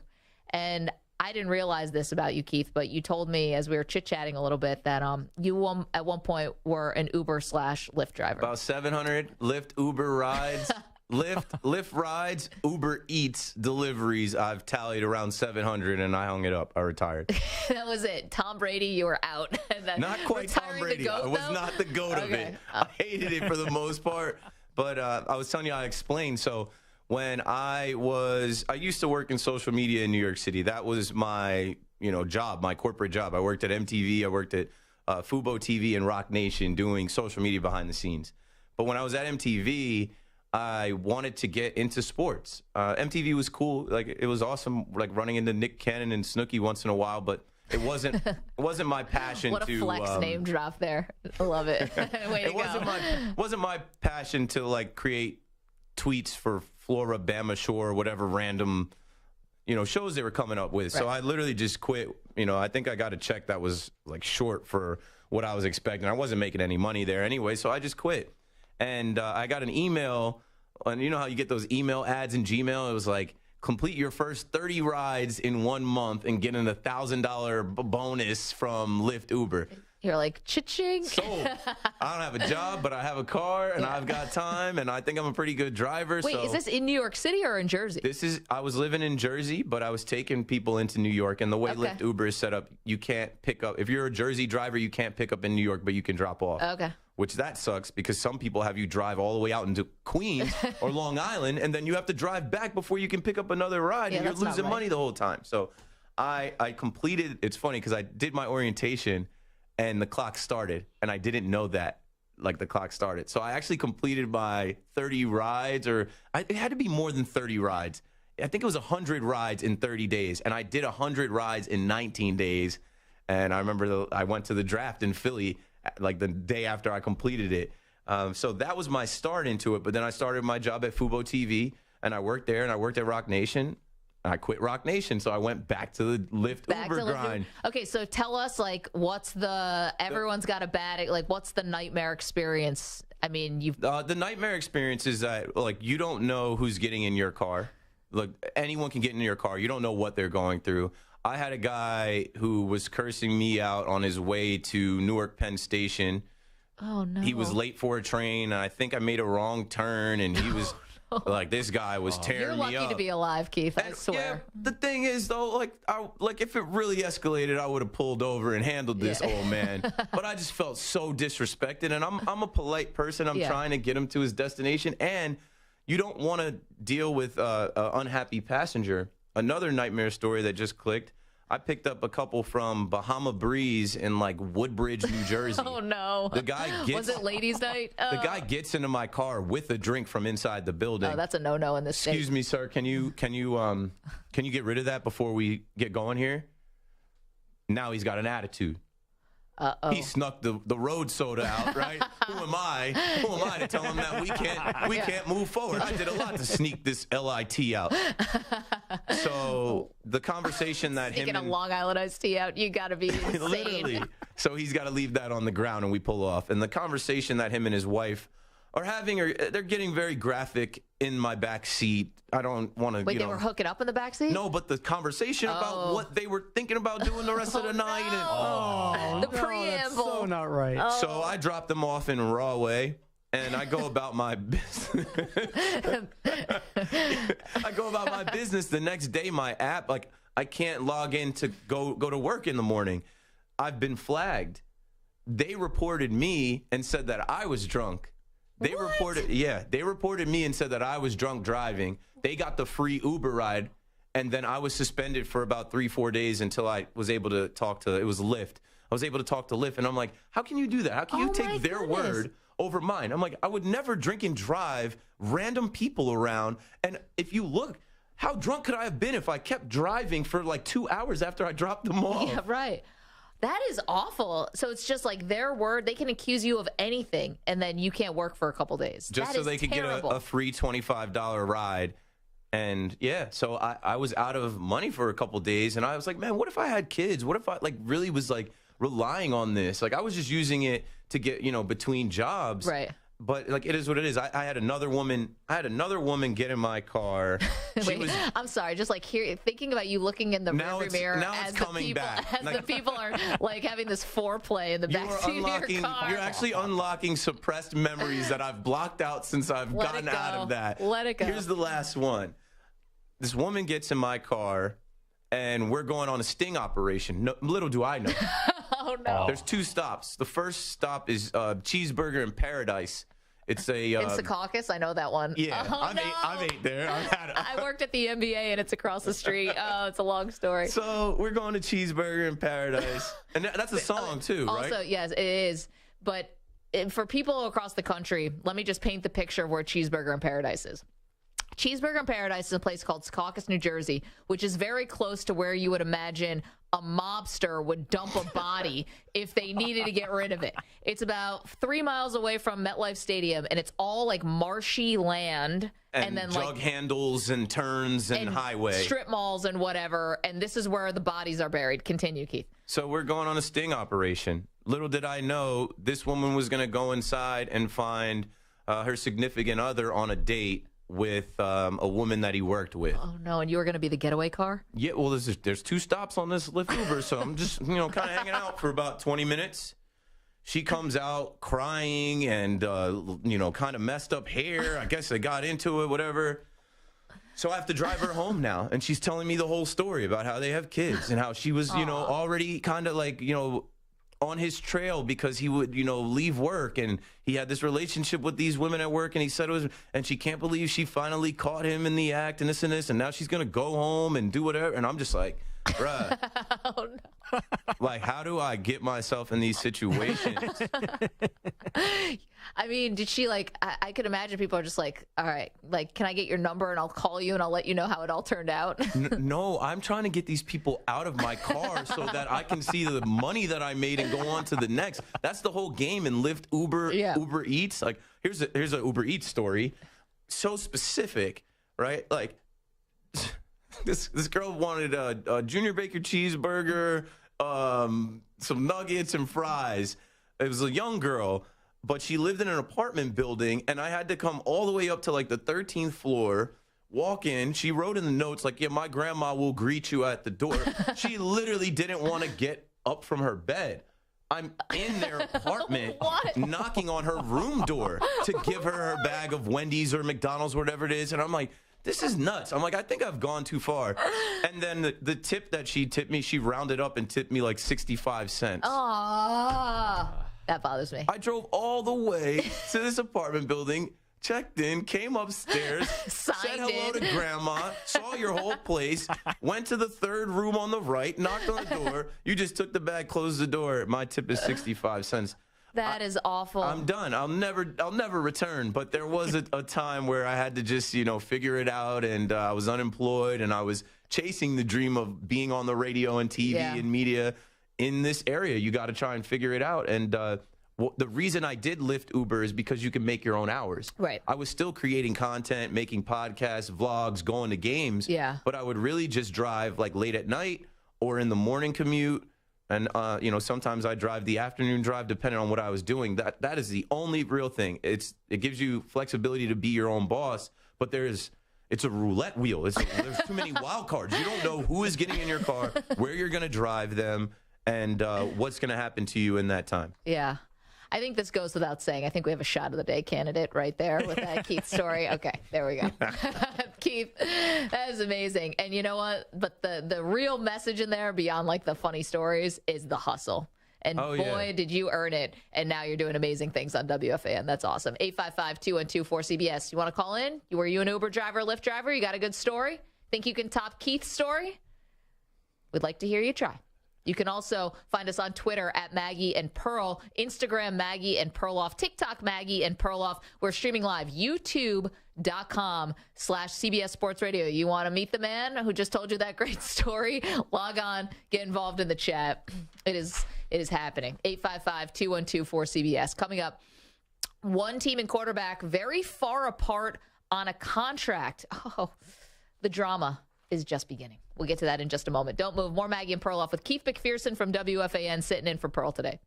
And I didn't realize this about you, Keith, but you told me as we were chit-chatting a little bit that you at one point were an Uber/Lyft driver. About 700 Lyft, Uber rides. Lyft rides, Uber Eats deliveries. I've tallied around 700, and I hung it up. I retired. That was it. Tom Brady, you were out. Not quite Tom Brady. I was not the GOAT of it. I hated it for the most part. But I was telling you, I explained. So when I used to work in social media in New York City. That was my, job, my corporate job. I worked at MTV. I worked at Fubo TV and Rock Nation doing social media behind the scenes. But when I was at MTV, I wanted to get into sports. MTV was cool. Like, it was awesome, like running into Nick Cannon and Snooki once in a while, but it wasn't my passion. What a flex name drop there. I love it. Way to go. Wasn't my passion to like create tweets for Flora, Bama Shore, whatever random, shows they were coming up with. Right. So I literally just quit. I think I got a check that was like short for what I was expecting. I wasn't making any money there anyway, so I just quit. And I got an email, and you know how you get those email ads in Gmail? It was like, complete your first 30 rides in 1 month and get an $1,000 bonus from Lyft Uber. You're like, cha-ching. So, I don't have a job, but I have a car, and I've got time, and I think I'm a pretty good driver. Wait, is this in New York City or in Jersey? I was living in Jersey, but I was taking people into New York, and the way Lyft Uber is set up, you can't pick up. If you're a Jersey driver, you can't pick up in New York, but you can drop off. Okay. Which that sucks because some people have you drive all the way out into Queens or Long Island, and then you have to drive back before you can pick up another ride, and you're losing money the whole time. So I completed. It's funny because I did my orientation, and the clock started, and I didn't know that, like, the clock started. So I actually completed my 30 rides, or it had to be more than 30 rides. I think it was 100 rides in 30 days, and I did 100 rides in 19 days. And I remember I went to the draft in Philly, like the day after I completed it. So that was my start into it. But then I started my job at Fubo TV, and I worked there, and I worked at Rock Nation. I quit Rock Nation, so I went back to the Lyft Uber grind. Okay, so tell us, like, what's everyone's got a bad, like, what's the nightmare experience? I mean, the nightmare experience is that, like, you don't know who's getting in your car. Look, anyone can get in your car. You don't know what they're going through. I had a guy who was cursing me out on his way to Newark Penn Station. Oh, no. He was late for a train, and I think I made a wrong turn, and he was like, this guy was tearing me up. You're lucky to be alive, Keith, I swear. Yeah, the thing is, though, like if it really escalated, I would have pulled over and handled this old man. But I just felt so disrespected, and I'm a polite person. I'm trying to get him to his destination, and you don't want to deal with an unhappy passenger. Another nightmare story that just clicked. I picked up a couple from Bahama Breeze in like Woodbridge, New Jersey. Oh no! The guy gets. Was it ladies' night? The guy gets into my car with a drink from inside the building. Oh, that's a no-no in this state. Excuse me, sir. Can you get rid of that before we get going here? Now he's got an attitude. He snuck the road soda out, right? Who am I to tell him that we can't move forward? I did a lot to sneak this LIT out. So the conversation that Sneaking a Long Island iced tea out, you got to be insane. Literally. So he's got to leave that on the ground, and we pull off. And the conversation that him and his wife are having, they're getting very graphic in my back seat. I don't want to. Wait, they were hooking up in the back seat? No, but the conversation about what they were thinking about doing the rest of the night. And, the preamble. That's so not right. So I dropped them off in Rahway, and I go about my business. I go about my business. The next day, my app, like, I can't log in to go to work in the morning. I've been flagged. They reported me and said that I was drunk. They reported me and said that I was drunk driving. They got the free Uber ride, and then I was suspended for about 3-4 days until I was able to talk to, it was Lyft. I was able to talk to Lyft, and I'm like, how can you do that? How can you take their word over mine? I'm like, I would never drink and drive random people around. And if you look, how drunk could I have been if I kept driving for like 2 hours after I dropped them off? Yeah, right. That is awful. So it's just like their word. They can accuse you of anything, and then you can't work for a couple days. Just so they could get a free $25 ride. And, yeah, so I was out of money for a couple days, and I was like, man, what if I had kids? What if I, like, really was, like, relying on this? Like, I was just using it to get, between jobs. Right. But, like, it is what it is. I had another woman get in my car. I'm sorry. Just like thinking about you looking in the rearview mirror as the people are like having this foreplay in the backseat of your car. You're actually unlocking suppressed memories that I've blocked out since I've gotten out of that. Let it go. Here's the last one. This woman gets in my car, and we're going on a sting operation. Little do I know. Oh, no. There's 2 stops. The first stop is Cheeseburger in Paradise. It's a in Secaucus. I know that one. Yeah, I've ate there. I worked at the NBA, and it's across the street. Oh, it's a long story. So we're going to Cheeseburger in Paradise, and that's a song too, right? Also, yes, it is. But for people across the country, let me just paint the picture of where Cheeseburger in Paradise is. Cheeseburger in Paradise is a place called Secaucus, New Jersey, which is very close to where you would imagine a mobster would dump a body if they needed to get rid of it. It's about 3 miles away from MetLife Stadium, and it's all like marshy land. And then jug handles and turns and highway. Strip malls and whatever. And this is where the bodies are buried. Continue, Keith. So we're going on a sting operation. Little did I know this woman was going to go inside and find her significant other on a date with a woman that he worked with. Oh, no. And you were going to be the getaway car? Yeah, well, there's 2 stops on this Lyft Uber, so I'm just, kind of hanging out for about 20 minutes. She comes out crying and, kind of messed up hair. I guess I got into it, whatever. So I have to drive her home now, and she's telling me the whole story about how they have kids and how she was, already kind of like, on his trail because he would, leave work, and he had this relationship with these women at work, and he said it was, and she can't believe she finally caught him in the act and this, and now she's going to go home and do whatever. And I'm just like, bruh, oh, no. Like, how do I get myself in these situations? I mean, did she I could imagine people are just like, all right, can I get your number and I'll call you and I'll let you know how it all turned out? No, I'm trying to get these people out of my car so that I can see the money that I made and go on to the next. That's the whole game in Lyft, Uber Eats. Like, here's a Uber Eats story. So specific, right? Like, This girl wanted a Junior Baker cheeseburger, some nuggets and fries. It was a young girl, but she lived in an apartment building, and I had to come all the way up to like the 13th floor, walk in. She wrote in the notes like, yeah, my grandma will greet you at the door. She literally didn't want to get up from her bed. I'm in their apartment knocking on her room door to give her her bag of Wendy's or McDonald's or whatever it is. And I'm like, this is nuts. I'm like, I think I've gone too far. And then the tip that she tipped me, she rounded up and tipped me like 65 cents. Aww. That bothers me. I drove all the way to this apartment building, checked in, came upstairs, said hello to Grandma, saw your whole place, went to the third room on the right, knocked on the door. You just took the bag, closed the door. My tip is 65 cents. That is awful. I'm done. I'll never return. But there was a time where I had to just, figure it out, and I was unemployed, and I was chasing the dream of being on the radio and TV and media in this area. You got to try and figure it out. And the reason I did Lyft Uber is because you can make your own hours. Right. I was still creating content, making podcasts, vlogs, going to games. Yeah. But I would really just drive like late at night or in the morning commute. And, sometimes I drive the afternoon drive depending on what I was doing. That is the only real thing. It gives you flexibility to be your own boss, but it's a roulette wheel. There's too many wild cards. You don't know who is getting in your car, where you're going to drive them, and what's going to happen to you in that time. Yeah. I think this goes without saying. I think we have a shot of the day candidate right there with that Keith story. Okay, there we go. Keith, that is amazing. And you know what? But the real message in there, beyond like the funny stories, is the hustle. And boy, did you earn it. And now you're doing amazing things on WFAN. That's awesome. 855-212-4CBS. You want to call in? Were you an Uber driver, Lyft driver? You got a good story? Think you can top Keith's story? We'd like to hear you try. You can also find us on Twitter at Maggie and Pearl, Instagram Maggie and Perloff, TikTok Maggie and Perloff. We're streaming live, youtube.com/CBS Sports Radio. You want to meet the man who just told you that great story? Log on, get involved in the chat. It is happening. 855-212-4CBS. Coming up, one team and quarterback very far apart on a contract. Oh, the drama is just beginning. We'll get to that in just a moment. Don't move. More Maggie and Perloff with Keith McPherson from WFAN sitting in for Pearl today.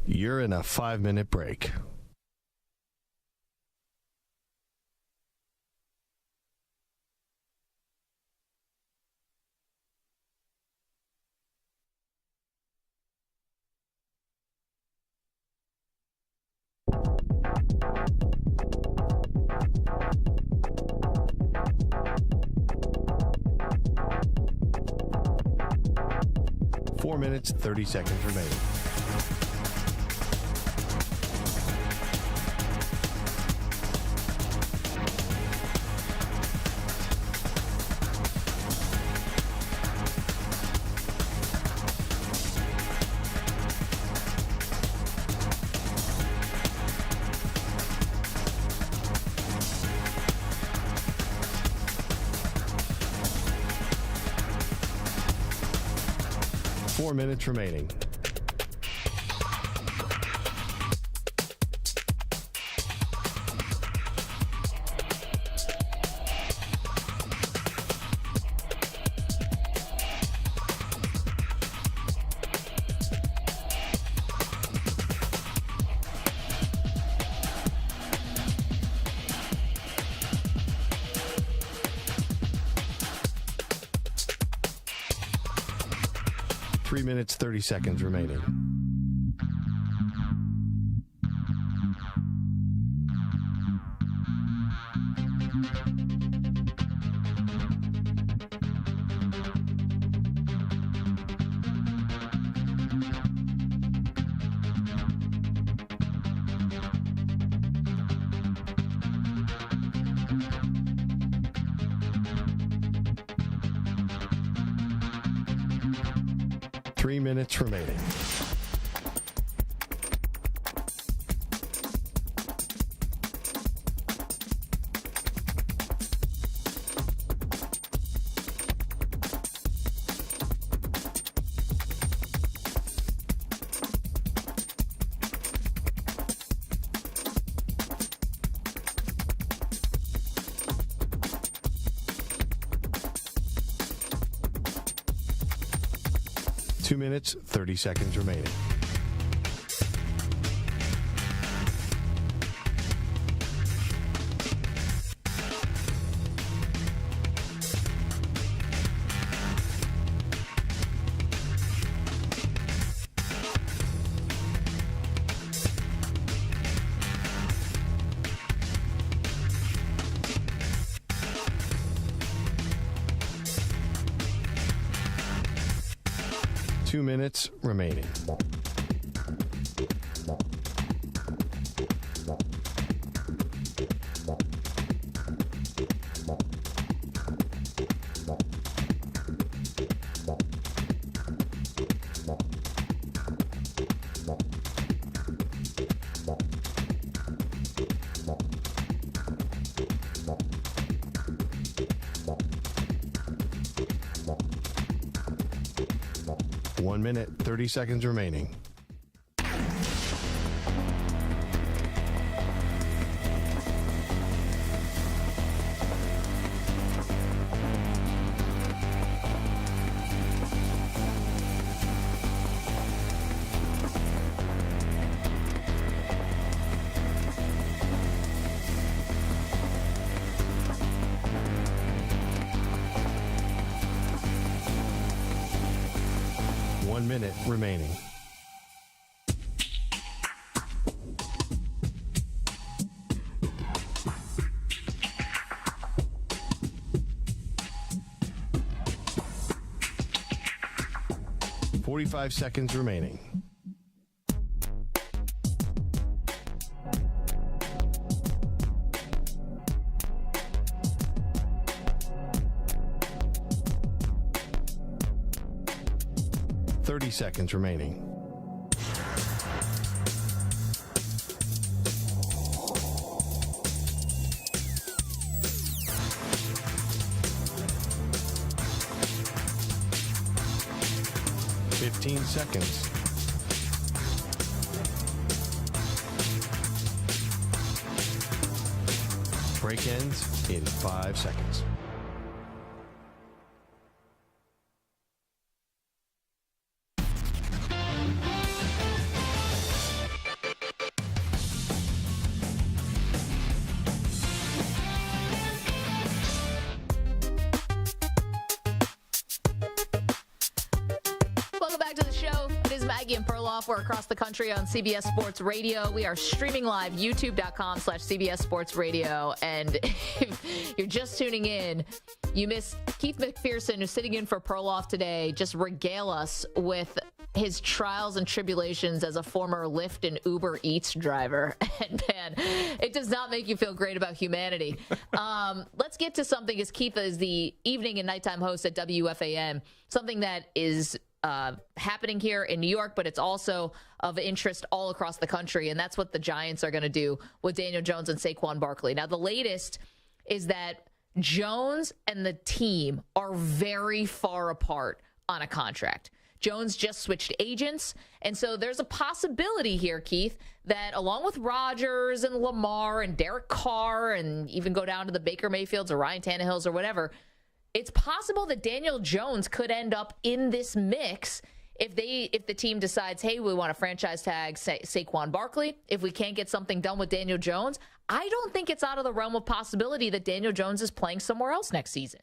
You're in a 5-minute break. Four minutes, 30 seconds remaining. Four minutes remaining. Three minutes, 30 seconds remaining. Three minutes remaining. 2 minutes, 30 seconds remaining. Two minutes remaining. One minute, 30 seconds remaining. One minute remaining. Forty-five seconds remaining. Seconds remaining. Seconds. Break ends in 5 seconds. Maggie and Perloff. We're across the country on CBS Sports Radio. We are streaming live, youtube.com/CBS Sports Radio. And if you're just tuning in, you missed Keith McPherson, who's sitting in for Perloff today, just regale us with his trials and tribulations as a former Lyft and Uber Eats driver. And man, it does not make you feel great about humanity. Let's get to something, as Keith is the evening and nighttime host at WFAN, something that is happening here in New York, but it's also of interest all across the country. And that's what the Giants are going to do with Daniel Jones and Saquon Barkley. Now, the latest is that Jones and the team are very far apart on a contract. Jones just switched agents. And so there's a possibility here, Keith, that along with Rodgers and Lamar and Derek Carr, and even go down to the Baker Mayfields or Ryan Tannehills or whatever, it's possible that Daniel Jones could end up in this mix if the team decides, hey, we want to franchise tag Saquon Barkley. If we can't get something done with Daniel Jones, I don't think it's out of the realm of possibility that Daniel Jones is playing somewhere else next season.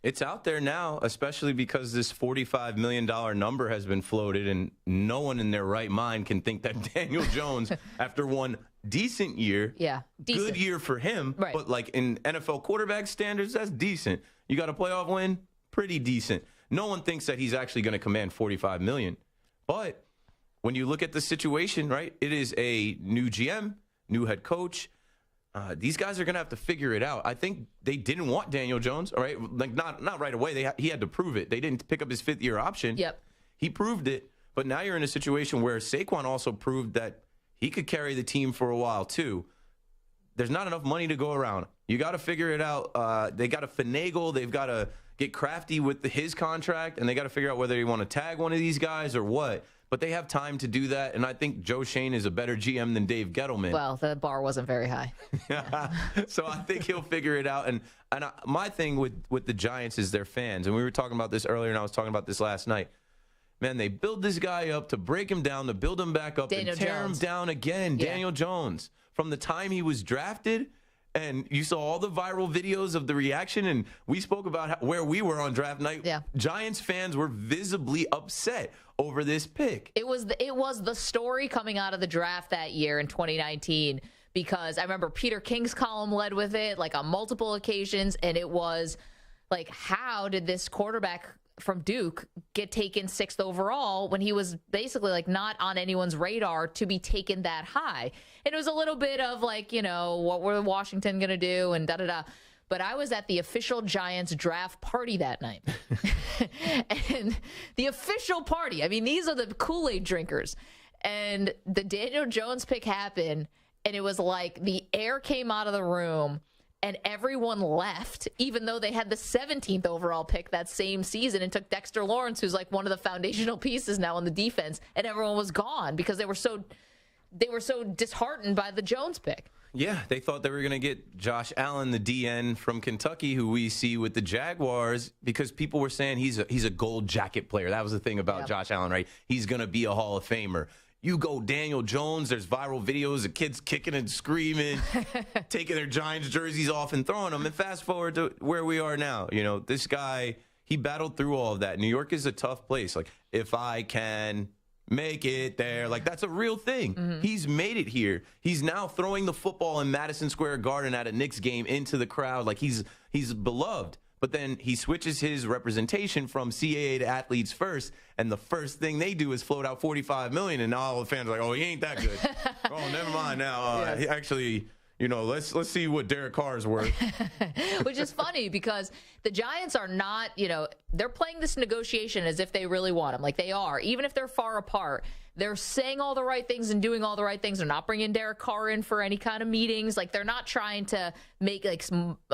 It's out there now, especially because this $45 million number has been floated, and no one in their right mind can think that Daniel Jones, after one decent year, good year for him, right, but like in NFL quarterback standards, that's decent. You got a playoff win, pretty decent. No one thinks that he's actually going to command $45 million. But when you look at the situation, right, it is a new GM, new head coach. These guys are going to have to figure it out. I think they didn't want Daniel Jones, all right? Like not right away. He had to prove it. They didn't pick up his fifth-year option. Yep. He proved it. But now you're in a situation where Saquon also proved that he could carry the team for a while too. There's not enough money to go around. You got to figure it out. They got to finagle. They've got to get crafty with his contract, and they got to figure out whether you want to tag one of these guys or what. But they have time to do that, and I think Joe Schoen is a better GM than Dave Gettleman. Well, the bar wasn't very high. So I think he'll figure it out. And my thing with the Giants is their fans, and we were talking about this earlier, and I was talking about this last night. Man, they build this guy up to break him down, to build him back up, and tear him down again. Yeah. Daniel Jones, from the time he was drafted, and you saw all the viral videos of the reaction, and we spoke about where we were on draft night. Yeah. Giants fans were visibly upset over this pick. It was the story coming out of the draft that year in 2019, because I remember Peter King's column led with it, like on multiple occasions, and it was like, how did this quarterback from Duke get taken 6th overall when he was basically like not on anyone's radar to be taken that high? And it was a little bit of like, you know, what were Washington going to do and da-da-da. But I was at the official Giants draft party that night. And the official party, I mean, these are the Kool-Aid drinkers. And the Daniel Jones pick happened, and it was like the air came out of the room and everyone left, even though they had the 17th overall pick that same season and took Dexter Lawrence, who's like one of the foundational pieces now on the defense, and everyone was gone because they were so disheartened by the Jones pick. Yeah, they thought they were going to get Josh Allen, the DN from Kentucky, who we see with the Jaguars, because people were saying he's a gold jacket player. That was the thing about Josh Allen, right? He's going to be a Hall of Famer. You go Daniel Jones, there's viral videos of kids kicking and screaming, taking their Giants jerseys off and throwing them. And fast forward to where we are now. You know, this guy, he battled through all of that. New York is a tough place. Like, if I can make it there, like, that's a real thing. Mm-hmm. He's made it here. He's now throwing the football in Madison Square Garden at a Knicks game into the crowd. Like, he's beloved. But then he switches his representation from CAA to Athletes First, and the first thing they do is float out $45 million, and now all the fans are like, "Oh, he ain't that good." Oh, never mind now. He actually, you know, let's see what Derek Carr is worth. Which is funny because the Giants are not, you know, they're playing this negotiation as if they really want him. Like, they are, even if they're far apart. They're saying all the right things and doing all the right things. They're not bringing Derek Carr in for any kind of meetings. Like, they're not trying to make, like,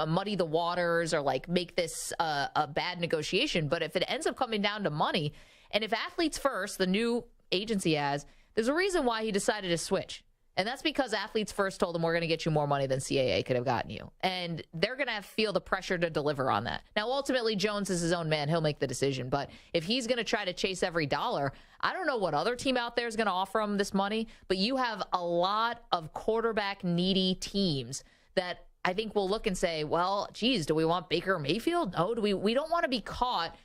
muddy the waters or, like, make this a bad negotiation. But if it ends up coming down to money, and if Athletes First, the new agency has, there's a reason why he decided to switch. And that's because Athletes First told him, we're going to get you more money than CAA could have gotten you. And they're going to feel the pressure to deliver on that. Now, ultimately, Jones is his own man. He'll make the decision. But if he's going to try to chase every dollar, I don't know what other team out there is going to offer him this money. But you have a lot of quarterback-needy teams that I think will look and say, well, geez, do we want Baker Mayfield? No, we don't want to be caught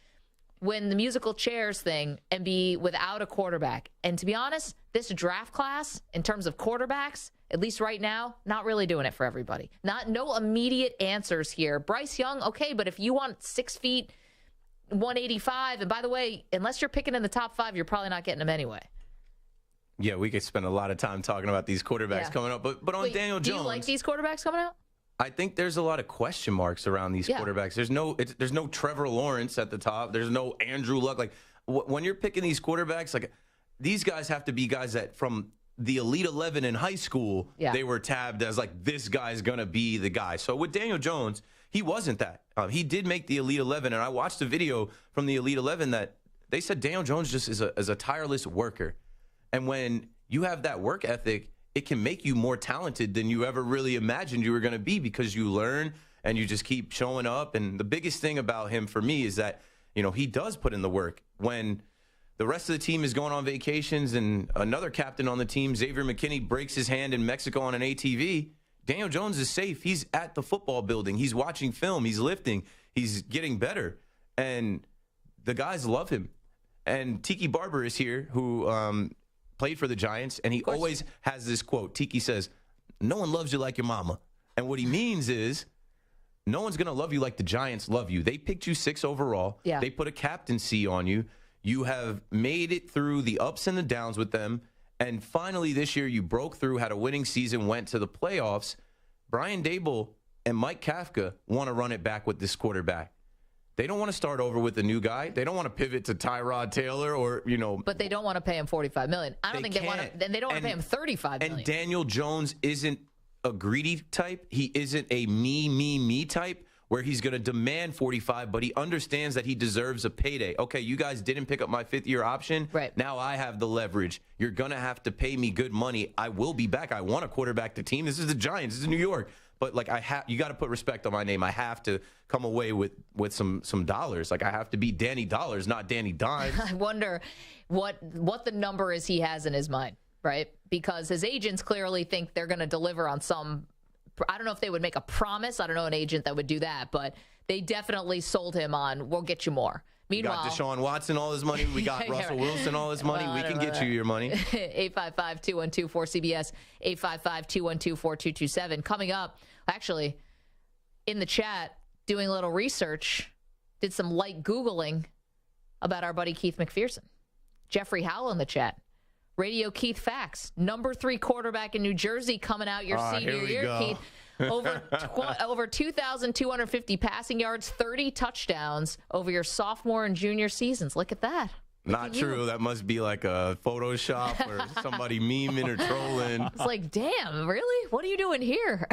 when the musical chairs thing and be without a quarterback. And to be honest, this draft class, in terms of quarterbacks, at least right now, not really doing it for everybody. No immediate answers here. Bryce Young, okay, but if you want 6 feet, 185, and by the way, unless you're picking in the top 5, you're probably not getting him anyway. Yeah, we could spend a lot of time talking about these quarterbacks coming up. But on Daniel Jones, do you like these quarterbacks coming out? I think there's a lot of question marks around these quarterbacks. There's no Trevor Lawrence at the top. There's no Andrew Luck. Like, when you're picking these quarterbacks, like, these guys have to be guys that from the Elite 11 in high school, they were tabbed as like, this guy's going to be the guy. So with Daniel Jones, he wasn't that. He did make the Elite 11, and I watched a video from the Elite 11 that they said Daniel Jones just is a tireless worker. And when you have that work ethic, it can make you more talented than you ever really imagined you were going to be, because you learn and you just keep showing up. And the biggest thing about him for me is that, you know, he does put in the work. When the rest of the team is going on vacations and another captain on the team, Xavier McKinney, breaks his hand in Mexico on an ATV, Daniel Jones is safe. He's at the football building. He's watching film. He's lifting. He's getting better. And the guys love him. And Tiki Barber is here, who played for the Giants, and he always has this quote. Tiki says, "No one loves you like your mama." And what he means is, no one's going to love you like the Giants love you. They picked you 6 overall. Yeah. They put a captaincy on you. You have made it through the ups and the downs with them. And finally this year you broke through, had a winning season, went to the playoffs. Brian Daboll and Mike Kafka want to run it back with this quarterback. They don't want to start over with a new guy. They don't want to pivot to Tyrod Taylor or, you know. But they don't want to pay him $45 million. I don't think they want to. They don't want to pay him $35 million. And Daniel Jones isn't a greedy type. He isn't a me type where he's going to demand 45, but he understands that he deserves a payday. Okay, you guys didn't pick up my 5th-year option. Right. Now I have the leverage. You're going to have to pay me good money. I will be back. I want a quarterback to team. This is the Giants. This is New York. but like you got to put respect on my name. I have to come away with some dollars. Like I have to be Danny Dollars, not Danny Dimes. I wonder what the number is he has in his mind, right? Because his agents clearly think they're going to deliver on some. I don't know if they would make a promise. I don't know an agent that would do that, but they definitely sold him on, we'll get you more. Meanwhile, we got Deshaun Watson all his money. We got Russell Wilson all his money. We can get you your money. 855-212-4CBS, 855-212-4227. Coming up, actually, in the chat, doing a little research, did some light Googling about our buddy Keith McPherson. Jeffrey Howell in the chat. Radio Keith facts. Number 3 quarterback in New Jersey coming out your senior year, Keith. Over 2,250 passing yards, 30 touchdowns over your sophomore and junior seasons. Look at that. Not true. That must be like a Photoshop or somebody memeing or trolling. It's like, damn, really? What are you doing here?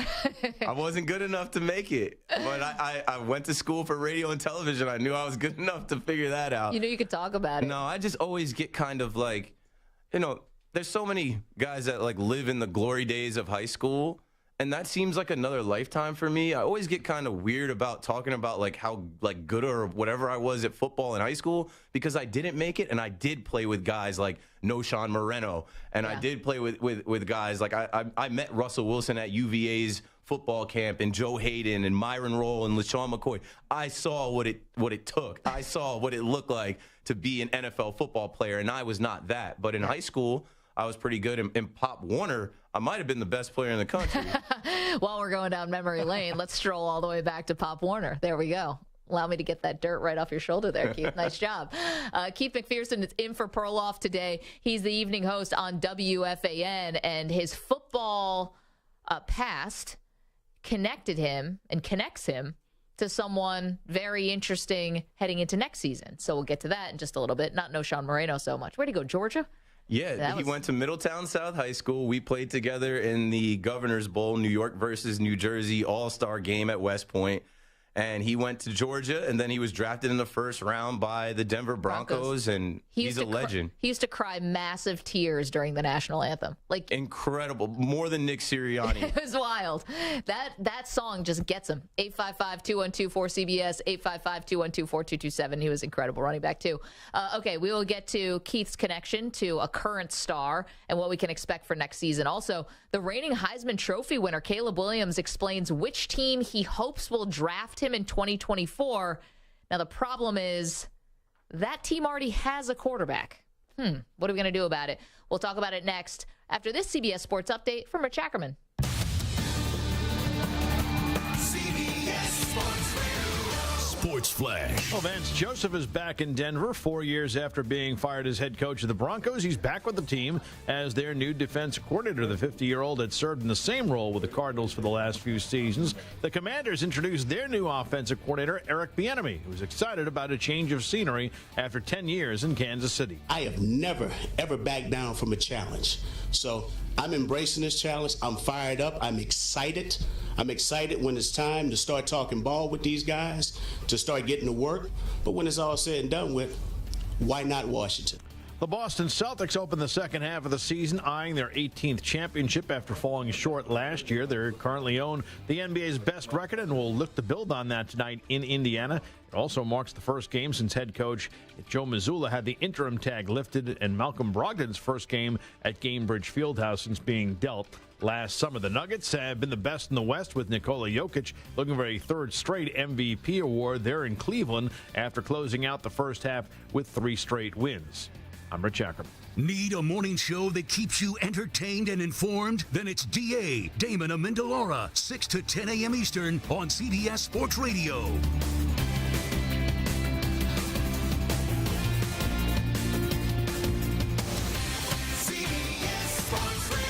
I wasn't good enough to make it, but I went to school for radio and television. I knew I was good enough to figure that out. You knew you could talk about it. No, I just always get kind of like, there's so many guys that like live in the glory days of high school. And that seems like another lifetime for me. I always get kind of weird about talking about like how like good or whatever I was at football in high school because I didn't make it, and I did play with guys like Noshawn Moreno, and I did play with guys like I met Russell Wilson at UVA's football camp, and Joe Hayden and Myron Rolle and LaShawn McCoy. I saw what it took. I saw what it looked like to be an NFL football player, and I was not that. But in high school, I was pretty good. In Pop Warner, I might have been the best player in the country. While we're going down memory lane, let's stroll all the way back to Pop Warner. There we go. Allow me to get that dirt right off your shoulder there, Keith. Nice job. Keith McPherson is in for Perloff today. He's the evening host on WFAN, and his football past connected him and connects him to someone very interesting heading into next season. So we'll get to that in just a little bit. Not Noshawn Moreno so much. Where'd he go, Georgia? Yeah, he went to Middletown South High School. We played together in the Governor's Bowl, New York versus New Jersey All-Star game at West Point. And he went to Georgia, and then he was drafted in the first round by the Denver Broncos, and he's a legend. He used to cry massive tears during the national anthem. Like incredible, more than Nick Sirianni. It was wild. That song just gets him. 855-212-4CBS, 855-212-4227. He was incredible running back, too. Okay, we will get to Keith's connection to a current star and what we can expect for next season. Also, the reigning Heisman Trophy winner, Caleb Williams, explains which team he hopes will draft him in 2024. Now, the problem is that team already has a quarterback. What are we going to do about it? We'll talk about it next after this CBS Sports Update from Rich Ackerman. CBS Sports Radio. Sports Flash. Well, Vance Joseph is back in Denver 4 years after being fired as head coach of the Broncos. He's back with the team as their new defense coordinator. The 50-year-old had served in the same role with the Cardinals for the last few seasons. The Commanders introduced their new offensive coordinator, Eric Bieniemy, who's excited about a change of scenery after 10 years in Kansas City. I have never, ever backed down from a challenge. So I'm embracing this challenge. I'm fired up. I'm excited. I'm excited when it's time to start talking ball with these guys, to start getting to work. But when it's all said and done with, why not Washington? The Boston Celtics open the second half of the season eyeing their 18th championship after falling short last year. They currently own the NBA's best record and will look to build on that tonight in Indiana. It also marks the first game since head coach Joe Mazzulla had the interim tag lifted, and Malcolm Brogdon's first game at Gainbridge Fieldhouse since being dealt last summer. The Nuggets have been the best in the West, with Nikola Jokic looking for a third straight MVP award there in Cleveland after closing out the first half with 3 straight wins. I'm Rich Ackerman. Need a morning show that keeps you entertained and informed? Then it's DA, Damon Amendolara, 6 to 10 a.m. Eastern on CBS Sports Radio. CBS Sports Radio.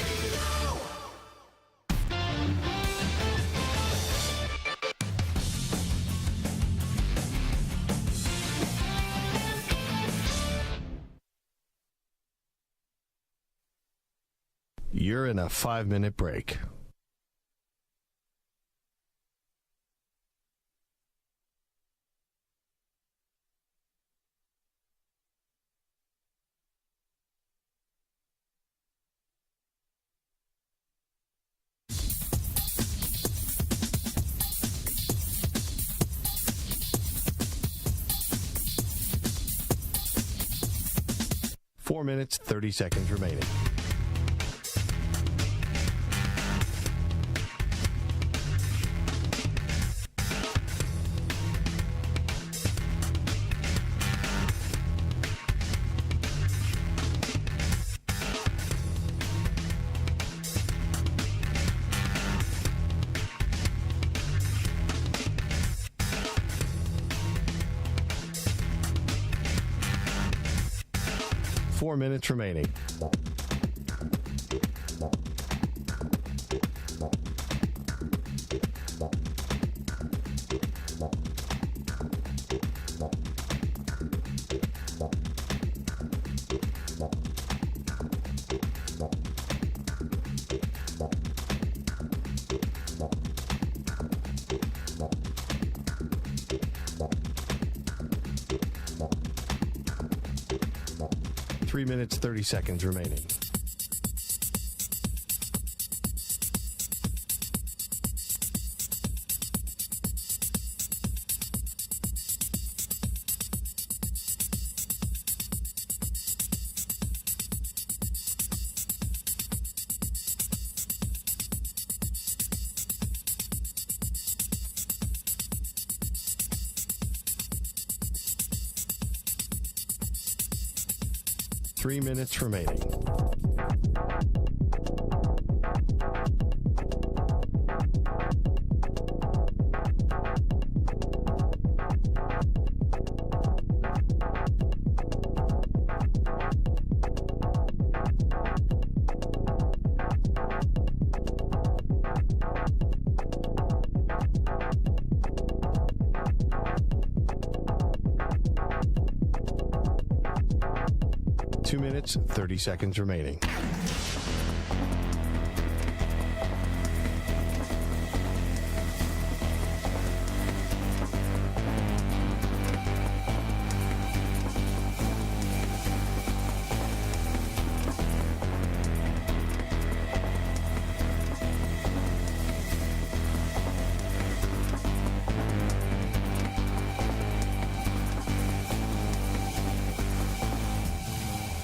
You're in a 5-minute break. 4 minutes, 30 seconds remaining. Four minutes remaining. Three minutes, 30 seconds remaining. Three minutes remaining. Two minutes, 30 seconds remaining.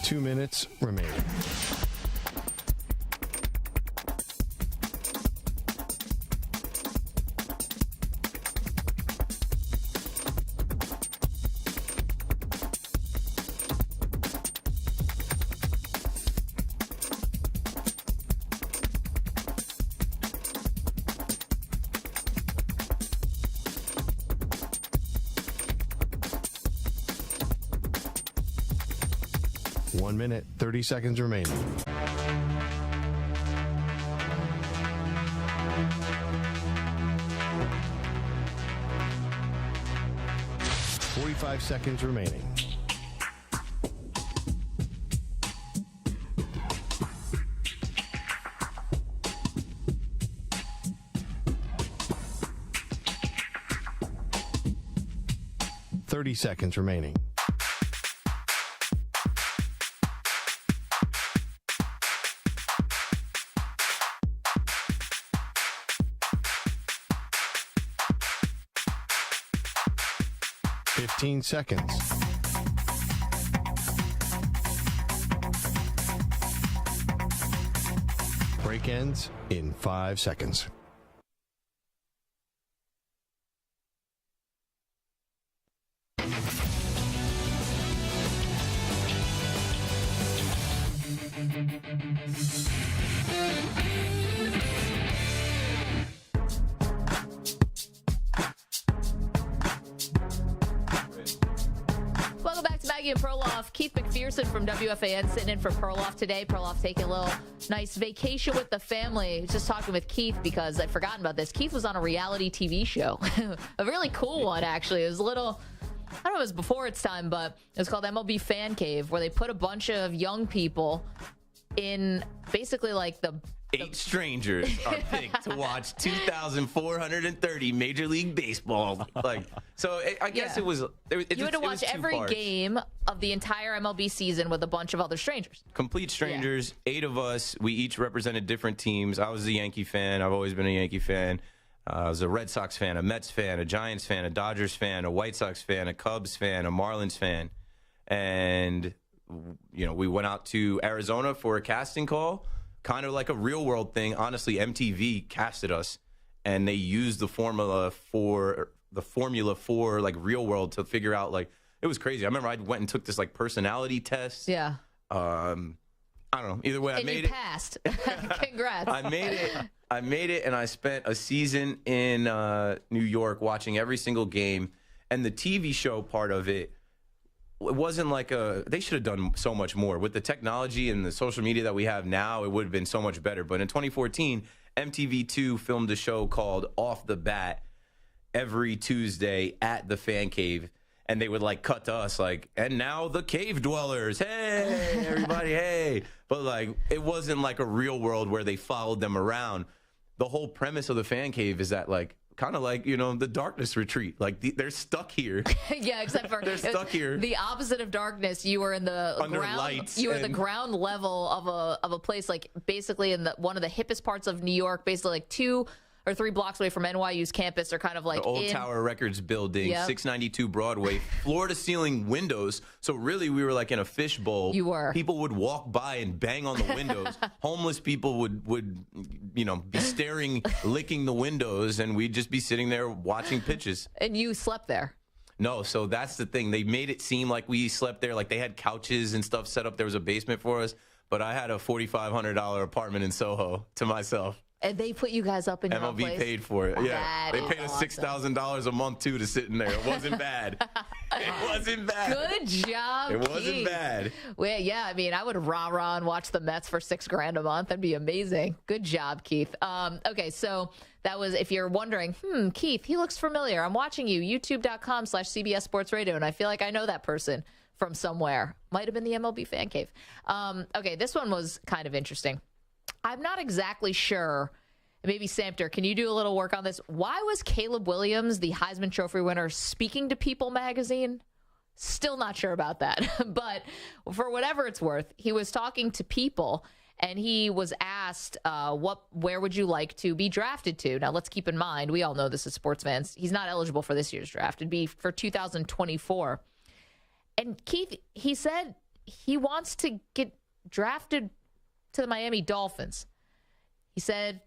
Two minutes remaining. One minute, 30 seconds remaining. Five seconds remaining. Thirty seconds remaining. Seconds. Break ends in 5 seconds. Maggie and Perloff. Keith McPherson from WFAN sitting in for Perloff today. Perloff taking a little nice vacation with the family. Just talking with Keith because I'd forgotten about this. Keith was on a reality TV show. A really cool one, actually. It was a little, I don't know if it was before its time, but it was called MLB Fan Cave, where they put a bunch of young people in basically like the 8 strangers are picked to watch 2,430 Major League Baseball. Like, so I guess it was. You had to watch every game of the entire MLB season with a bunch of other strangers. Complete strangers. 8 of us. We each represented different teams. I was a Yankee fan. I've always been a Yankee fan. I was a Red Sox fan, a Mets fan, a Giants fan, a Dodgers fan, a White Sox fan, a Cubs fan, a Marlins fan, and we went out to Arizona for a casting call, kind of like a real world thing. Honestly, MTV casted us, and they used the formula for like real world to figure out, like, it was crazy. I remember I went and took this like personality test. Yeah. I don't know. Either way, I made it. Passed. Congrats. I made it, and I spent a season in New York watching every single game. And the TV show part of it wasn't like they should have done so much more. With the technology and the social media that we have now, it would have been so much better. But in 2014, MTV2 filmed a show called Off the Bat every Tuesday at the Fan Cave. And they would like cut to us like, and now the cave dwellers, hey, everybody, hey. But like, it wasn't like a real world where they followed them around. The whole premise of the Fan Cave is that, like, kind of like, the darkness retreat. Like, they're stuck here. Yeah, except for they're stuck here. The opposite of darkness, you were in the under ground. Lights, you were in the ground level of a place, like basically in one of the hippest parts of New York, basically like 2 or 3 blocks away from NYU's campus, are kind of like the old Tower Records building, yep. 692 Broadway, floor-to-ceiling windows. So really, we were like in a fishbowl. You were. People would walk by and bang on the windows. Homeless people would be staring, licking the windows, and we'd just be sitting there watching pitches. And you slept there. No, so that's the thing. They made it seem like we slept there, like they had couches and stuff set up. There was a basement for us, but I had a $4,500 apartment in Soho to myself. And they put you guys up in your own place? MLB paid for it. Yeah, they paid us $6,000 a month too to sit in there. It wasn't bad. It wasn't bad. Good job. It wasn't Keith. bad. Well, yeah, I mean, I would rah-rah and watch the Mets for $6,000 a month. That'd be amazing. Good job, Keith. Okay, so that was, if you're wondering, Keith, he looks familiar. I'm watching you, youtube.com/CBS Sports Radio, and I feel like I know that person from somewhere. Might have been the MLB Fan Cave. Okay, this one was kind of interesting. I'm not exactly sure. Maybe Samter, can you do a little work on this? Why was Caleb Williams, the Heisman Trophy winner, speaking to People magazine? Still not sure about that. But for whatever it's worth, he was talking to People, and he was asked, where would you like to be drafted to? Now, let's keep in mind, we all know this as sports fans, he's not eligible for this year's draft. It'd be for 2024. And Keith, he said he wants to get drafted to the Miami Dolphins. He said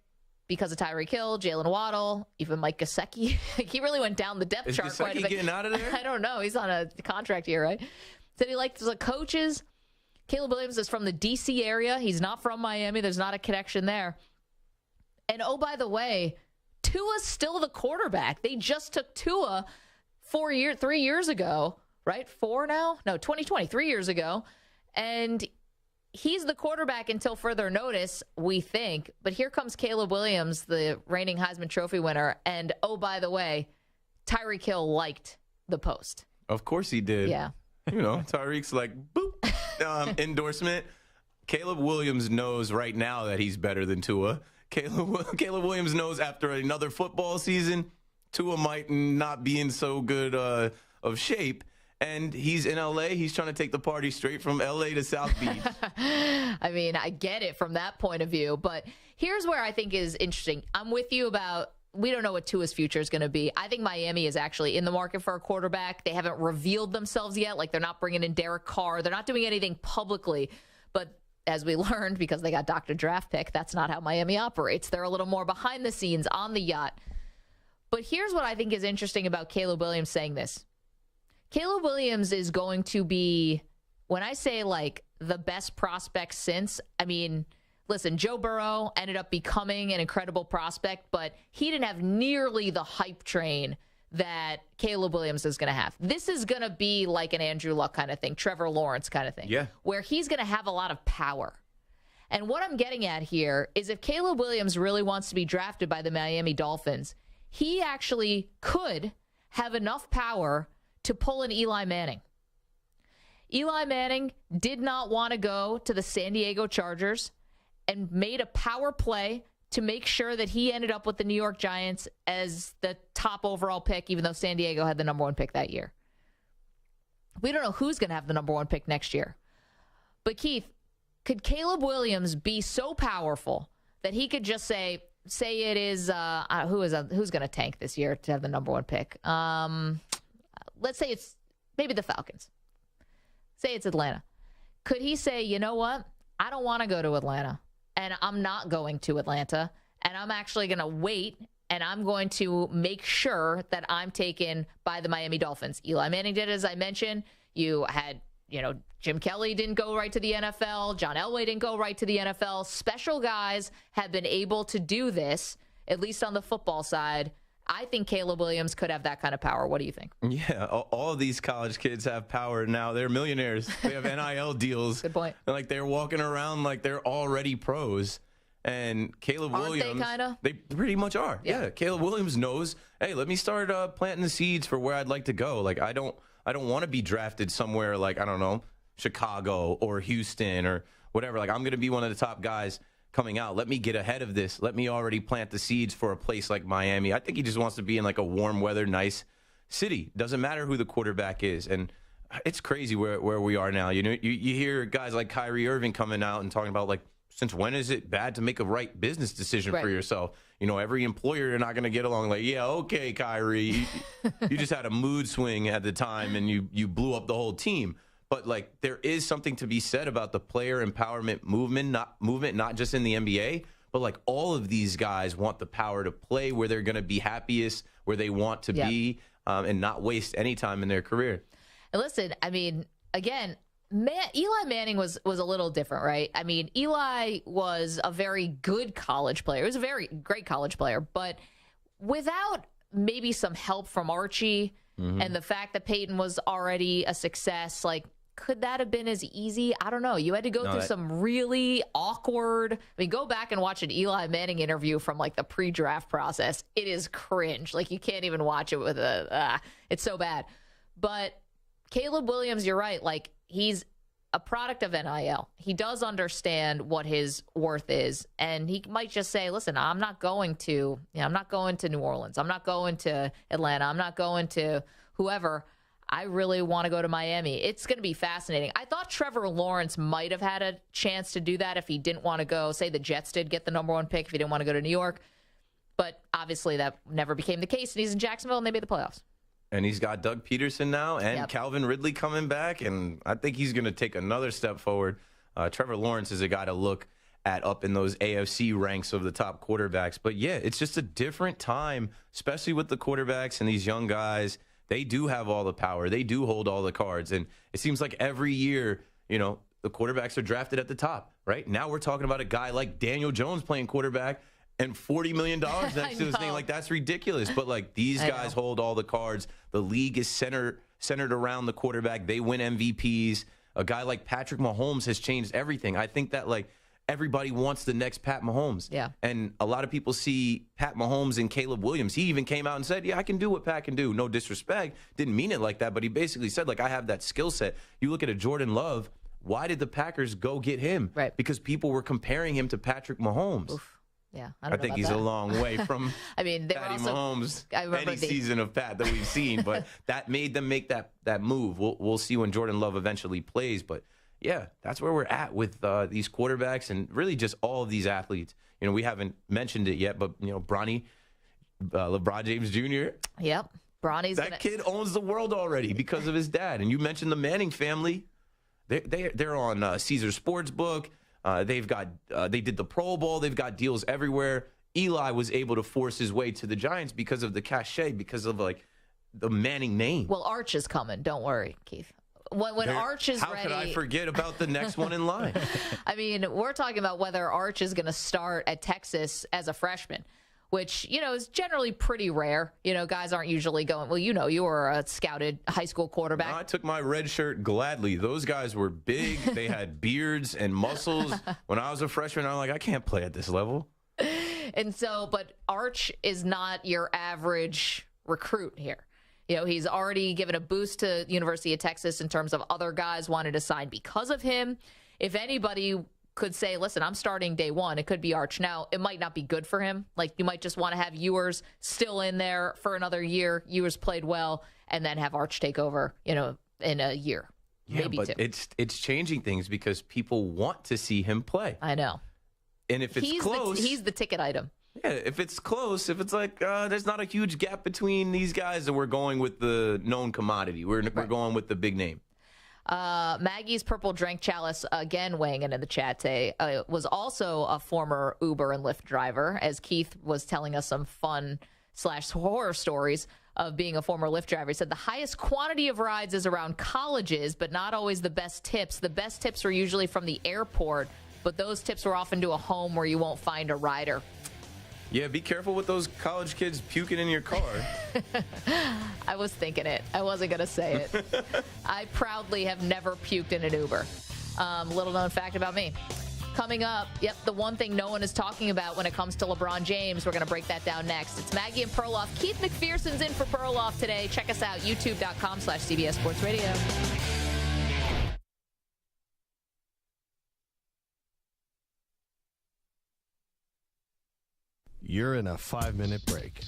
because of Tyreek Hill, Jalen Waddle, even Mike Gesicki. He really went down the depth chart quite a bit. Is Gesicki getting out of there? I don't know. He's on a contract here, right? Said he likes the coaches. Caleb Williams is from the D.C. area. He's not from Miami. There's not a connection there. And, oh, by the way, Tua's still the quarterback. They just took Tua 3 years ago, right? 4 now? No, 2020, 3 years ago. And he's the quarterback until further notice, we think. But here comes Caleb Williams, the reigning Heisman Trophy winner. And, oh, by the way, Tyreek Hill liked the post. Of course he did. Yeah. Tyreek's like, boop, endorsement. Caleb Williams knows right now that he's better than Tua. Caleb Williams knows after another football season, Tua might not be in so good of shape. And he's in L.A. He's trying to take the party straight from L.A. to South Beach. I mean, I get it from that point of view. But here's where I think is interesting. I'm with you about we don't know what Tua's future is going to be. I think Miami is actually in the market for a quarterback. They haven't revealed themselves yet. Like, they're not bringing in Derek Carr. They're not doing anything publicly. But as we learned, because they got Dr. Draft Pick, that's not how Miami operates. They're a little more behind the scenes on the yacht. But here's what I think is interesting about Caleb Williams saying this. Caleb Williams is going to be, when I say like the best prospect since, I mean, listen, Joe Burrow ended up becoming an incredible prospect, but he didn't have nearly the hype train that Caleb Williams is going to have. This is going to be like an Andrew Luck kind of thing, Trevor Lawrence kind of thing, where he's going to have a lot of power. And what I'm getting at here is if Caleb Williams really wants to be drafted by the Miami Dolphins, he actually could have enough power to pull an Eli Manning. Eli Manning did not want to go to the San Diego Chargers and made a power play to make sure that he ended up with the New York Giants as the top overall pick, even though San Diego had the number 1 pick that year. We don't know who's going to have the number 1 pick next year. But Keith, could Caleb Williams be so powerful that he could just say it is, who's going to tank this year to have the number 1 pick? Let's say it's maybe the Falcons. Say it's Atlanta. Could he say, you know what? I don't want to go to Atlanta, and I'm not going to Atlanta, and I'm actually going to wait, and I'm going to make sure that I'm taken by the Miami Dolphins. Eli Manning did, as I mentioned. You had, Jim Kelly didn't go right to the NFL. John Elway didn't go right to the NFL. Special guys have been able to do this, at least on the football side. I think Caleb Williams could have that kind of power. What do you think? Yeah, all of these college kids have power now. They're millionaires. They have NIL deals. Good point. Like, they're walking around like they're already pros. And Caleb Williams, they pretty much are. Yeah. Caleb Williams knows, hey, let me start planting the seeds for where I'd like to go. Like, I don't want to be drafted somewhere like, I don't know, Chicago or Houston or whatever. Like, I'm going to be one of the top guys coming out. Let me get ahead of this. Let me already plant the seeds for a place like Miami. I think he just wants to be in like a warm weather, nice city. Doesn't matter who the quarterback is. And it's crazy where we are now. You hear guys like Kyrie Irving coming out and talking about, like, since when is it bad to make a right business decision for yourself? Every employer, you're not going to get along. Like, yeah, okay, Kyrie, you just had a mood swing at the time and you blew up the whole team. But, like, there is something to be said about the player empowerment movement, not just in the NBA, but, like, all of these guys want the power to play where they're going to be happiest, where they want to be, and not waste any time in their career. And listen, I mean, again, Eli Manning was a little different, right? I mean, Eli was a very good college player. He was a very great college player, but without maybe some help from Archie and the fact that Peyton was already a success, like, could that have been as easy? I don't know. You had to go through some really awkward. I mean, go back and watch an Eli Manning interview from, like, the pre-draft process. It is cringe. Like, you can't even watch it with it's so bad. But Caleb Williams, you're right. Like, he's a product of NIL. He does understand what his worth is, and he might just say, listen, I'm not going to New Orleans. I'm not going to Atlanta. I'm not going to whoever. I really want to go to Miami. It's going to be fascinating. I thought Trevor Lawrence might have had a chance to do that if he didn't want to go. Say the Jets did get the number one pick if he didn't want to go to New York. But obviously that never became the case, and he's in Jacksonville, and they made the playoffs. And he's got Doug Peterson now and Calvin Ridley coming back, and I think he's going to take another step forward. Trevor Lawrence is a guy to look at up in those AFC ranks of the top quarterbacks. But, yeah, it's just a different time, especially with the quarterbacks and these young guys. They do have all the power. They do hold all the cards. And it seems like every year, the quarterbacks are drafted at the top, right? Now we're talking about a guy like Daniel Jones playing quarterback and $40 million next to his name. Like, that's ridiculous. But, like, these guys hold all the cards. The league is centered around the quarterback. They win MVPs. A guy like Patrick Mahomes has changed everything. I think that, like, everybody wants the next Pat Mahomes. Yeah. And a lot of people see Pat Mahomes and Caleb Williams. He even came out and said, yeah, I can do what Pat can do. No disrespect. Didn't mean it like that, but he basically said, like, I have that skill set. You look at a Jordan Love. Why did the Packers go get him? Right. Because people were comparing him to Patrick Mahomes. Oof. Yeah, I think he's a long way from I mean, Patty Mahomes any season of Pat that we've seen, but that made them make that move. We'll see when Jordan Love eventually plays, but yeah, that's where we're at with these quarterbacks and really just all of these athletes. We haven't mentioned it yet, but LeBron James Jr. Yep, Bronny's that kid owns the world already because of his dad. And you mentioned the Manning family; they're on Caesar Sportsbook. They did the Pro Bowl. They've got deals everywhere. Eli was able to force his way to the Giants because of the cachet, because of, like, the Manning name. Well, Arch is coming. Don't worry, Keith. When Arch is ready. How could I forget about the next one in line? I mean, we're talking about whether Arch is going to start at Texas as a freshman, which, is generally pretty rare. Guys aren't usually going, well, you were a scouted high school quarterback. No, I took my red shirt gladly. Those guys were big. They had beards and muscles. When I was a freshman, I'm like, I can't play at this level. And so, but Arch is not your average recruit here. He's already given a boost to University of Texas in terms of other guys wanted to sign because of him. If anybody could say, listen, I'm starting day one, it could be Arch. Now, it might not be good for him. Like, you might just want to have Ewers still in there for another year. Ewers played well, and then have Arch take over, in a year. Yeah, maybe but two. It's changing things because people want to see him play. I know. And if it's close. He's the ticket item. Yeah, if it's close, if it's like there's not a huge gap between these guys, then we're going with the known commodity. We're going with the big name. Maggie's Purple Drink Chalice, again weighing in the chat today, was also a former Uber and Lyft driver, as Keith was telling us some fun/horror stories of being a former Lyft driver. He said the highest quantity of rides is around colleges, but not always the best tips. The best tips were usually from the airport, but those tips were often to a home where you won't find a rider. Yeah, be careful with those college kids puking in your car. I was thinking it. I wasn't going to say it. I proudly have never puked in an Uber. Little known fact about me. Coming up, the one thing no one is talking about when it comes to LeBron James. We're going to break that down next. It's Maggie and Perloff. Keith McPherson's in for Perloff today. Check us out, youtube.com/CBS Sports Radio. You're in a 5-minute break.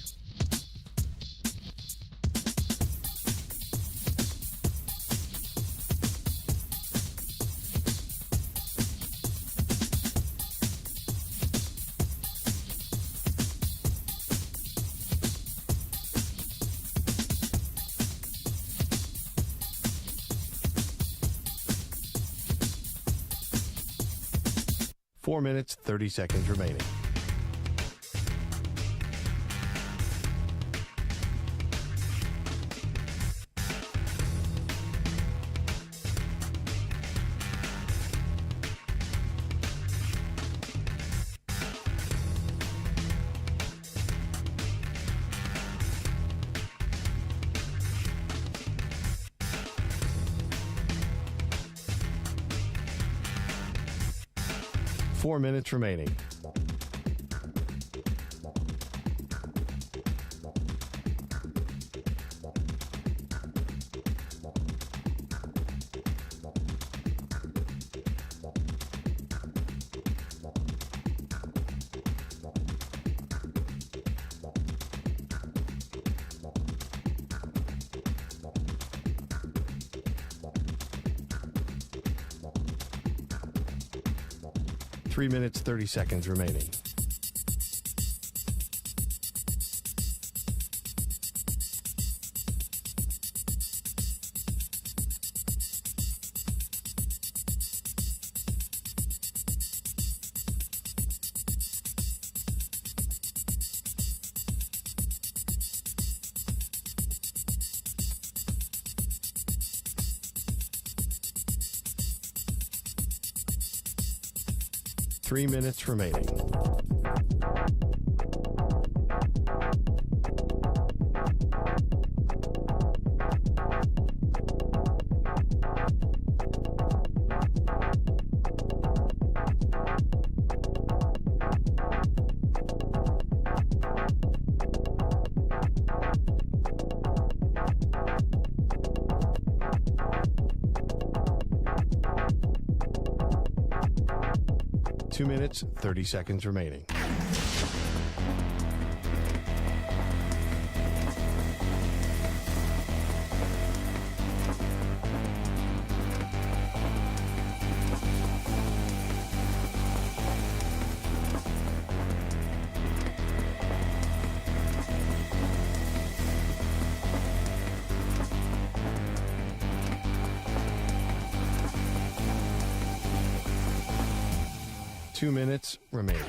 Four minutes, 30 seconds remaining. Four minutes remaining. Three minutes, 30 seconds remaining. Three minutes remaining. Two minutes, 30 seconds remaining. Two minutes remaining.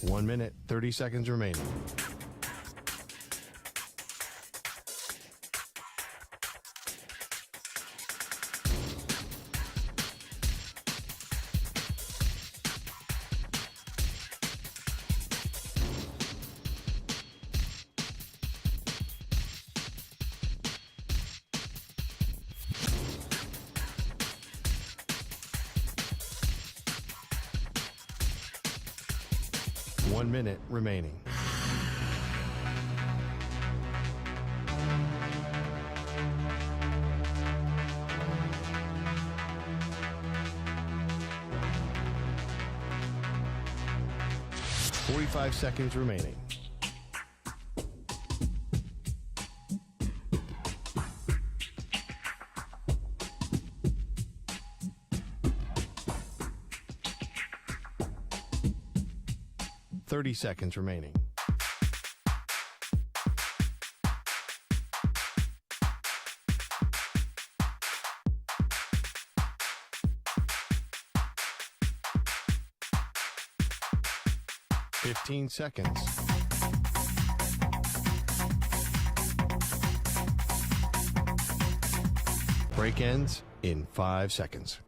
One minute, 30 seconds remaining. One minute remaining. 45 seconds remaining. Seconds remaining. Fifteen seconds. Break ends in 5 seconds.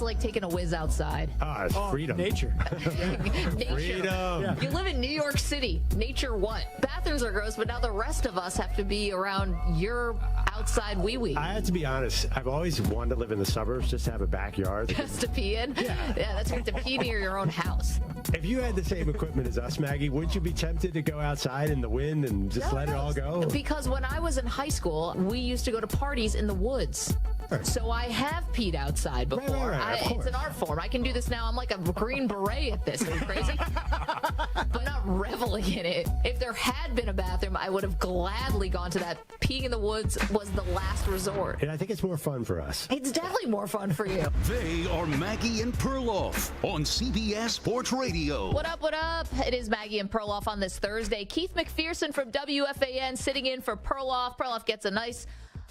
Like taking a whiz outside. It's freedom. Nature. Nature. Freedom. Yeah. You live in New York City. Nature what? Bathrooms are gross, but now the rest of us have to be around your outside wee-wee. I have to be honest. I've always wanted to live in the suburbs, just to have a backyard. Just to pee in? Yeah, that's great to pee near your own house. If you had the same equipment as us, Maggie, wouldn't you be tempted to go outside in the wind and just let it all go? Because when I was in high school, we used to go to parties in the woods. So I have peed outside before. Right, it's an art form. I can do this now. I'm like a Green Beret at this. Are you crazy? But not reveling in it. If there had been a bathroom, I would have gladly gone to that. Peeing in the woods was the last resort. And I think it's more fun for us. It's definitely more fun for you. They are Maggie and Perloff on CBS Sports Radio. What up, what up? It is Maggie and Perloff on this Thursday. Keith McPherson from WFAN sitting in for Perloff. Perloff gets a nice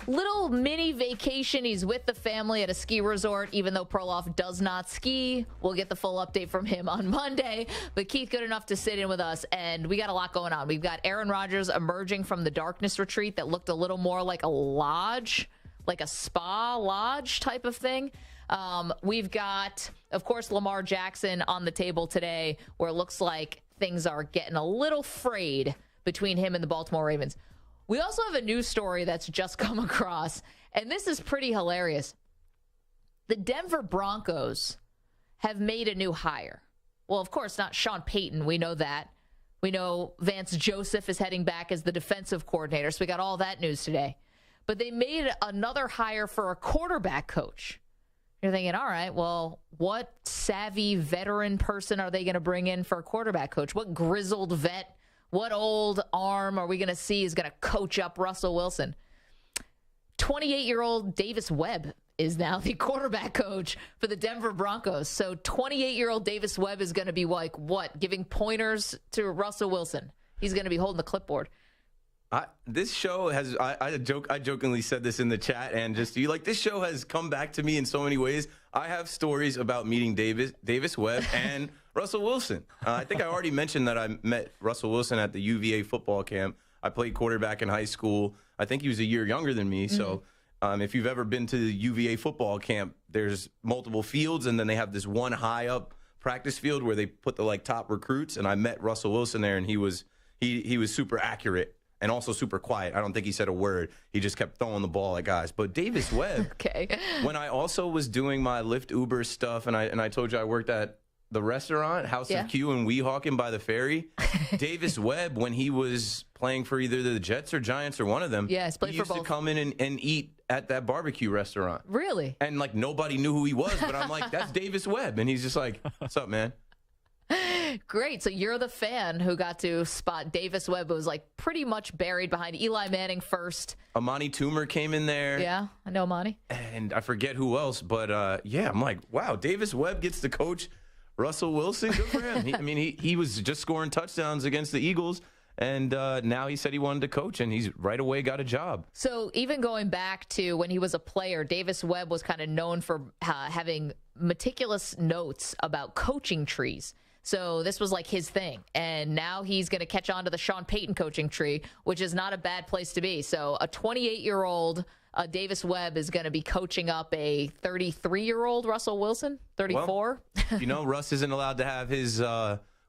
little mini vacation. He's with the family at a ski resort, even though Perloff does not ski. We'll get the full update from him on Monday. But Keith, good enough to sit in with us, and we got a lot going on. We've got Aaron Rodgers emerging from the darkness retreat that looked a little more like a lodge, like a spa lodge type of thing. We've got, of course, Lamar Jackson on the table today, where it looks like things are getting a little frayed between him and the Baltimore Ravens. We also have a news story that's just come across, and this is pretty hilarious. The Denver Broncos have made a new hire. Well, of course, not Sean Payton. We know that. We know Vance Joseph is heading back as the defensive coordinator, so we got all that news today. But they made another hire for a quarterback coach. You're thinking, all right, well, what savvy veteran person are they going to bring in for a quarterback coach? What grizzled vet? What old arm are we going to see is going to coach up Russell Wilson? 28-year-old Davis Webb is now the quarterback coach for the Denver Broncos. So 28-year-old Davis Webb is going to be like, what, giving pointers to Russell Wilson? He's going to be holding the clipboard. This show has, I jokingly said this in the chat, and just this show has come back to me in so many ways. I have stories about meeting Davis Webb and Russell Wilson. I think I already mentioned that I met Russell Wilson at the UVA football camp. I played quarterback in high school. I think he was a year younger than me. So if you've ever been to the UVA football camp, there's multiple fields, and then they have this one high up practice field where they put the top recruits. And I met Russell Wilson there, and he was super accurate. And also super quiet. I don't think he said a word. He just kept throwing the ball at guys. But Davis Webb, when I also was doing my Lyft Uber stuff, and I told you I worked at the restaurant, House of Q in Weehawken by the ferry, Davis Webb, when he was playing for either the Jets or Giants or one of them, he used to come in and eat at that barbecue restaurant. Really? And nobody knew who he was, but I'm like, that's Davis Webb. And he's just like, what's up, man? Great. So you're the fan who got to spot Davis Webb, who was pretty much buried behind Eli Manning first. Amani Toomer came in there. Yeah, I know Amani. And I forget who else, but I'm like, wow, Davis Webb gets to coach Russell Wilson. Good for him. He was just scoring touchdowns against the Eagles, and now he said he wanted to coach, and he's right away got a job. So even going back to when he was a player, Davis Webb was kind of known for having meticulous notes about coaching trees. So this was his thing. And now he's going to catch on to the Sean Payton coaching tree, which is not a bad place to be. So a 28-year-old Davis Webb is going to be coaching up a 33-year-old Russell Wilson, 34. Well, Russ isn't allowed to have his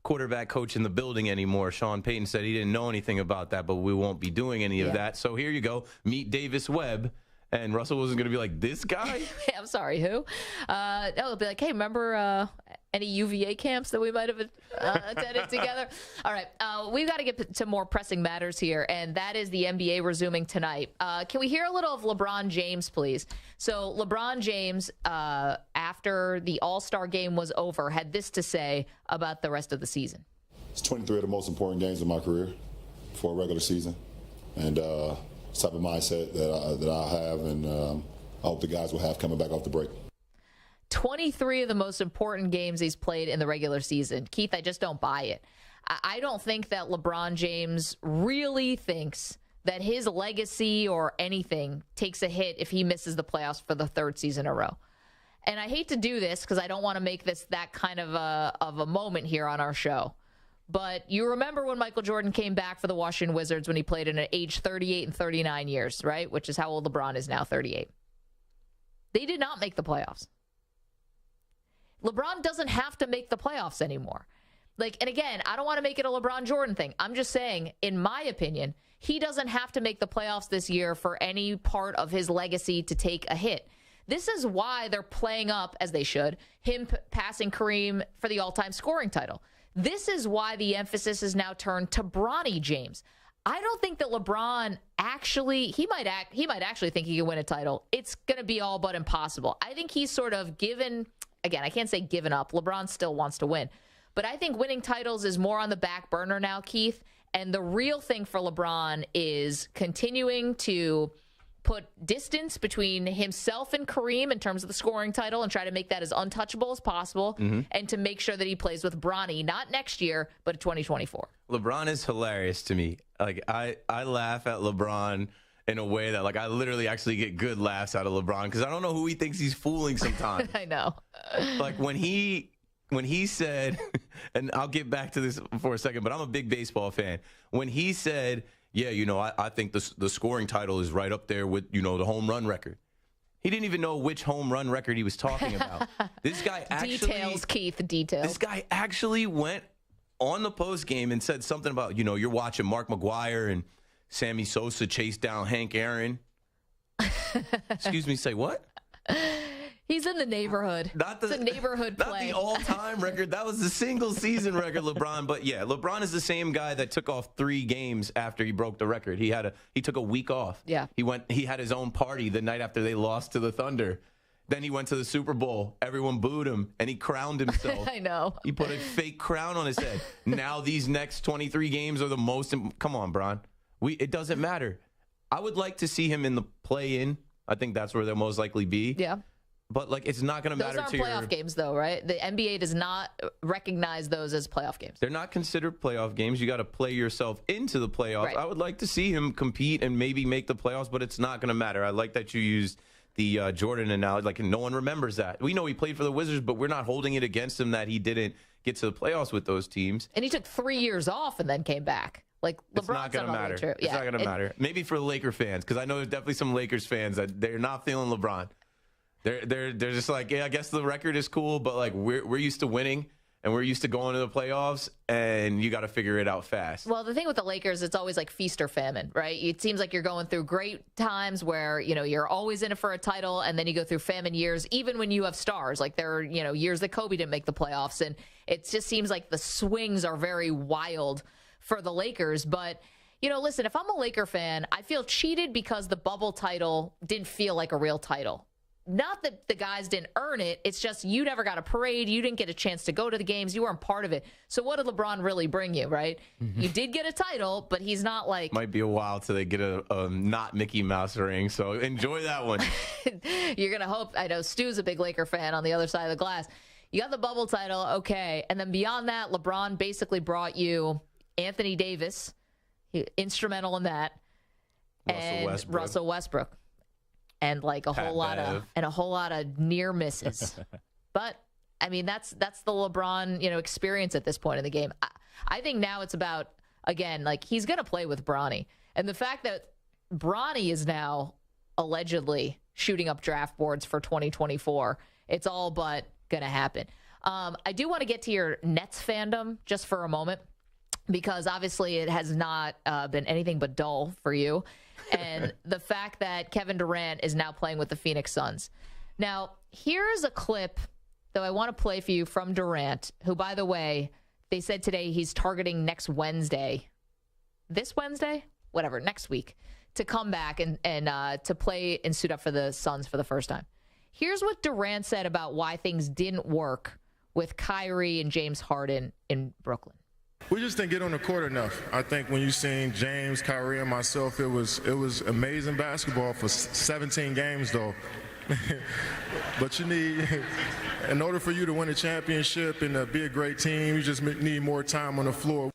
quarterback coach in the building anymore. Sean Payton said he didn't know anything about that, but we won't be doing any of that. So here you go. Meet Davis Webb. And Russell wasn't going to be like, this guy? I'm sorry, who? No, it'll be like, hey, remember any UVA camps that we might have attended together? All right, we've got to get to more pressing matters here, and that is the NBA resuming tonight. Can we hear a little of LeBron James, please? So LeBron James, after the All-Star game was over, had this to say about the rest of the season. It's 23 of the most important games of my career for a regular season. And type of mindset that I have, and I hope the guys will have coming back off the break. 23 of the most important games he's played in the regular season. Keith, I just don't buy it. I don't think that LeBron James really thinks that his legacy or anything takes a hit if he misses the playoffs for the third season in a row. And I hate to do this because I don't want to make this that kind of a moment here on our show. But you remember when Michael Jordan came back for the Washington Wizards when he played in at age 38 and 39 years, right? Which is how old LeBron is now, 38. They did not make the playoffs. LeBron doesn't have to make the playoffs anymore. And again, I don't want to make it a LeBron Jordan thing. I'm just saying, in my opinion, he doesn't have to make the playoffs this year for any part of his legacy to take a hit. This is why they're playing up, as they should, him passing Kareem for the all-time scoring title. This is why the emphasis is now turned to Bronny James. I don't think that LeBron he might actually think he can win a title. It's going to be all but impossible. I think he's sort of given, again, I can't say given up. LeBron still wants to win. But I think winning titles is more on the back burner now, Keith. And the real thing for LeBron is continuing to put distance between himself and Kareem in terms of the scoring title and try to make that as untouchable as possible, and to make sure that he plays with Bronny, not next year, but 2024. LeBron is hilarious to me. I laugh at LeBron in a way that, I literally actually get good laughs out of LeBron because I don't know who he thinks he's fooling sometimes. I know. When he said, and I'll get back to this for a second, but I'm a big baseball fan. When he said, yeah, I think the scoring title is right up there with, the home run record. He didn't even know which home run record he was talking about. This guy actually... Details, Keith, details. This guy actually went on the post game and said something about, you're watching Mark McGwire and Sammy Sosa chase down Hank Aaron. Excuse me, say what? He's in the neighborhood. It's a neighborhood play. Not the all-time record. That was the single-season record, LeBron. But, yeah, LeBron is the same guy that took off 3 games after he broke the record. He took a week off. Yeah. He had his own party the night after they lost to the Thunder. Then he went to the Super Bowl. Everyone booed him, and he crowned himself. I know. He put a fake crown on his head. Now these next 23 games are the most. Come on, Bron. It doesn't matter. I would like to see him in the play-in. I think that's where they'll most likely be. Yeah. But, it's not going to matter to Those aren't playoff games, though, right? The NBA does not recognize those as playoff games. They're not considered playoff games. You got to play yourself into the playoffs. Right. I would like to see him compete and maybe make the playoffs, but it's not going to matter. I like that you used the Jordan analogy. No one remembers that. We know he played for the Wizards, but we're not holding it against him that he didn't get to the playoffs with those teams. And he took 3 years off and then came back. It's not going to matter. It's not going to matter. Maybe for the Laker fans, because I know there's definitely some Lakers fans that they're not feeling LeBron. They're just I guess the record is cool, but we're used to winning and we're used to going to the playoffs, and you got to figure it out fast. Well, the thing with the Lakers, it's always feast or famine, right? It seems like you're going through great times where you're always in it for a title, and then you go through famine years, even when you have stars. There are years that Kobe didn't make the playoffs, and it just seems like the swings are very wild for the Lakers. But listen, if I'm a Laker fan, I feel cheated because the bubble title didn't feel like a real title. Not that the guys didn't earn it. It's just you never got a parade. You didn't get a chance to go to the games. You weren't part of it. So what did LeBron really bring you, right? You did get a title, but he's not Might be a while till they get a not Mickey Mouse ring. So enjoy that one. You're going to hope. I know Stu's a big Laker fan on the other side of the glass. You got the bubble title, okay. And then beyond that, LeBron basically brought you Anthony Davis, instrumental in that, Russell Westbrook. And a whole lot of near misses. But I mean, that's the LeBron, experience at this point in the game. I think now it's about, again, he's going to play with Bronny. And the fact that Bronny is now allegedly shooting up draft boards for 2024, it's all but going to happen. I do want to get to your Nets fandom just for a moment, because obviously it has not been anything but dull for you. And the fact that Kevin Durant is now playing with the Phoenix Suns. Now, here's a clip that I want to play for you from Durant, who, by the way, they said today he's targeting next Wednesday. This Wednesday? Whatever, next week, to come back and to play and suit up for the Suns for the first time. Here's what Durant said about why things didn't work with Kyrie and James Harden in Brooklyn. We just didn't get on the court enough. I think when you seen James, Kyrie, and myself, it was amazing basketball for 17 games, though. But you need, in order for you to win a championship and be a great team, you just need more time on the floor.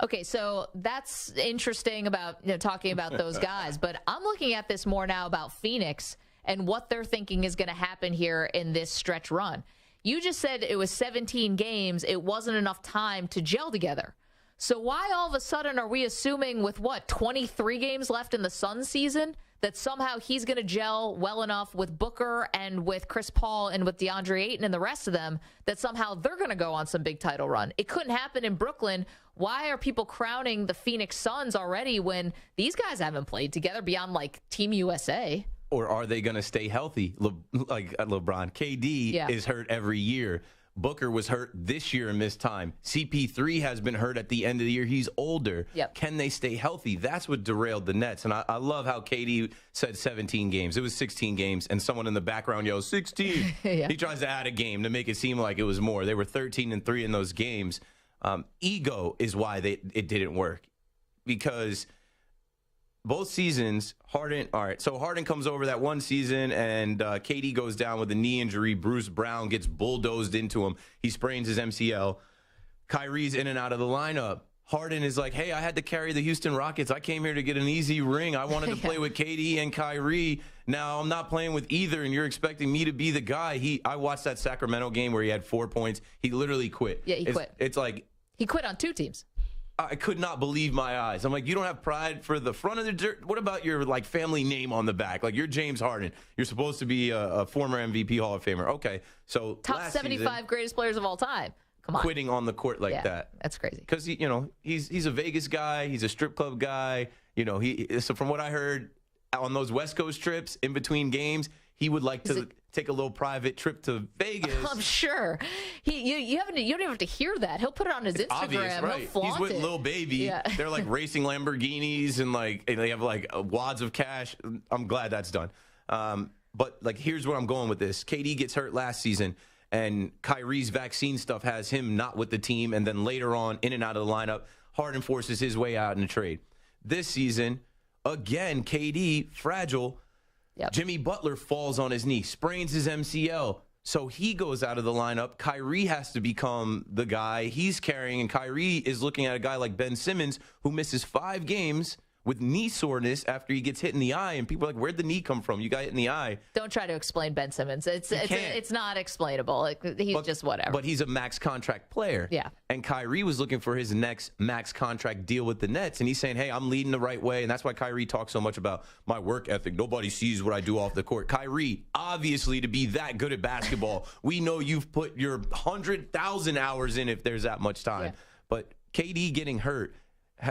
Okay, so that's interesting about talking about those guys. But I'm looking at this more now about Phoenix and what they're thinking is going to happen here in this stretch run. You just said it was 17 games. It wasn't enough time to gel together. So why all of a sudden are we assuming with, 23 games left in the Suns season, that somehow he's going to gel well enough with Booker and with Chris Paul and with DeAndre Ayton and the rest of them that somehow they're going to go on some big title run? It couldn't happen in Brooklyn. Why are people crowning the Phoenix Suns already when these guys haven't played together beyond Team USA? Or are they going to stay healthy? Like LeBron, KD is hurt every year. Booker was hurt this year and missed time. CP3 has been hurt at the end of the year. He's older. Yep. Can they stay healthy? That's what derailed the Nets. And I love how KD said 17 games. It was 16 games, and someone in the background yells, 16. Yeah. He tries to add a game to make it seem like it was more. They were 13-3 in those games. Ego is why it didn't work. Because both seasons, Harden comes over that one season, and KD goes down with a knee injury. Bruce Brown gets bulldozed into him. He sprains his MCL. Kyrie's in and out of the lineup. Harden is like, hey, I had to carry the Houston Rockets. I came here to get an easy ring. I wanted to play with KD and Kyrie. Now I'm not playing with either, and you're expecting me to be the guy. I watched that Sacramento game where he had 4 points. He literally quit. Yeah, he quit. It's like he quit on 2 teams. I could not believe my eyes. I'm like, you don't have pride for the front of the dirt? What about your family name on the back? Like, you're James Harden. You're supposed to be a former MVP Hall of Famer. Okay, so top 75 season, greatest players of all time. Come on, quitting on the court like that. That's crazy. Because he's a Vegas guy. He's a strip club guy. So from what I heard on those West Coast trips in between games, he would like to take a little private trip to Vegas. I'm sure. You don't even have to hear that. He'll put it on his Instagram. Obvious, right? He'll flaunt He's with Lil Baby. Yeah. They're racing Lamborghinis and they have wads of cash. I'm glad that's done. But here's where I'm going with this. KD gets hurt last season, and Kyrie's vaccine stuff has him not with the team, and then later on in and out of the lineup, Harden forces his way out in a trade. This season, again, KD fragile. Yep. Jimmy Butler falls on his knee, sprains his MCL, so he goes out of the lineup. Kyrie has to become the guy he's carrying, and Kyrie is looking at a guy like Ben Simmons who misses 5 games with knee soreness after he gets hit in the eye, and people are like, where'd the knee come from? You got hit in the eye. Don't try to explain Ben Simmons. It's not explainable. He's just whatever. But he's a max contract player. Yeah. And Kyrie was looking for his next max contract deal with the Nets, and he's saying, hey, I'm leading the right way, and that's why Kyrie talks so much about my work ethic. Nobody sees what I do off the court. Kyrie, obviously, to be that good at basketball, we know you've put your 100,000 hours in if there's that much time. Yeah. But KD getting hurt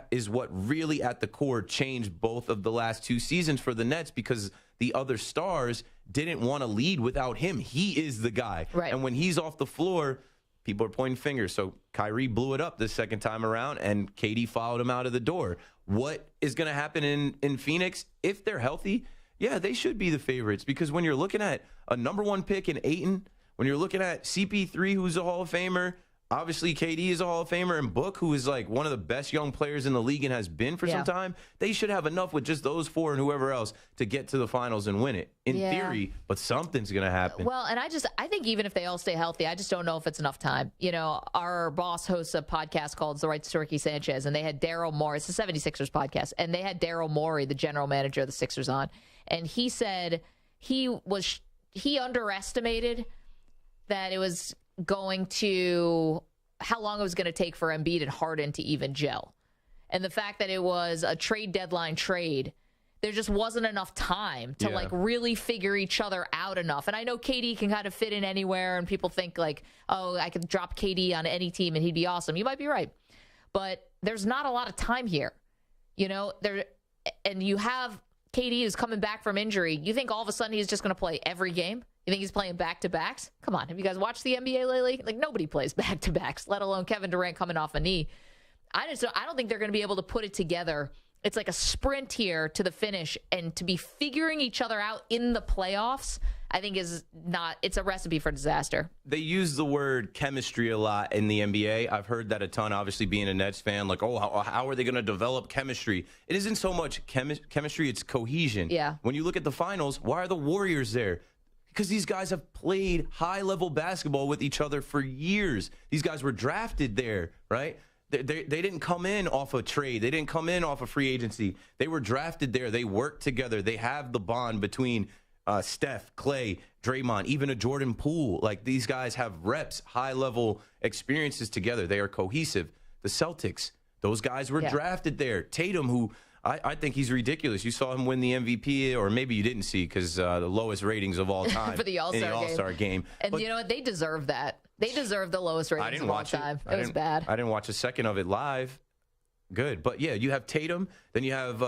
is what really at the core changed both of the last 2 seasons for the Nets, because the other stars didn't want to lead without him. He is the guy. Right. And when he's off the floor, people are pointing fingers. So Kyrie blew it up the second time around, and KD followed him out of the door. What is going to happen in Phoenix? If they're healthy, yeah, they should be the favorites, because when you're looking at a number 1 pick in Ayton, when you're looking at CP3, who's a Hall of Famer, obviously, KD is a Hall of Famer, and Book, who is one of the best young players in the league and has been for some time, they should have enough with just those 4 and whoever else to get to the finals and win it, in theory, but something's going to happen. Well, and I think even if they all stay healthy, I just don't know if it's enough time. Our boss hosts a podcast called The Right to Ricky Sanchez, and they had Daryl Morey. It's the 76ers podcast, and they had Daryl Morey, the general manager of the Sixers, on, and he said he underestimated that it was going to how long it was going to take for Embiid and Harden to even gel. And the fact that it was a trade deadline trade, there just wasn't enough time to like really figure each other out enough. And I know KD can kind of fit in anywhere, and people think like, oh, I could drop KD on any team and he'd be awesome. You might be right, but there's not a lot of time here, and you have KD who's coming back from injury. You think all of a sudden he's just going to play every game? You think he's playing back-to-backs? Come on, have you guys watched the NBA lately? Like, nobody plays back-to-backs, let alone Kevin Durant coming off a knee. I don't think they're going to be able to put it together. It's like a sprint here to the finish, and to be figuring each other out in the playoffs, I think it's a recipe for disaster. They use the word chemistry a lot in the NBA. I've heard that a ton, obviously being a Nets fan, like, oh, how are they going to develop chemistry? It isn't so much chemistry, it's cohesion. Yeah. When you look at the finals, why are the Warriors there? Because these guys have played high-level basketball with each other for years. These guys were drafted there, right? They didn't come in off a trade. They didn't come in off a free agency. They were drafted there. They worked together. They have the bond between Steph, Clay, Draymond, even a Jordan Poole. Like, these guys have reps, high-level experiences together. They are cohesive. The Celtics, those guys were drafted there. Tatum, who I think he's ridiculous. You saw him win the MVP, or maybe you didn't see, because the lowest ratings of all time for the All-Star game. And you know what? They deserve that. They deserve the lowest ratings of all time. It was bad. I didn't watch a second of it live. Good. But, yeah, you have Tatum. Then you have,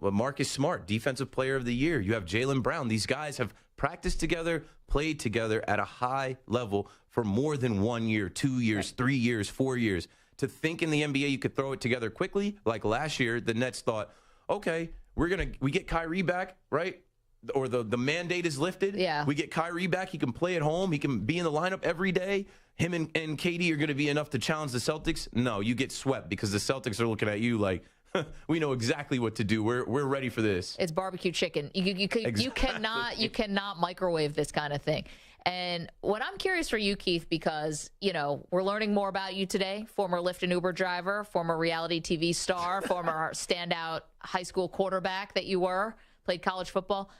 Marcus Smart, Defensive Player of the Year. You have Jaylen Brown. These guys have practiced together, played together at a high level for more than 1 year, 2 years, 3 years, 4 years. To think in the NBA you could throw it together quickly, like last year, the Nets thought, okay, we get Kyrie back, right? Or the mandate is lifted. Yeah. We get Kyrie back. He can play at home. He can be in the lineup every day. Him and KD are going to be enough to challenge the Celtics. No, you get swept because the Celtics are looking at you like, we know exactly what to do. We're ready for this. It's barbecue chicken. You cannot microwave this kind of thing. And what I'm curious for you, Keith, because, we're learning more about you today, former Lyft and Uber driver, former reality TV star, former standout high school quarterback that you were, played college football.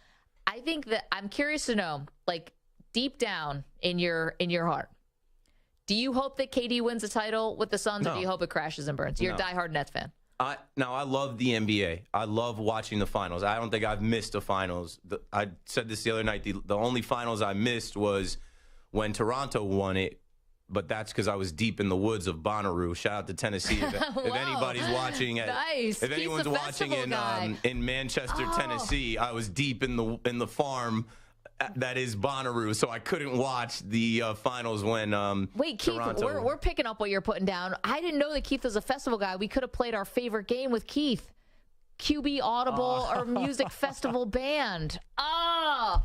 I think that I'm curious to know, like, deep down in your heart, do you hope that KD wins a title with the Suns, or do you hope it crashes and burns? You're a diehard Nets fan. I love the NBA. I love watching the finals. I don't think I've missed a finals. I said this the other night. The only finals I missed was when Toronto won it, but that's because I was deep in the woods of Bonnaroo. Shout out to Tennessee. If anybody's watching, nice. If anyone's watching in Manchester, Tennessee, I was deep in the farm. That is Bonnaroo, so I couldn't watch the finals when Wait, Keith, Toronto... we're picking up what you're putting down. I didn't know that Keith was a festival guy. We could have played our favorite game with Keith. QB Audible or Music Festival Band.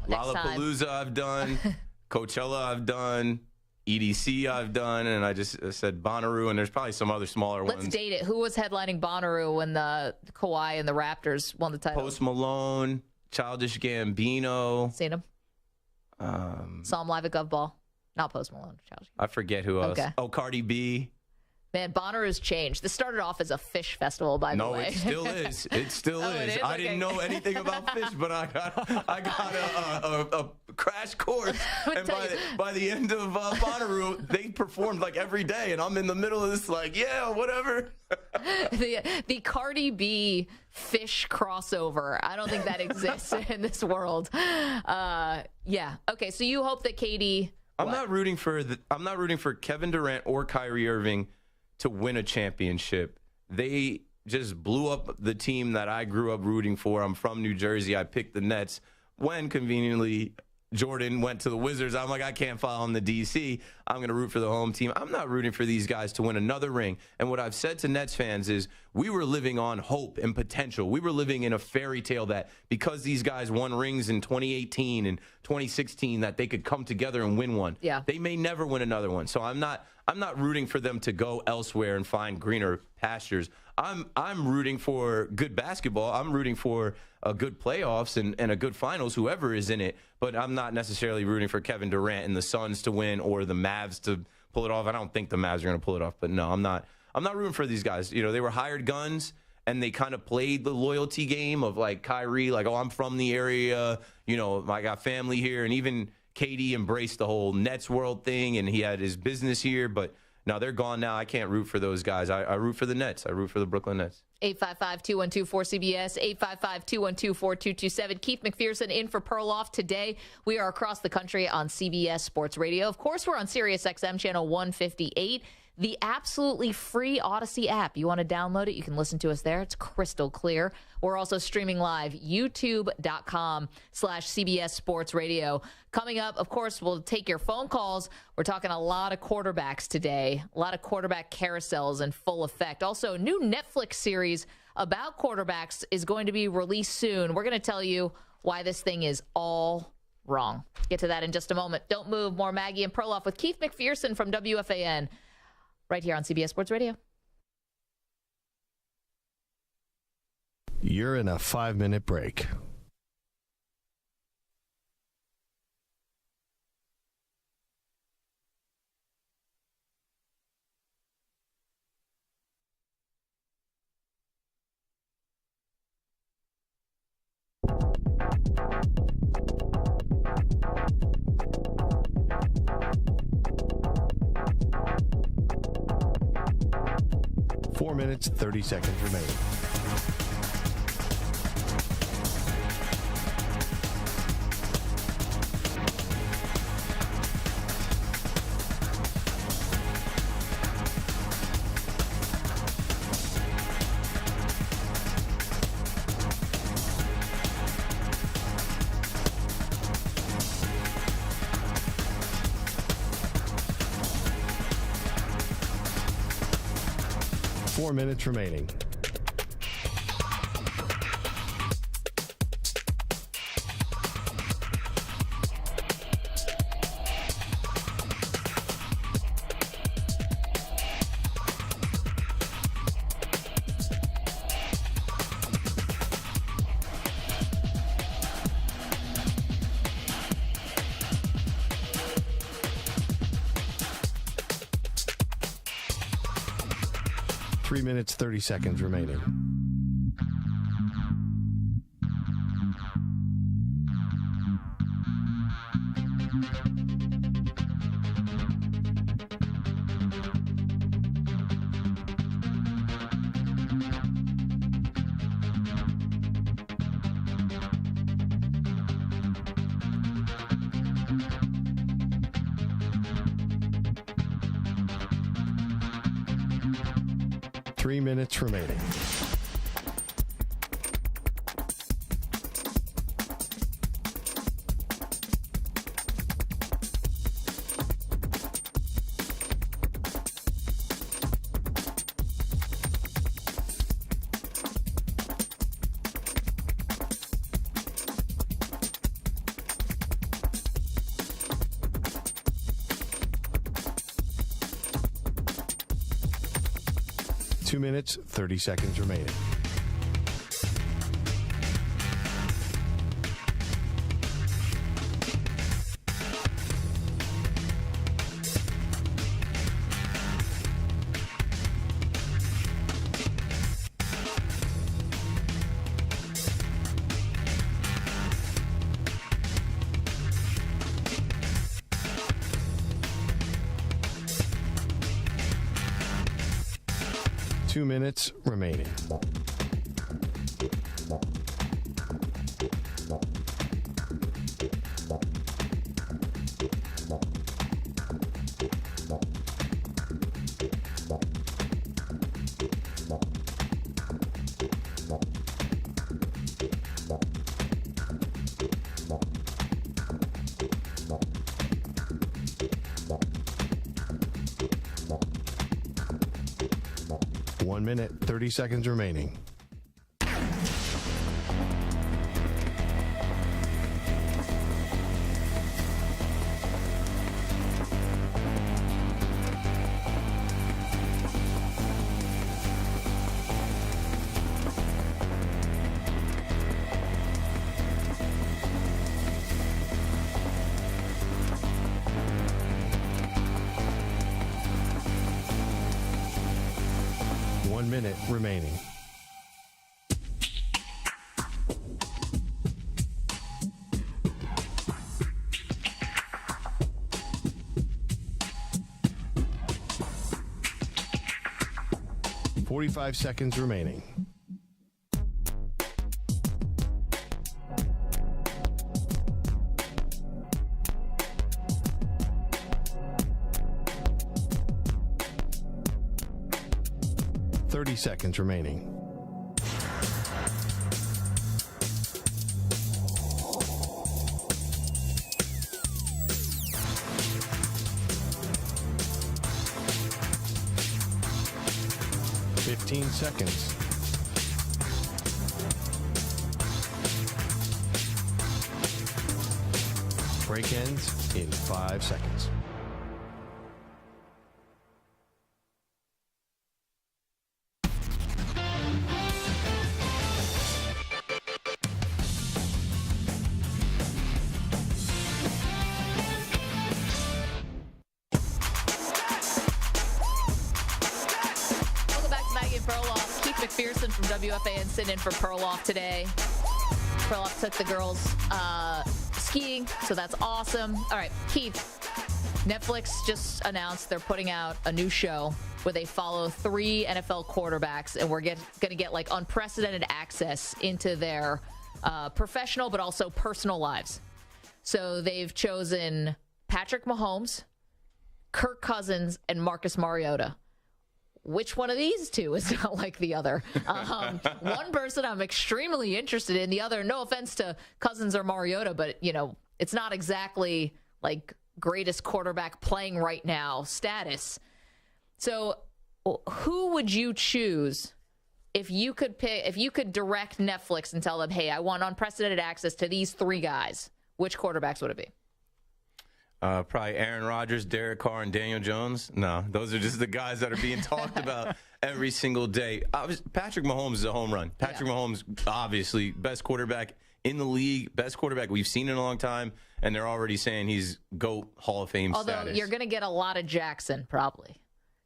Next time. Lollapalooza I've done. Coachella I've done. EDC I've done. And I just said Bonnaroo, and there's probably some other smaller ones. Let's date it. Who was headlining Bonnaroo when the Kawhi and the Raptors won the title? Post Malone, Childish Gambino. Seen him? Saw him live at Gov Ball. Not Post Malone. I forget who else. Okay. Oh, Cardi B. Man, Bonnaroo's changed. This started off as a fish festival, by the way. No, it still is. It still is. I didn't know anything about fish, but I got a crash course. And by the end of Bonnaroo, they performed like every day, and I'm in the middle of this like, yeah, whatever. The Cardi B fish crossover. I don't think that exists in this world. Yeah. Okay. So you hope that KD. I'm not rooting for Kevin Durant or Kyrie Irving to win a championship. They just blew up the team that I grew up rooting for. I'm from New Jersey. I picked the Nets when conveniently Jordan went to the Wizards. I'm like, I can't follow him to D.C. I'm going to root for the home team. I'm not rooting for these guys to win another ring. And what I've said to Nets fans is we were living on hope and potential. We were living in a fairy tale that because these guys won rings in 2018 and 2016 that they could come together and win one. Yeah. They may never win another one. So I'm not rooting for them to go elsewhere and find greener pastures. I'm rooting for good basketball. I'm rooting for a good playoffs and a good finals, whoever is in it. But I'm not necessarily rooting for Kevin Durant and the Suns to win or the Mavs to pull it off. I don't think the Mavs are going to pull it off. But no, I'm not rooting for these guys. You know, they were hired guns, and they kind of played the loyalty game of like Kyrie, like, oh, I'm from the area. You know, I got family here. And even KD embraced the whole Nets world thing, and he had his business here. But Now, they're gone now. I can't root for those guys. I root for the Nets. I root for the Brooklyn Nets. 855-212-4CBS, 855-212-4227. Keith McPherson in for Perloff today. We are across the country on CBS Sports Radio. Of course, we're on Sirius XM channel 158, the absolutely free Odyssey app. You want to download it, you can listen to us there. It's crystal clear. We're also streaming live, youtube.com/CBS Sports Radio. Coming up, of course, we'll take your phone calls. We're talking a lot of quarterbacks today, a lot of quarterback carousels in full effect. Also, a new Netflix series about quarterbacks is going to be released soon. We're going to tell you why this thing is all wrong. Get to that in just a moment. Don't move. More Maggie and Perloff with Keith McPherson from WFAN right here on CBS Sports Radio. You're in a 5-minute break. Four minutes, 30 seconds remaining. Four minutes remaining. Three minutes, 30 seconds remaining. Three minutes remaining. Two minutes, 30 seconds remaining. Two minutes remaining. One minute, 30 seconds remaining. One minute remaining. 45 seconds remaining. Seconds remaining. Seconds. Break ends in 5 seconds. WFAN sitting in for Perloff today. Perloff took the girls skiing, so that's awesome. All right, Keith, Netflix just announced they're putting out a new show where they follow 3 NFL quarterbacks, and we're going to get like unprecedented access into their professional but also personal lives. So they've chosen Patrick Mahomes, Kirk Cousins, and Marcus Mariota. Which one of these two is not like the other? One person I'm extremely interested in. The other, no offense to Cousins or Mariota, but, you know, it's not exactly like greatest quarterback playing right now status. So who would you choose if you could pick, if you could direct Netflix and tell them, hey, I want unprecedented access to these 3 guys? Which quarterbacks would it be? Probably Aaron Rodgers, Derek Carr, and Daniel Jones. No, those are just the guys that are being talked about every single day. Patrick Mahomes is a home run. Patrick Mahomes, obviously, best quarterback in the league, best quarterback we've seen in a long time, and they're already saying he's GOAT Hall of Fame status. Although you're going to get a lot of Jackson, probably.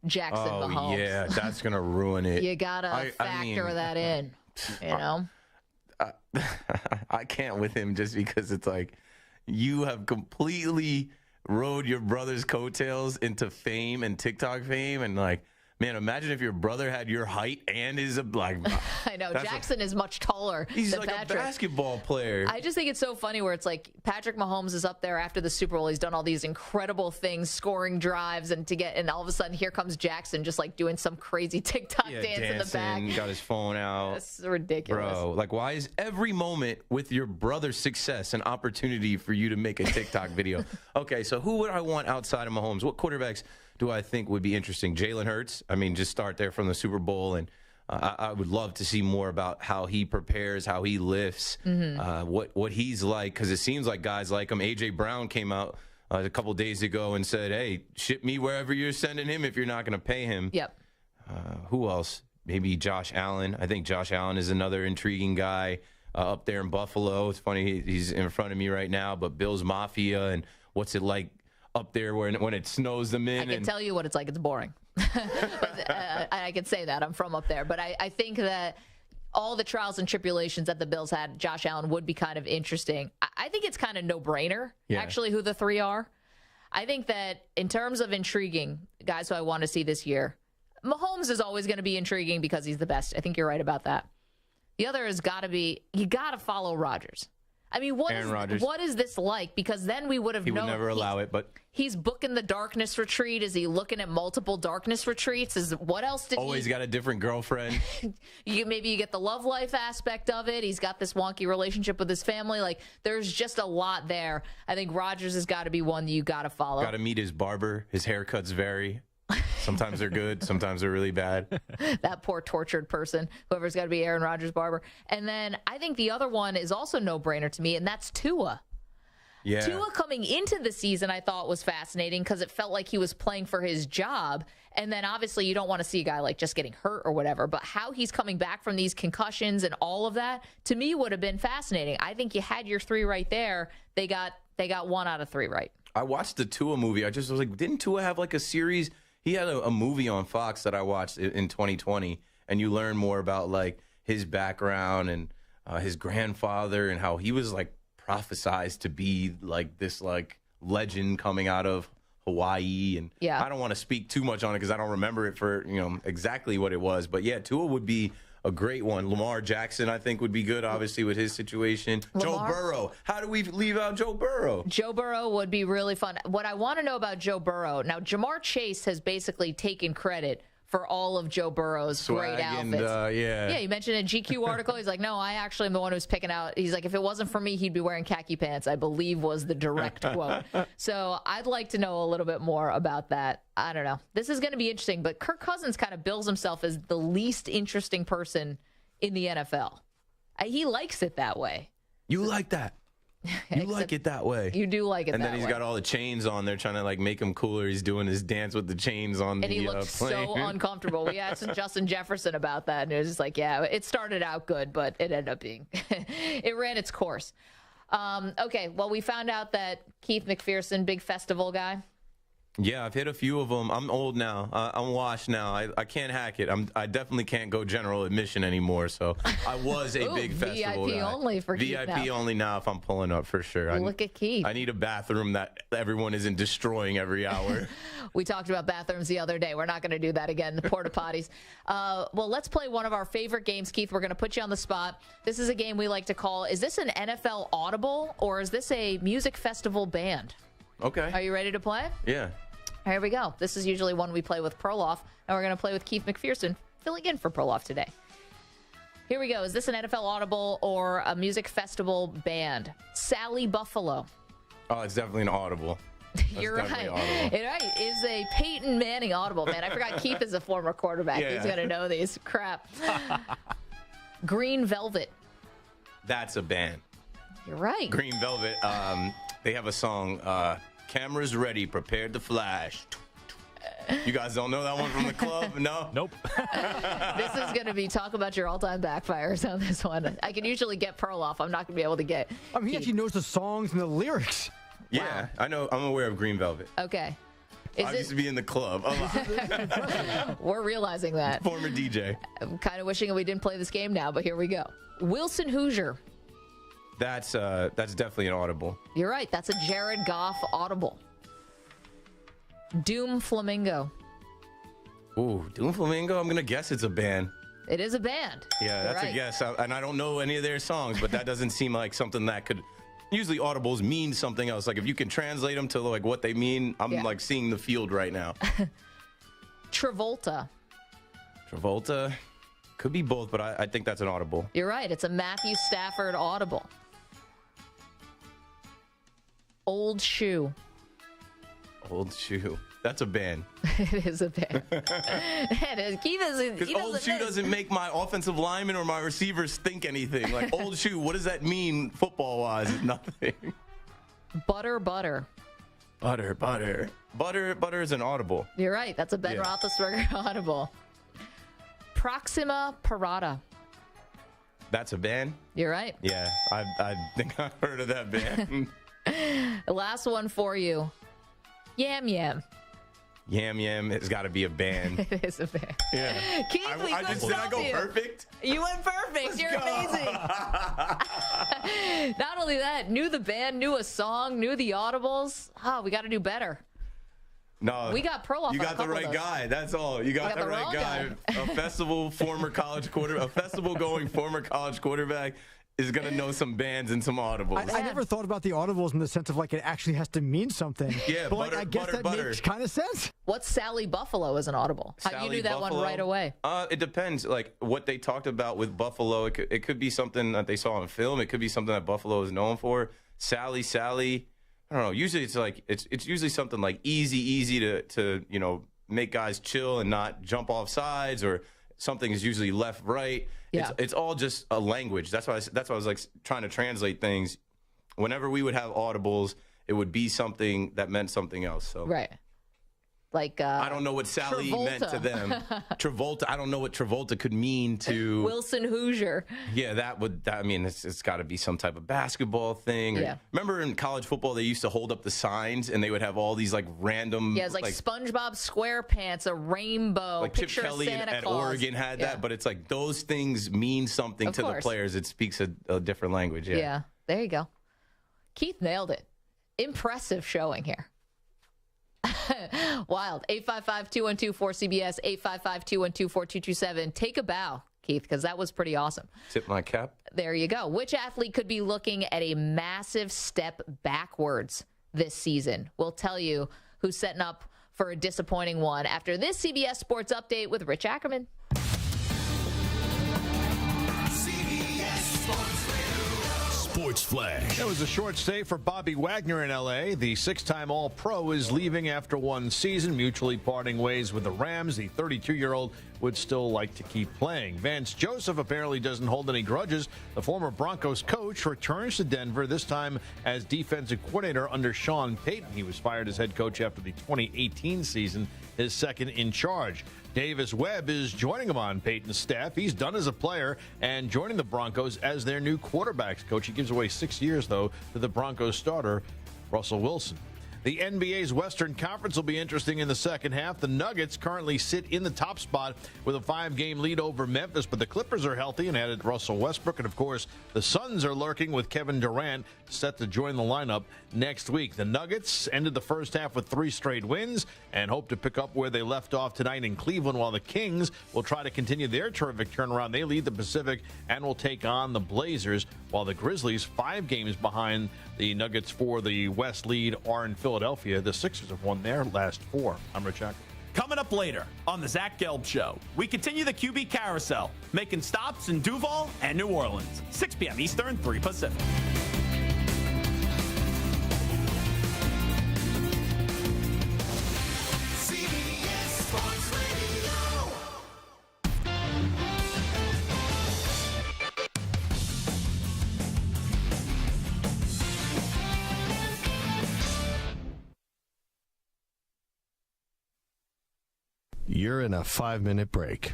Jackson Mahomes. Yeah, that's going to ruin it. You got to factor that in, you know? I can't with him just because it's like you have completely rode your brother's coattails into fame and TikTok fame, and like, man, imagine if your brother had your height and is like. I know Jackson is much taller. He's than like Patrick. a basketball player. I just think it's so funny where it's like Patrick Mahomes is up there after the Super Bowl. He's done all these incredible things, scoring drives, and all of a sudden here comes Jackson just like doing some crazy TikTok dance in the back. Got his phone out. That's ridiculous, bro. Like, why is every moment with your brother's success an opportunity for you to make a TikTok video? Okay, so who would I want outside of Mahomes? What quarterbacks do I think would be interesting? Jalen Hurts. I mean, just start there from the Super Bowl, and I would love to see more about how he prepares, how he lifts, what he's like, because it seems like guys like him. A.J. Brown came out a couple days ago and said, hey, ship me wherever you're sending him if you're not going to pay him. Yep. Who else? Maybe Josh Allen. I think Josh Allen is another intriguing guy up there in Buffalo. It's funny, he's in front of me right now, but Bills Mafia, and what's it like up there when it snows them in? I can tell you what it's like. It's boring. But, I can say that. I'm from up there. But I think that all the trials and tribulations that the Bills had, Josh Allen would be kind of interesting. I think it's kind of no-brainer, actually, who the 3 are. I think that in terms of intriguing guys who I want to see this year, Mahomes is always going to be intriguing because he's the best. I think you're right about that. The other has got to be, you got to follow Rodgers. I mean, what is this like? Because then we would have known. He would never allow it, but he's booking the darkness retreat. Is he looking at multiple darkness retreats? What else did always got a different girlfriend? Maybe you get the love life aspect of it. He's got this wonky relationship with his family. Like, there's just a lot there. I think Rodgers has got to be one that you got to follow. Got to meet his barber. His haircuts vary. Sometimes they're good. Sometimes they're really bad. That poor tortured person, whoever's got to be Aaron Rodgers' barber. And then I think the other one is also no-brainer to me, and that's Tua. Yeah. Tua coming into the season I thought was fascinating because it felt like he was playing for his job. And then obviously you don't want to see a guy like just getting hurt or whatever, but how he's coming back from these concussions and all of that, to me, would have been fascinating. I think you had your 3 right there. They got 1 out of 3 right. I watched the Tua movie. I just was like, didn't Tua have like a series? He had a movie on Fox that I watched in 2020, and you learn more about like his background and his grandfather and how he was like prophesized to be like this like legend coming out of Hawaii. And Yeah. I don't want to speak too much on it because I don't remember it for, exactly what it was. But yeah, Tua would be a great one. Lamar Jackson, I think, would be good, obviously, with his situation. Joe Burrow. How do we leave out Joe Burrow? Joe Burrow would be really fun. What I want to know about Joe Burrow, now, Jamar Chase has basically taken credit for all of Joe Burrow's great outfits. Yeah, you mentioned a GQ article. He's like, no, I actually am the one who's picking out. He's like, if it wasn't for me, he'd be wearing khaki pants, I believe was the direct quote. So I'd like to know a little bit more about that. I don't know. This is going to be interesting, but Kirk Cousins kind of bills himself as the least interesting person in the NFL. He likes it that way. You like that. You like it that way. You do like it that way. And then he's got all the chains on. They're trying to make him cooler. He's doing his dance with the chains on. And he looks plane. so uncomfortable. We asked Justin Jefferson about that, and it was just like, yeah, it started out good, but it ended up being, it ran its course. Okay, well, we found out that Keith McPherson, big festival guy. Yeah, I've hit a few of them. I'm old now. I'm washed now. I can't hack it. I definitely can't go general admission anymore. So I was a big festival VIP guy. only for Keith VIP only now if I'm pulling up for sure. Look at Keith. I need a bathroom that everyone isn't destroying every hour. We talked about bathrooms the other day. We're not going to do that again, the porta potties. Well, let's play one of our favorite games, Keith. We're going to put you on the spot. This is a game we like to call, is this an NFL audible or is this a music festival band? Okay. Are you ready to play? Yeah. Here we go. This is usually one we play with Perloff, and we're going to play with Keith McPherson, filling in for Perloff today. Here we go. Is this an NFL audible or a music festival band? Sally Buffalo. Oh, it's definitely an audible. You're right. It right. Is a Peyton Manning audible, man. I forgot Keith is a former quarterback. Yeah. He's going to know these. Crap. Green Velvet. That's a band. You're right. Green Velvet. They have a song, Cameras Ready, Prepared to Flash. You guys don't know that one from the club? No? Nope. This is going to be talk about your all-time backfires on this one. I can usually get Perloff. I'm not going to be able to get I mean, he actually knows the songs and the lyrics. Yeah, I know. I'm aware of Green Velvet. Okay. I used to be in the club. We're realizing that. Former DJ. I'm kind of wishing we didn't play this game now, but here we go. Wilson Hoosier. That's definitely an audible. You're right. That's a Jared Goff audible. Doom Flamingo. Ooh, Doom Flamingo? I'm going to guess it's a band. It is a band. Yeah, that's a guess. And I don't know any of their songs, but that doesn't seem like something that could... Usually audibles mean something else. Like if you can translate them to like what they mean, I'm like seeing the field right now. Travolta. Travolta? Could be both, but I think that's an audible. You're right. It's a Matthew Stafford audible. Old Shoe. Old Shoe. That's a band. It is a band. Because Old Shoe doesn't make my offensive linemen or my receivers think anything. Like, Old Shoe, what does that mean football-wise? Nothing. Butter. Butter is an audible. You're right. That's a Ben Roethlisberger audible. Proxima Parada. That's a band? You're right. Yeah, I think I've heard of that band. The last one for you. Yam Yam. Yam Yam has got to be a band. It is a band. Yeah. Keith, did I go perfect? You went perfect. You're amazing. Not only that, knew the band, knew a song, knew the audibles. We got to do better. No, we got Perloff. You got the right guy. That's all. You got the right guy. A festival former college quarterback, a festival going former college quarterback is going to know some bands and some audibles. I never thought about the audibles in the sense of like it actually has to mean something. Yeah, but I guess that makes kind of sense. What's Sally Buffalo as an audible? How you knew that one right away? It depends. Like what they talked about with Buffalo, it could be something that they saw on film. It could be something that Buffalo is known for. Sally. I don't know. Usually it's like it's usually something like easy to make guys chill and not jump off sides, or something is usually left right. Yeah. It's all just a language. That's why I was like trying to translate things. Whenever we would have audibles, it would be something that meant something else. So right. Like I don't know what Sally meant to them. Travolta. I don't know what Travolta could mean to Wilson Hoosier. Yeah, it's got to be some type of basketball thing. Yeah. Remember in college football they used to hold up the signs and they would have all these like random. Yeah, it's like SpongeBob SquarePants, a rainbow. Like picture Chip Kelly of Santa at Claus. Oregon had that, but it's like those things mean something Of to the course. players. It speaks a different language. Yeah, there you go. Keith nailed it. Impressive showing here. Wild. 855-212-4CBS, 855-212-4227. Take a bow, Keith, because that was pretty awesome. Tip my cap. There you go. Which athlete could be looking at a massive step backwards this season? We'll tell you who's setting up for a disappointing one after this CBS Sports Update with Rich Ackerman. Sports Flash. It was a short stay for Bobby Wagner in L.A. The six-time All-Pro is leaving after one season, mutually parting ways with the Rams. The 32-year-old would still like to keep playing. Vance Joseph apparently doesn't hold any grudges. The former Broncos coach returns to Denver, this time as defensive coordinator under Sean Payton. He was fired as head coach after the 2018 season, his second in charge. Davis Webb is joining him on Payton's staff. He's done as a player and joining the Broncos as their new quarterbacks coach. He gives away 6 years, though, to the Broncos starter, Russell Wilson. The NBA's Western Conference will be interesting in the second half. The Nuggets currently sit in the top spot with a 5-game lead over Memphis, but the Clippers are healthy and added Russell Westbrook. And, of course, the Suns are lurking with Kevin Durant set to join the lineup next week. The Nuggets ended the first half with 3 straight wins and hope to pick up where they left off tonight in Cleveland, while the Kings will try to continue their terrific turnaround. They lead the Pacific and will take on the Blazers, while the Grizzlies, 5 games behind the Nuggets for the West lead, are in Philadelphia. The Sixers have won their last 4. I'm Rich Ackerman. Coming up later on the Zach Gelb Show, we continue the QB carousel, making stops in Duval and New Orleans. 6 p.m. Eastern, 3 Pacific. CBS Sports Radio. You're in a 5-minute break.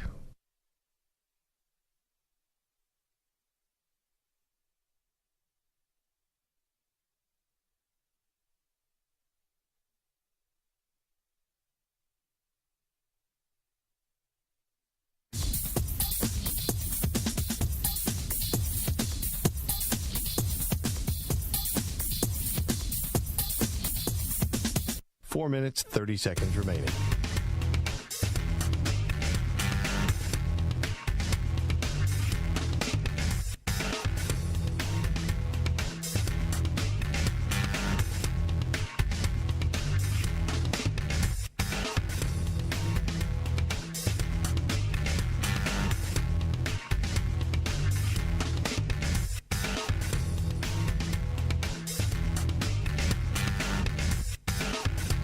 Four minutes, 30 seconds remaining.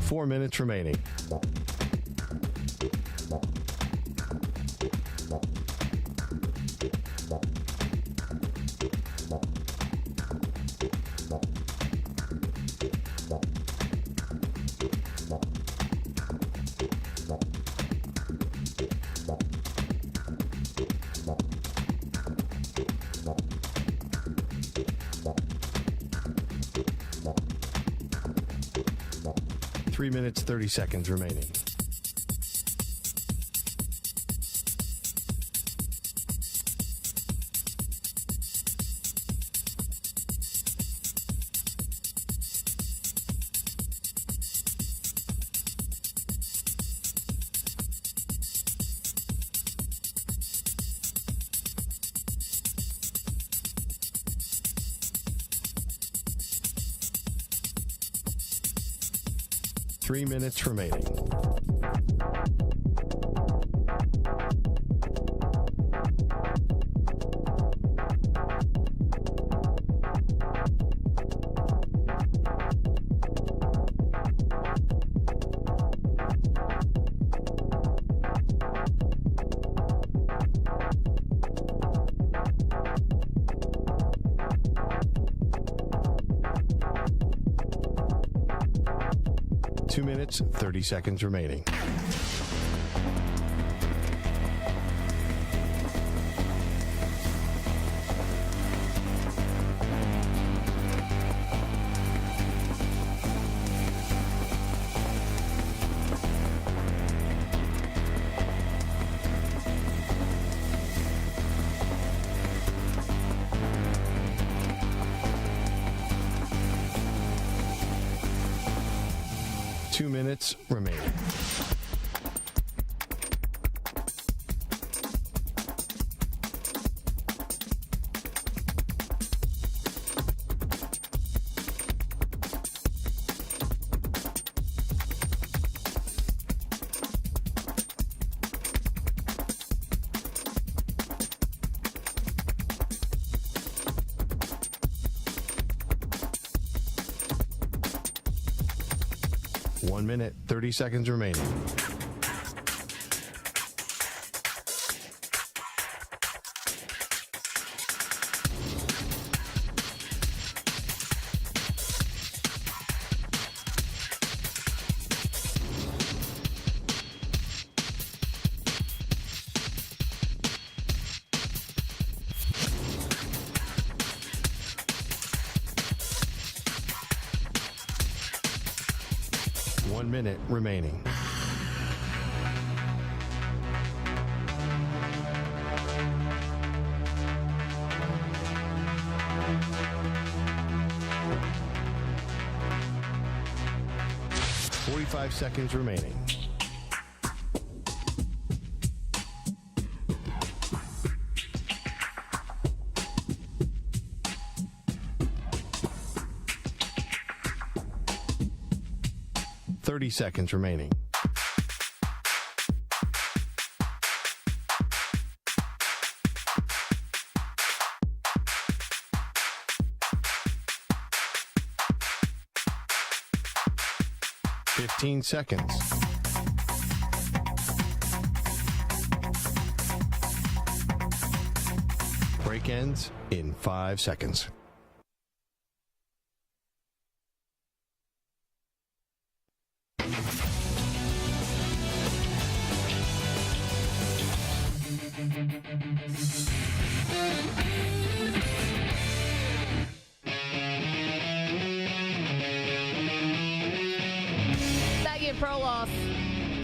Four minutes remaining. Three minutes, 30 seconds remaining. Three minutes remaining. Two minutes, 30 seconds remaining. 2 minutes remaining. One minute, 30 seconds remaining. One minute remaining. Five seconds remaining. Seconds remaining. Fifteen seconds. Break ends in 5 seconds. Maggie Perloff.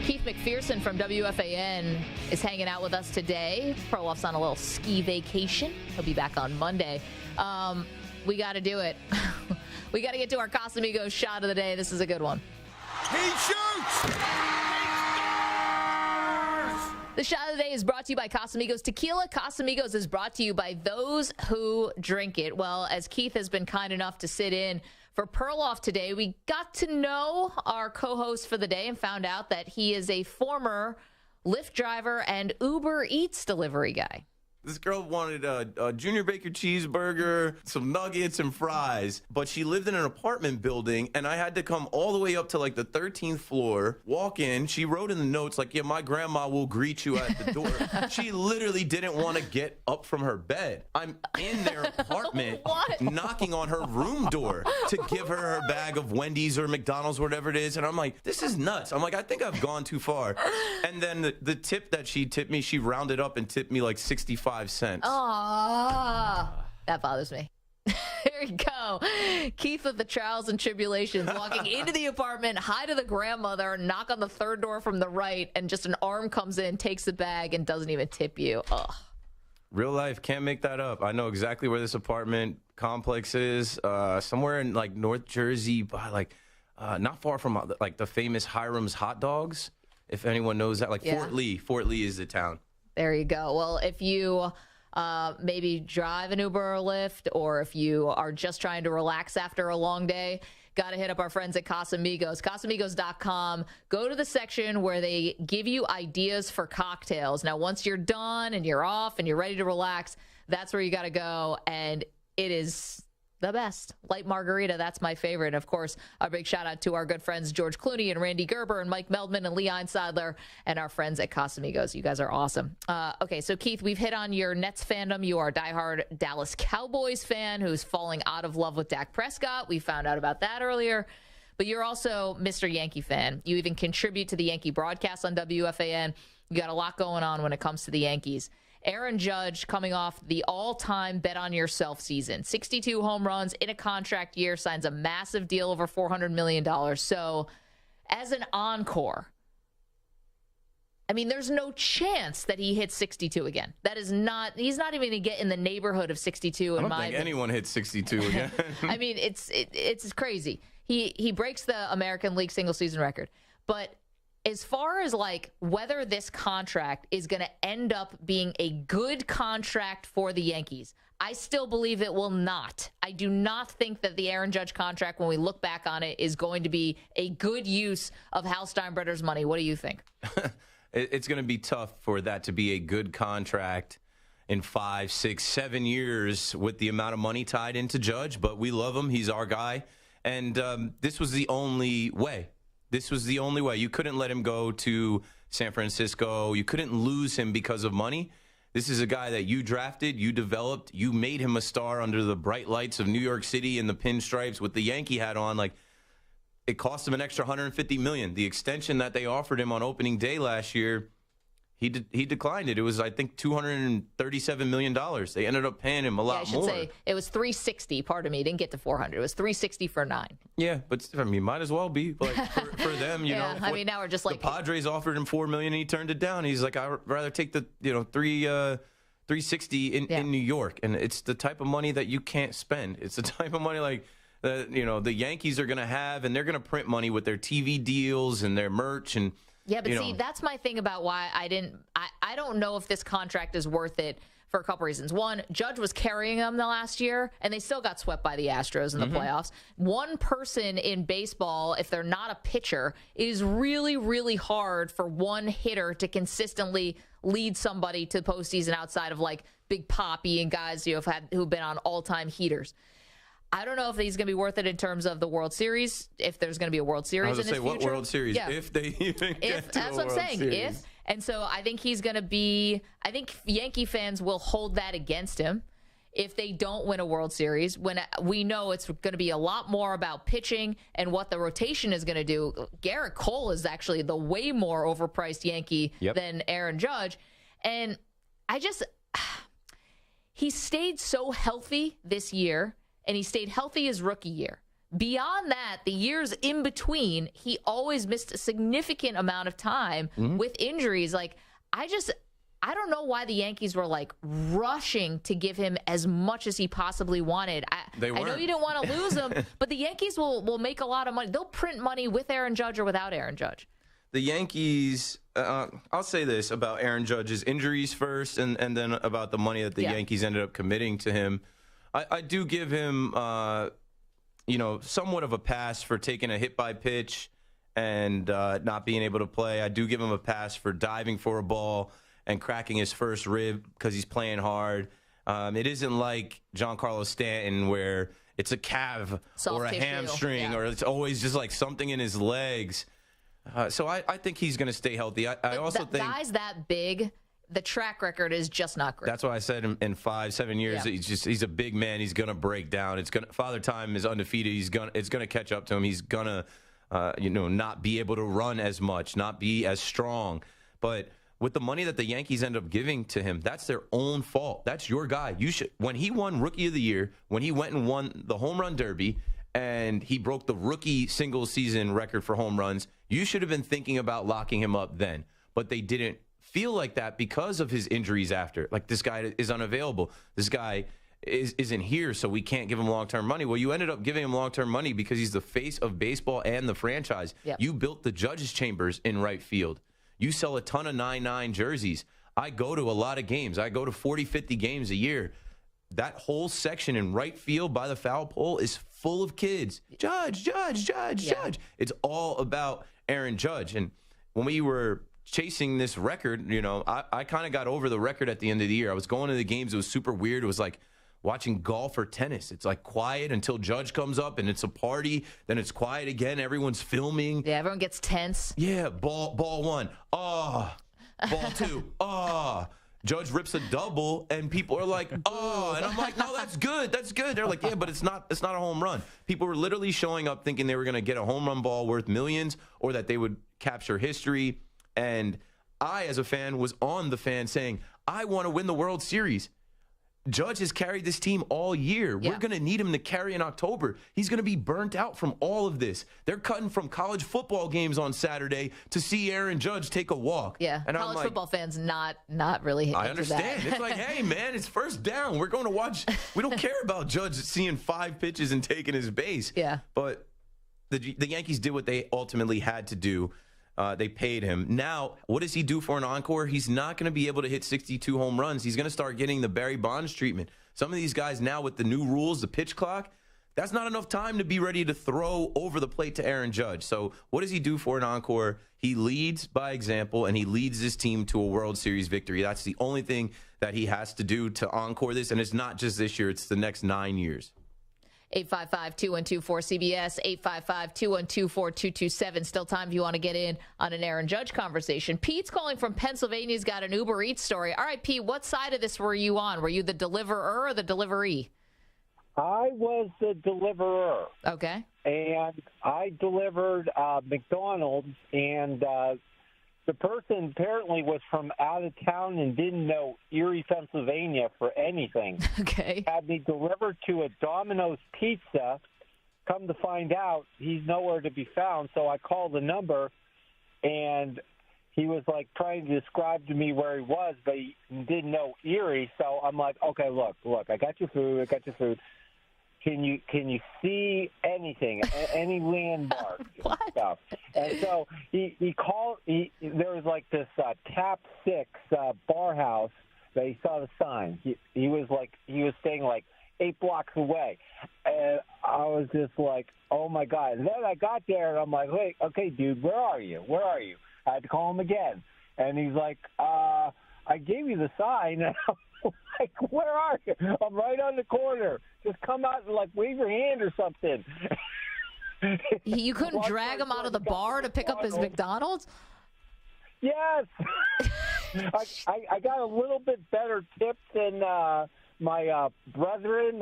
Keith McPherson from WFAN is hanging out with us today. Perloff's on a little ski vacation. He'll be back on Monday. We got to do it. We got to get to our Casamigos shot of the day. This is a good one. He shoots! The shot of the day is brought to you by Casamigos Tequila. Casamigos is brought to you by those who drink it. Well, as Keith has been kind enough to sit in for Perloff today, we got to know our co-host for the day and found out that he is a former Lyft driver and Uber Eats delivery guy. This girl wanted a Junior Baker cheeseburger, some nuggets, and fries, but she lived in an apartment building, and I had to come all the way up to like the 13th floor, walk in. She wrote in the notes like, yeah, my grandma will greet you at the door. She literally didn't want to get up from her bed. I'm in their apartment knocking on her room door to give her her bag of Wendy's or McDonald's, whatever it is, and I'm like, this is nuts. I'm like, I think I've gone too far. And then the tip that she tipped me, she rounded up and tipped me like 65 cents. Aww. That bothers me. There you go. Keith with the trials and tribulations, walking into the apartment, hi to the grandmother, knock on the third door from the right, and just an arm comes in, takes the bag, and doesn't even tip you. Ugh. Real life, can't make that up. I know exactly where this apartment complex is. Somewhere in like North Jersey, by like not far from like the famous Hiram's Hot Dogs. If anyone knows that, like Fort Lee. Fort Lee is the town. There you go. Well, if you maybe drive an Uber or Lyft, or if you are just trying to relax after a long day, got to hit up our friends at Casamigos. Casamigos.com. Go to the section where they give you ideas for cocktails. Now, once you're done and you're off and you're ready to relax, that's where you got to go. And it is the best. Light margarita, that's my favorite. And of course, a big shout out to our good friends George Clooney and Randy Gerber and Mike Meldman and Lee Einsadler and our friends at Casamigos. You guys are awesome. Okay, so Keith, we've hit on your Nets fandom. You are a diehard Dallas Cowboys fan who's falling out of love with Dak Prescott. We found out about that earlier. But you're also Mr. Yankee fan. You even contribute to the Yankee broadcast on WFAN. You got a lot going on when it comes to the Yankees. Aaron Judge coming off the all-time bet on yourself season. 62 home runs in a contract year, signs a massive deal over $400 million. So as an encore, I mean, there's no chance that he hits 62 again. That is not, he's not even going to get in the neighborhood of 62 in my opinion. I don't think anyone hits 62 again. I mean, it's crazy. He breaks the American League single season record. But as far as like whether this contract is going to end up being a good contract for the Yankees, I still believe it will not. I do not think that the Aaron Judge contract, when we look back on it, is going to be a good use of Hal Steinbrenner's money. What do you think? It's going to be tough for that to be a good contract in 5, 6, 7 years with the amount of money tied into Judge, but we love him. He's our guy. And this was the only way. This was the only way. You couldn't let him go to San Francisco. You couldn't lose him because of money. This is a guy that you drafted, you developed, you made him a star under the bright lights of New York City and the pinstripes with the Yankee hat on. Like, it cost him an extra $150 million. The extension that they offered him on opening day last year, he declined it. It was, I think, $237 million. They ended up paying him a lot more. I should say it was $360. Pardon me, he didn't get to $400. It was $360 for 9. Yeah, but I mean, might as well be like for them, you know. I mean, now we're just like the Padres offered him $4 million and he turned it down. He's like, I'd rather take the $360 in New York, and it's the type of money that you can't spend. It's the type of money like the Yankees are going to have, and they're going to print money with their TV deals and their merch and. Yeah, but see, that's my thing about why I don't know if this contract is worth it for a couple reasons. One, Judge was carrying them the last year, and they still got swept by the Astros in the playoffs. One person in baseball, if they're not a pitcher, it is really, really hard for one hitter to consistently lead somebody to the postseason outside of like Big Papi and guys who've been on all-time heaters. I don't know if he's going to be worth it in terms of the World Series, if there's going to be a World Series in his future. What World Series? Yeah. If they even get to that's a what I'm World saying. Series. And so I think he's going to be, I think Yankee fans will hold that against him if they don't win a World Series, when we know it's going to be a lot more about pitching and what the rotation is going to do. Garrett Cole is actually the way more overpriced Yankee than Aaron Judge. And he stayed so healthy this year. And he stayed healthy his rookie year. Beyond that, the years in between, he always missed a significant amount of time with injuries. Like, I don't know why the Yankees were like rushing to give him as much as he possibly wanted. I know you didn't want to lose him, but the Yankees will make a lot of money. They'll print money with Aaron Judge or without Aaron Judge. The Yankees, I'll say this about Aaron Judge's injuries first, and then about the money that the Yankees ended up committing to him. I do give him, somewhat of a pass for taking a hit by pitch and not being able to play. I do give him a pass for diving for a ball and cracking his first rib because he's playing hard. It isn't like Giancarlo Stanton where it's a calf or a hamstring or it's always just like something in his legs. So I think he's going to stay healthy. I also think guys that big, the track record is just not great. That's why I said in 5-7 years, he's a big man. He's gonna break down. Father Time is undefeated. It's gonna catch up to him. He's gonna not be able to run as much, not be as strong. But with the money that the Yankees end up giving to him, that's their own fault. That's your guy. When he won Rookie of the Year, when he went and won the Home Run Derby, and he broke the rookie single season record for home runs, you should have been thinking about locking him up then. But they didn't feel like that because of his injuries after. Like, this guy is unavailable. This guy isn't here, so we can't give him long-term money. Well, you ended up giving him long-term money because he's the face of baseball and the franchise. You built the judges' chambers in right field. You sell a ton of 9-9 jerseys. I go to a lot of games. I go to 40, 50 games a year. That whole section in right field by the foul pole is full of kids. Judge. It's all about Aaron Judge. And when we were chasing this record, I kind of got over the record at the end of the year. I was going to the games. It was super weird. It was like watching golf or tennis. It's like quiet until Judge comes up and it's a party. Then it's quiet again. Everyone's filming. Yeah, everyone gets tense. Yeah, ball one. Ball two. Judge rips a double and people are like, and I'm like, no, that's good. They're like, yeah, but it's not a home run. People were literally showing up thinking they were going to get a home run ball worth millions or that they would capture history. And I, as a fan, was on the fan saying, I want to win the World Series. Judge has carried this team all year. Yeah. We're going to need him to carry in October. He's going to be burnt out from all of this. They're cutting from college football games on Saturday to see Aaron Judge take a walk. Yeah, and college football fans not really. I understand. That. It's like, hey, man, it's first down. We're going to watch. We don't care about Judge seeing 5 pitches and taking his base. Yeah. But the Yankees did what they ultimately had to do. They paid him. Now, what does he do for an encore? He's not going to be able to hit 62 home runs. He's going to start getting the Barry Bonds treatment. Some of these guys now with the new rules, the pitch clock, that's not enough time to be ready to throw over the plate to Aaron Judge. So what does he do for an encore? He leads by example, and he leads this team to a World Series victory. That's the only thing that he has to do to encore this, and it's not just this year. It's the next 9 years. 855-212-4CBS, 855-212-4227. Still time if you want to get in on an Aaron Judge conversation. Pete's calling from Pennsylvania. He's got an Uber Eats story. All right, Pete, what side of this were you on? Were you the deliverer or the deliveree? I was the deliverer. Okay. And I delivered McDonald's, and the person apparently was from out of town and didn't know Erie, Pennsylvania for anything. Okay. Had me delivered to a Domino's Pizza. Come to find out, he's nowhere to be found. So I called the number, and he was like trying to describe to me where he was, but he didn't know Erie. So I'm like, okay, look, I got your food. Can you see anything, any landmarks and stuff? And so he called. There was like this Tap 6 bar house that he saw the sign. He was staying like 8 blocks away, and I was just like, oh my God. And then I got there and I'm like, wait, okay, dude, where are you? I had to call him again, and he's like, I gave you the sign. Like, where are you? I'm right on the corner. Just come out and, like, wave your hand or something. You couldn't drag him out of the bar to pick up his McDonald's? Yes. I got a little bit better tip than my brethren.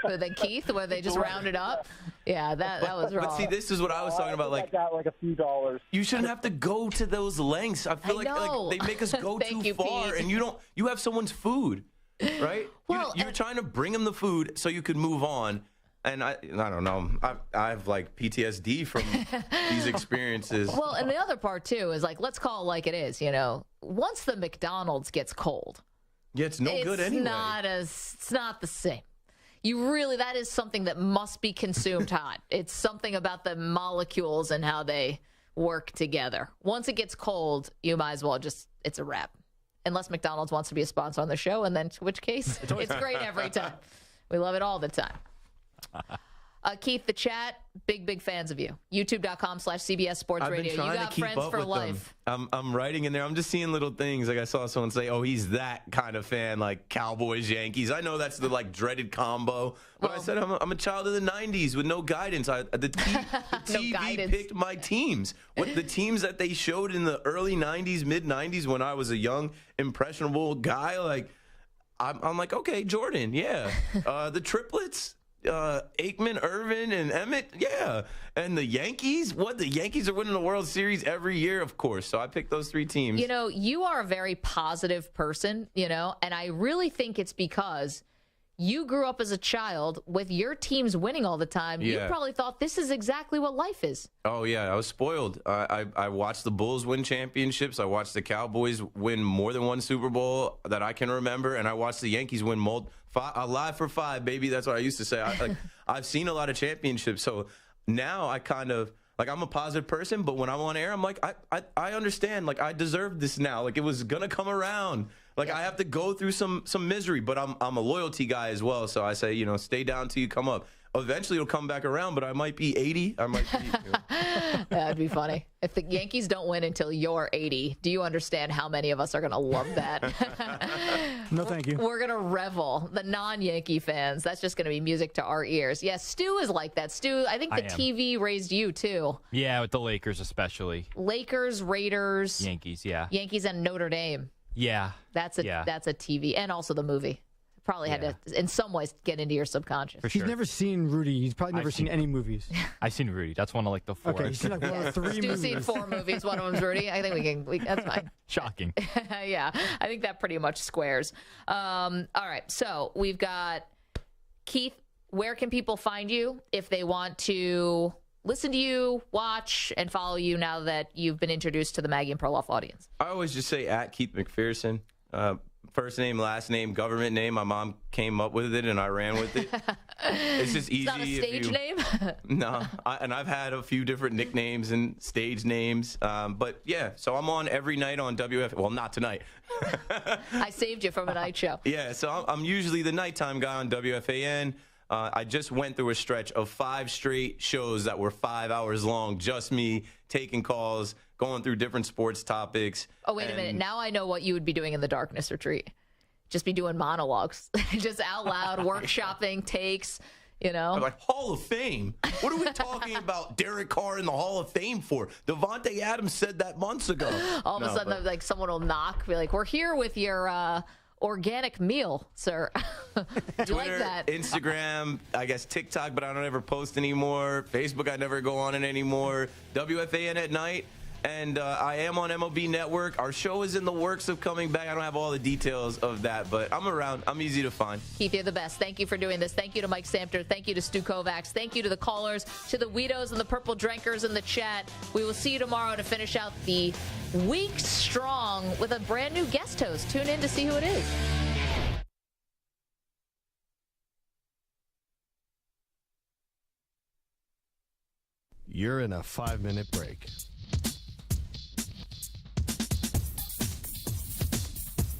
Than Keith, where they just rounded up? Yeah, that was wrong. But see, this is what I was talking about. Like, I got like a few dollars. You shouldn't have to go to those lengths. I feel like they make us go too far, Pete. and you have someone's food, right? Well, you're trying to bring them the food so you could move on. And I don't know. I have like PTSD from these experiences. Well, and the other part too is like, let's call it like it is. You know, once the McDonald's gets cold, yeah, it's no good anyway. It's not the same. That is something that must be consumed hot. It's something about the molecules and how they work together. Once it gets cold, you might as well it's a wrap. Unless McDonald's wants to be a sponsor on the show, and then in which case, it's great every time. We love it all the time. Keith, the chat, big fans of you. YouTube.com/CBS Sports Radio. You got friends for life. I'm writing in there. I'm just seeing little things. Like I saw someone say, "Oh, he's that kind of fan, like Cowboys, Yankees." I know that's the like dreaded combo, but I said I'm a child of the '90s with no guidance. The TV picked my teams. What the teams that they showed in the early '90s, mid '90s, when I was a young, impressionable guy. Like I'm like, okay, Jordan, yeah, the triplets. Aikman, Irvin, and Emmett, yeah. And the Yankees? What? The Yankees are winning the World Series every year, of course. So I picked those 3 teams. You know, you are a very positive person, and I really think it's because you grew up as a child with your teams winning all the time. Yeah. You probably thought this is exactly what life is. Oh, yeah. I was spoiled. I watched the Bulls win championships. I watched the Cowboys win more than one Super Bowl that I can remember. And I watched the Yankees win alive for 5, baby. That's what I used to say. I've seen a lot of championships. So now I kind of, like, I'm a positive person. But when I'm on air, I'm like, I understand. Like, I deserve this now. Like, it was going to come around. Like, I have to go through some misery, but I'm a loyalty guy as well. So I say, stay down till you come up. Eventually, it'll come back around, but I might be 80. I might be. That'd be funny. If the Yankees don't win until you're 80, do you understand how many of us are going to love that? No, thank you. We're going to revel. The non-Yankee fans, that's just going to be music to our ears. Yes, Stu is like that. Stu, I think the TV raised you, too. Yeah, with the Lakers especially. Lakers, Raiders. Yankees, yeah. Yankees and Notre Dame. Yeah. That's a TV. And also the movie. probably had to, in some ways, get into your subconscious. He's never seen Rudy. He's probably never seen any movies. I've seen Rudy. That's one of like the 4. Okay, he's seen like one of the 3 Stu's movies. seen 4 movies. One of them's Rudy. I think that's fine. Shocking. Yeah, I think that pretty much squares. All right, so we've got Keith. Where can people find you if they want to listen to you, watch, and follow you now that you've been introduced to the Maggie and Perloff audience? I always just say at Keith McPherson. First name, last name, government name. My mom came up with it, and I ran with it. It's just easy. It's not a stage name? No, and I've had a few different nicknames and stage names. But, yeah, so I'm on every night on WF. Well, not tonight. I saved you from a night show. Yeah, so I'm usually the nighttime guy on WFAN. I just went through a stretch of 5 straight shows that were 5 hours long, just me taking calls, going through different sports topics. Oh, wait a minute. Now I know what you would be doing in the darkness retreat. Just be doing monologues, just out loud, workshopping, takes, you know. I'm like, Hall of Fame? What are we talking about Derek Carr in the Hall of Fame for? Devontae Adams said that months ago. All of a sudden, like, someone will knock, be like, we're here with your organic meal, sir. Twitter, like that. Instagram, I guess TikTok, but I don't ever post anymore. Facebook, I never go on it anymore. WFAN at night. And I am on MLB Network. Our show is in the works of coming back. I don't have all the details of that, but I'm around. I'm easy to find. Keith, you're the best. Thank you for doing this. Thank you to Mike Samter. Thank you to Stu Kovacs. Thank you to the callers, to the Weedos and the Purple Drinkers in the chat. We will see you tomorrow to finish out the week strong with a brand new guest host. Tune in to see who it is. You're in a 5-minute break.